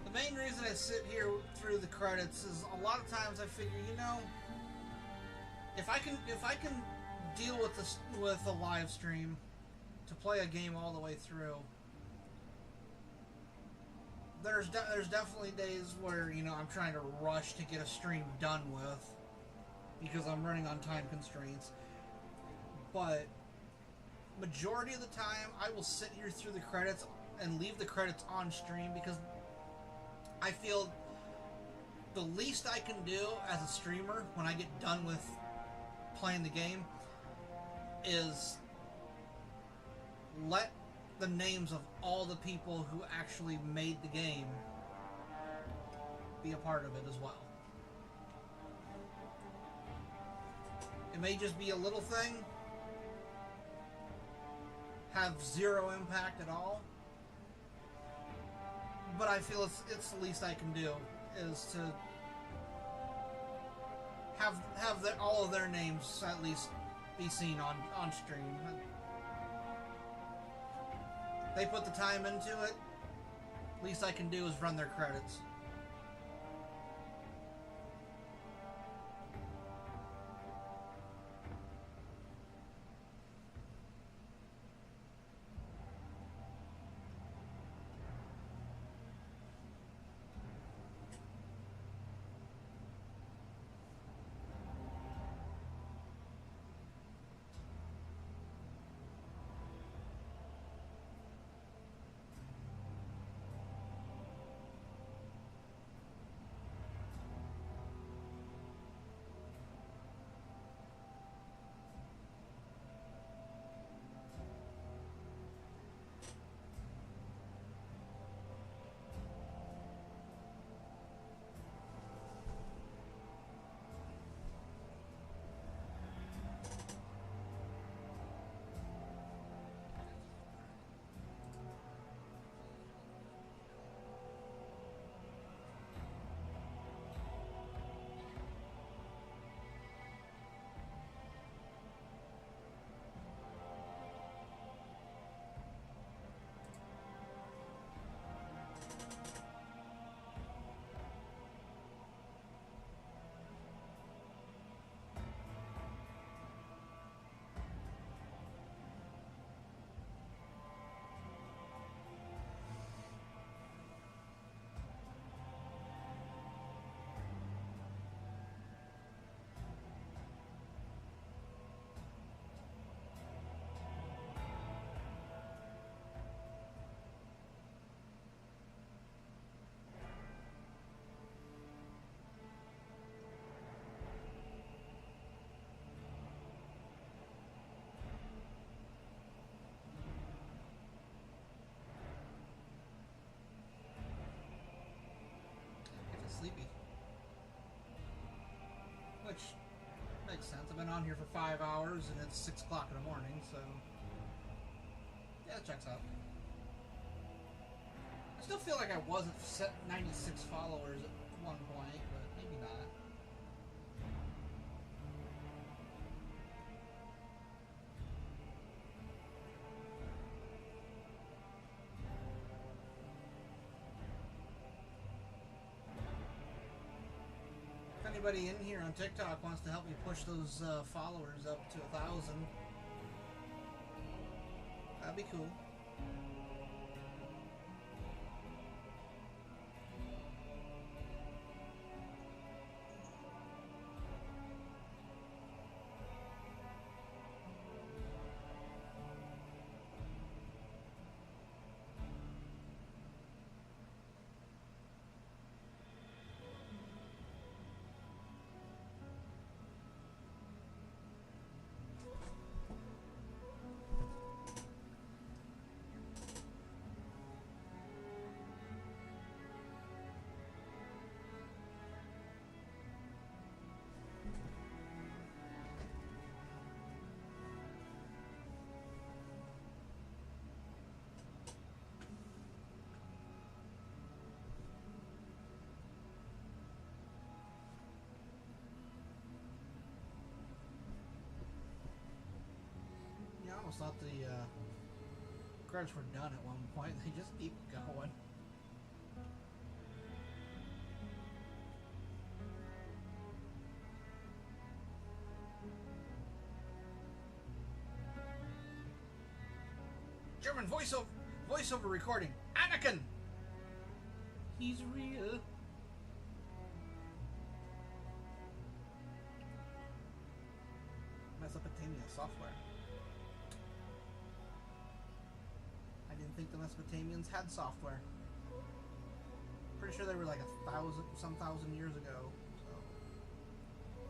The main reason I sit here through the credits is a lot of times I figure, you know, if I can deal with this with a live stream to play a game all the way through, there's definitely days where, you know, I'm trying to rush to get a stream done with because I'm running on time constraints. But majority of the time I will sit here through the credits and leave the credits on stream because I feel the least I can do as a streamer when I get done with playing the game is let the names of all the people who actually made the game be a part of it as well. It may just be a little thing, have zero impact at all, but I feel it's the least I can do is to have all of their names at least be seen on stream. They put the time into it. Least I can do is run their credits. Makes sense. I've been on here for 5 hours and it's 6 o'clock in the morning, so yeah, it checks out. I still feel like I wasn't set 96 followers at one point, but maybe not. If anybody in here on TikTok wants to help me push those followers up to 1,000, that'd be cool. I almost thought the credits were done at one point. They just keep going. German voiceover recording. Anakin! He's real. Mesopotamia software. I didn't think the Mesopotamians had software. Pretty sure they were like 1,000 years ago. So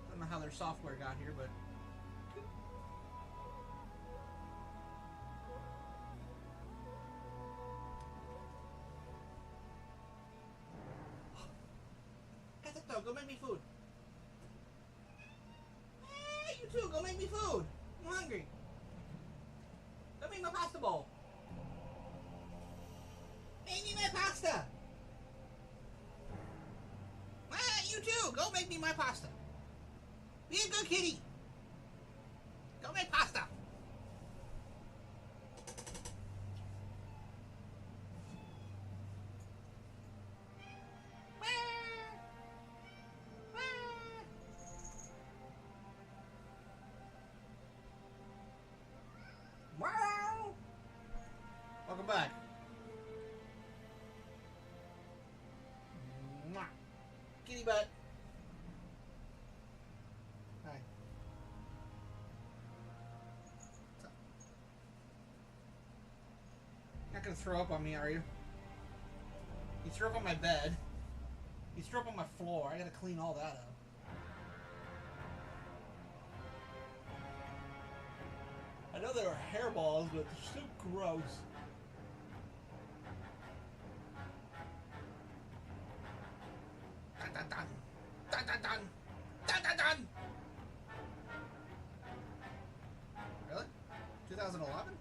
I don't know how their software got here, but Kazeto, go make me food. Hey, you too, go make me food. I'm hungry. Go make my pasta bowl. Make me my pasta! Ah, you too! Go make me my pasta! Be a good kitty! Go make pasta! Welcome back. Kitty butt. Hi. You're not gonna throw up on me, are you? You threw up on my bed. You threw up on my floor. I gotta clean all that up. I know they were hairballs, but they're so gross. Dun dun dun! Dun dun dun! Dun dun dun! Really? 2011?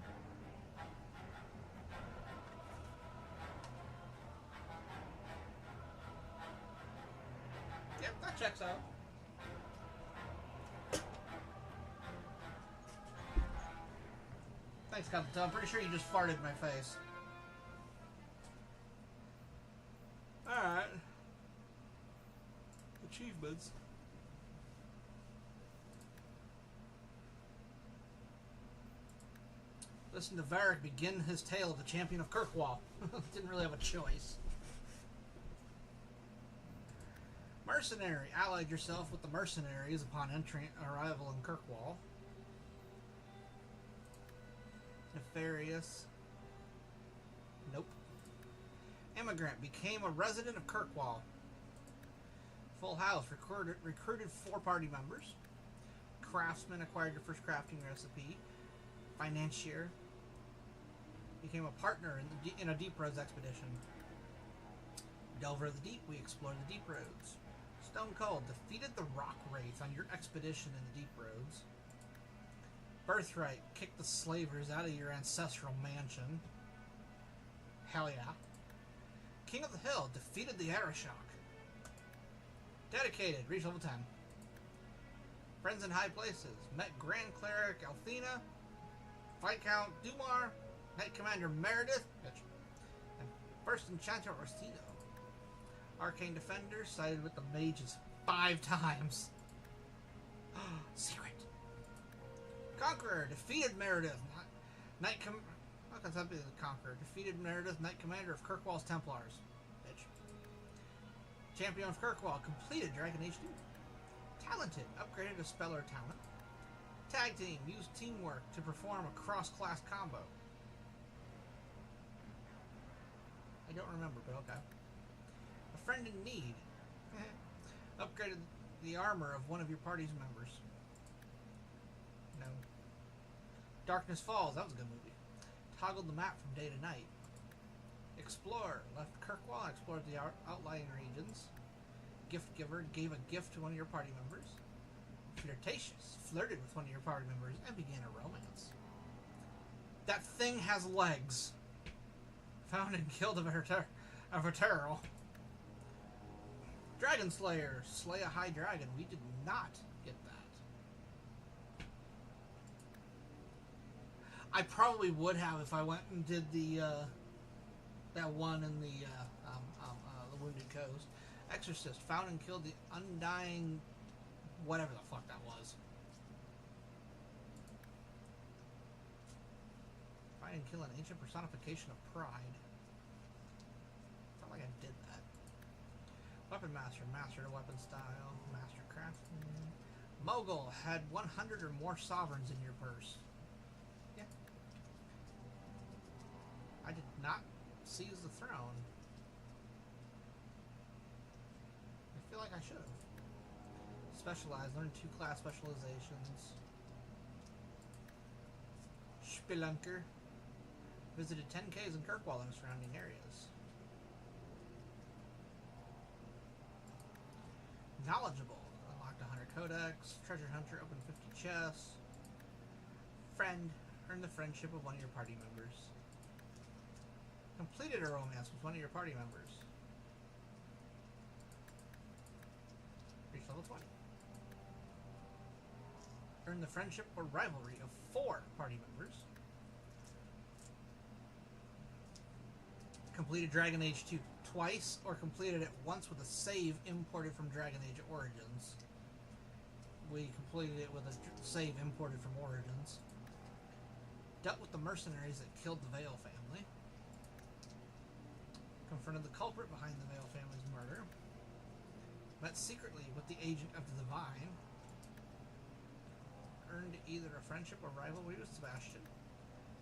Yep, that checks out. Thanks, Captain. I'm pretty sure you just farted in my face. Alright. Achievements. Listen to Varric begin his tale of the champion of Kirkwall. Didn't really have a choice. Mercenary. Allied yourself with the mercenaries upon arrival in Kirkwall. Nefarious. Nope. Immigrant. Became a resident of Kirkwall. Full House. Recruited 4 party members. Craftsman. Acquired your first crafting recipe. Financier. Became a partner in a Deep Roads expedition. Delver of the Deep. We explore the Deep Roads. Stone Cold defeated the Rock Wraith on your expedition in the Deep Roads. Birthright kicked the slavers out of your ancestral mansion. Hell yeah. King of the Hill defeated the Arashok. Dedicated, reached level 10. Friends in High Places, met Grand Cleric Althena, Viscount Dumar, Knight Commander Meredith, bitch, and First Enchanter Orsino. Arcane Defender sided with the mages 5 times. Secret. Conqueror defeated Meredith. How can that be the Conqueror? Defeated Meredith, Knight Commander of Kirkwall's Templars. Bitch. Champion of Kirkwall completed Dragon Age 2. Talented upgraded a Speller talent. Tag team used teamwork to perform a cross-class combo. I don't remember, but okay. A friend in need. Upgraded the armor of one of your party's members. No. Darkness Falls, that was a good movie. Toggled the map from day to night. Explorer, left Kirkwall and explored the outlying regions. Gift Giver gave a gift to one of your party members. Flirtatious, flirted with one of your party members and began a romance. That thing has legs. Found and killed a Verteral. Dragon Slayer, slay a high dragon. We did not get that. I probably would have if I went and did the that one in the Wounded Coast. Exorcist, found and killed the Undying, whatever the fuck that was. Find and kill an ancient personification of pride. Felt like I did that. Weapon Master, mastered a weapon style. Master craftsman. Mogul had 100 or more sovereigns in your purse. Yeah. I did not seize the throne. I feel like I should have. Specialized, learned 2 class specializations. Spelunker. Visited 10 caves in Kirkwall and surrounding areas. Knowledgeable. Unlocked 100 codex. Treasure Hunter opened 50 chests. Friend. Earned the friendship of one of your party members. Completed a romance with one of your party members. Reached level 20. Earned the friendship or rivalry of 4 party members. Completed Dragon Age 2 twice, or completed it once with a save imported from Dragon Age Origins. We completed it with a save imported from Origins. Dealt with the mercenaries that killed the Vale family. Confronted the culprit behind the Vale family's murder. Met secretly with the agent of the Divine. Earned either a friendship or rivalry with Sebastian.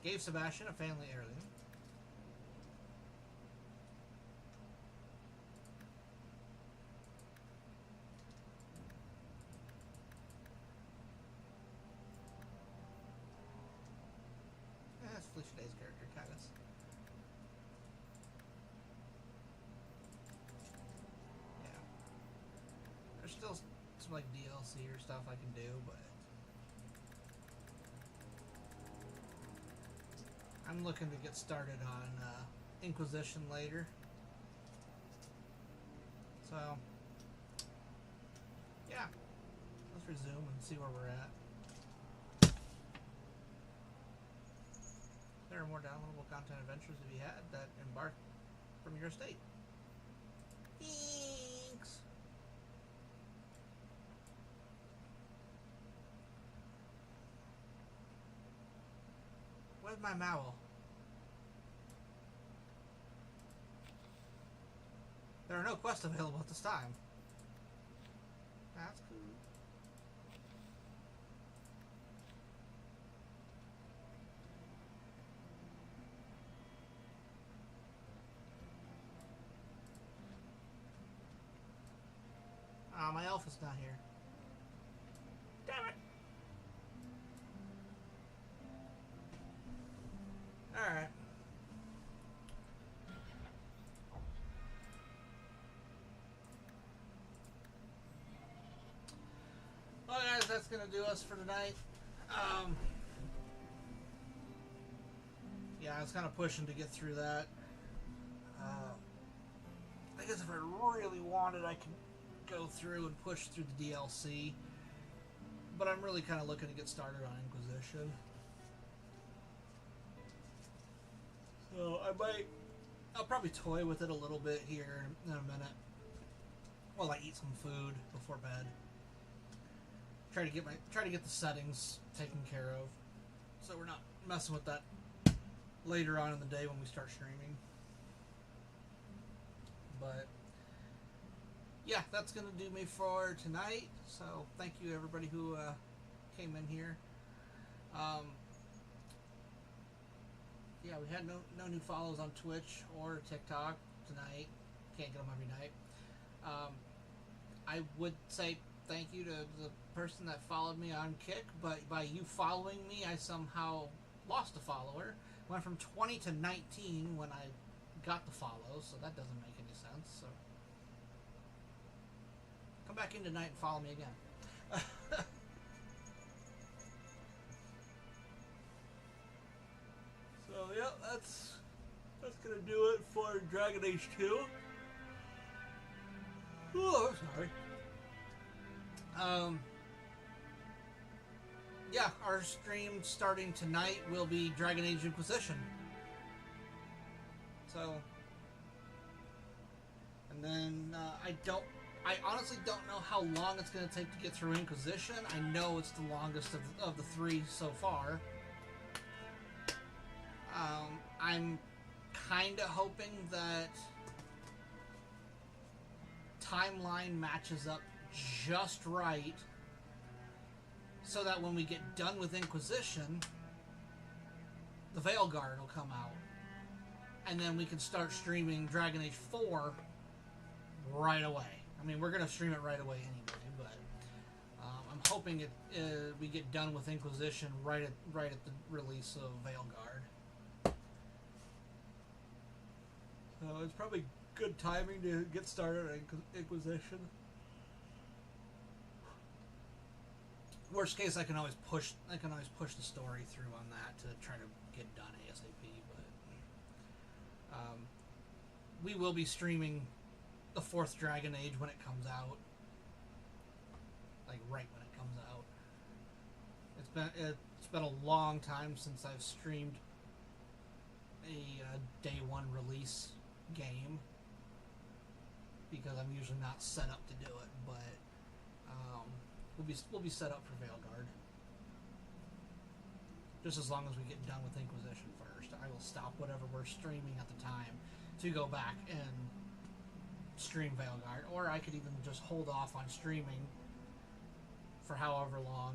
Gave Sebastian a family heirloom. That's Felicia Day's character, Titus. Yeah. There's still some like DLC or stuff I can do, but I'm looking to get started on Inquisition later. So, yeah. Let's resume and see where we're at. There are more downloadable content adventures to be had that embark from your estate. Thanks! Where's my Maul? There are no quests available at this time. That's cool. My elf is not here. Damn it! Alright. that's gonna do us for tonight. Yeah, I was kind of pushing to get through that. I guess if I really wanted, I could go through and push through the DLC. But I'm really kind of looking to get started on Inquisition. So I'll probably toy with it a little bit here in a minute while I eat some food before bed. Try to get the settings taken care of, so we're not messing with that later on in the day when we start streaming. But yeah, that's gonna do me for tonight. So thank you everybody who came in here. Yeah, we had no new follows on Twitch or TikTok tonight. Can't get them every night. I would say thank you to the person that followed me on Kick, but by you following me, I somehow lost a follower. Went from 20 to 19 when I got the follow, so that doesn't make any sense. So come back in tonight and follow me again. So yeah, that's gonna do it for Dragon Age 2. Oh, sorry. Yeah, our stream starting tonight will be Dragon Age Inquisition. So, and then I honestly don't know how long it's going to take to get through Inquisition. I know it's the longest of the three so far. I'm kind of hoping that timeline matches up just right so that when we get done with Inquisition, the Veilguard will come out. And then we can start streaming Dragon Age 4 right away. I mean, we're going to stream it right away anyway, but I'm hoping we get done with Inquisition right at the release of Veilguard. So it's probably good timing to get started on Inquisition. Worst case, I can always push the story through on that to try to get it done ASAP. But we will be streaming the 4th Dragon Age when it comes out, like right when it comes out. It's been a long time since I've streamed a day one release game because I'm usually not set up to do it, but we'll be set up for Veilguard. Just as long as we get done with Inquisition first. I will stop whatever we're streaming at the time to go back and stream Veilguard, or I could even just hold off on streaming for however long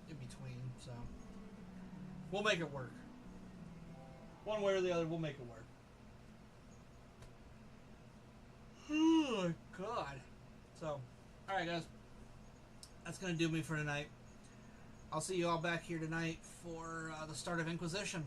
in between. So we'll make it work. One way or the other, we'll make it work. Oh my god. So, alright guys. That's going to do me for tonight. I'll see you all back here tonight for the start of Inquisition.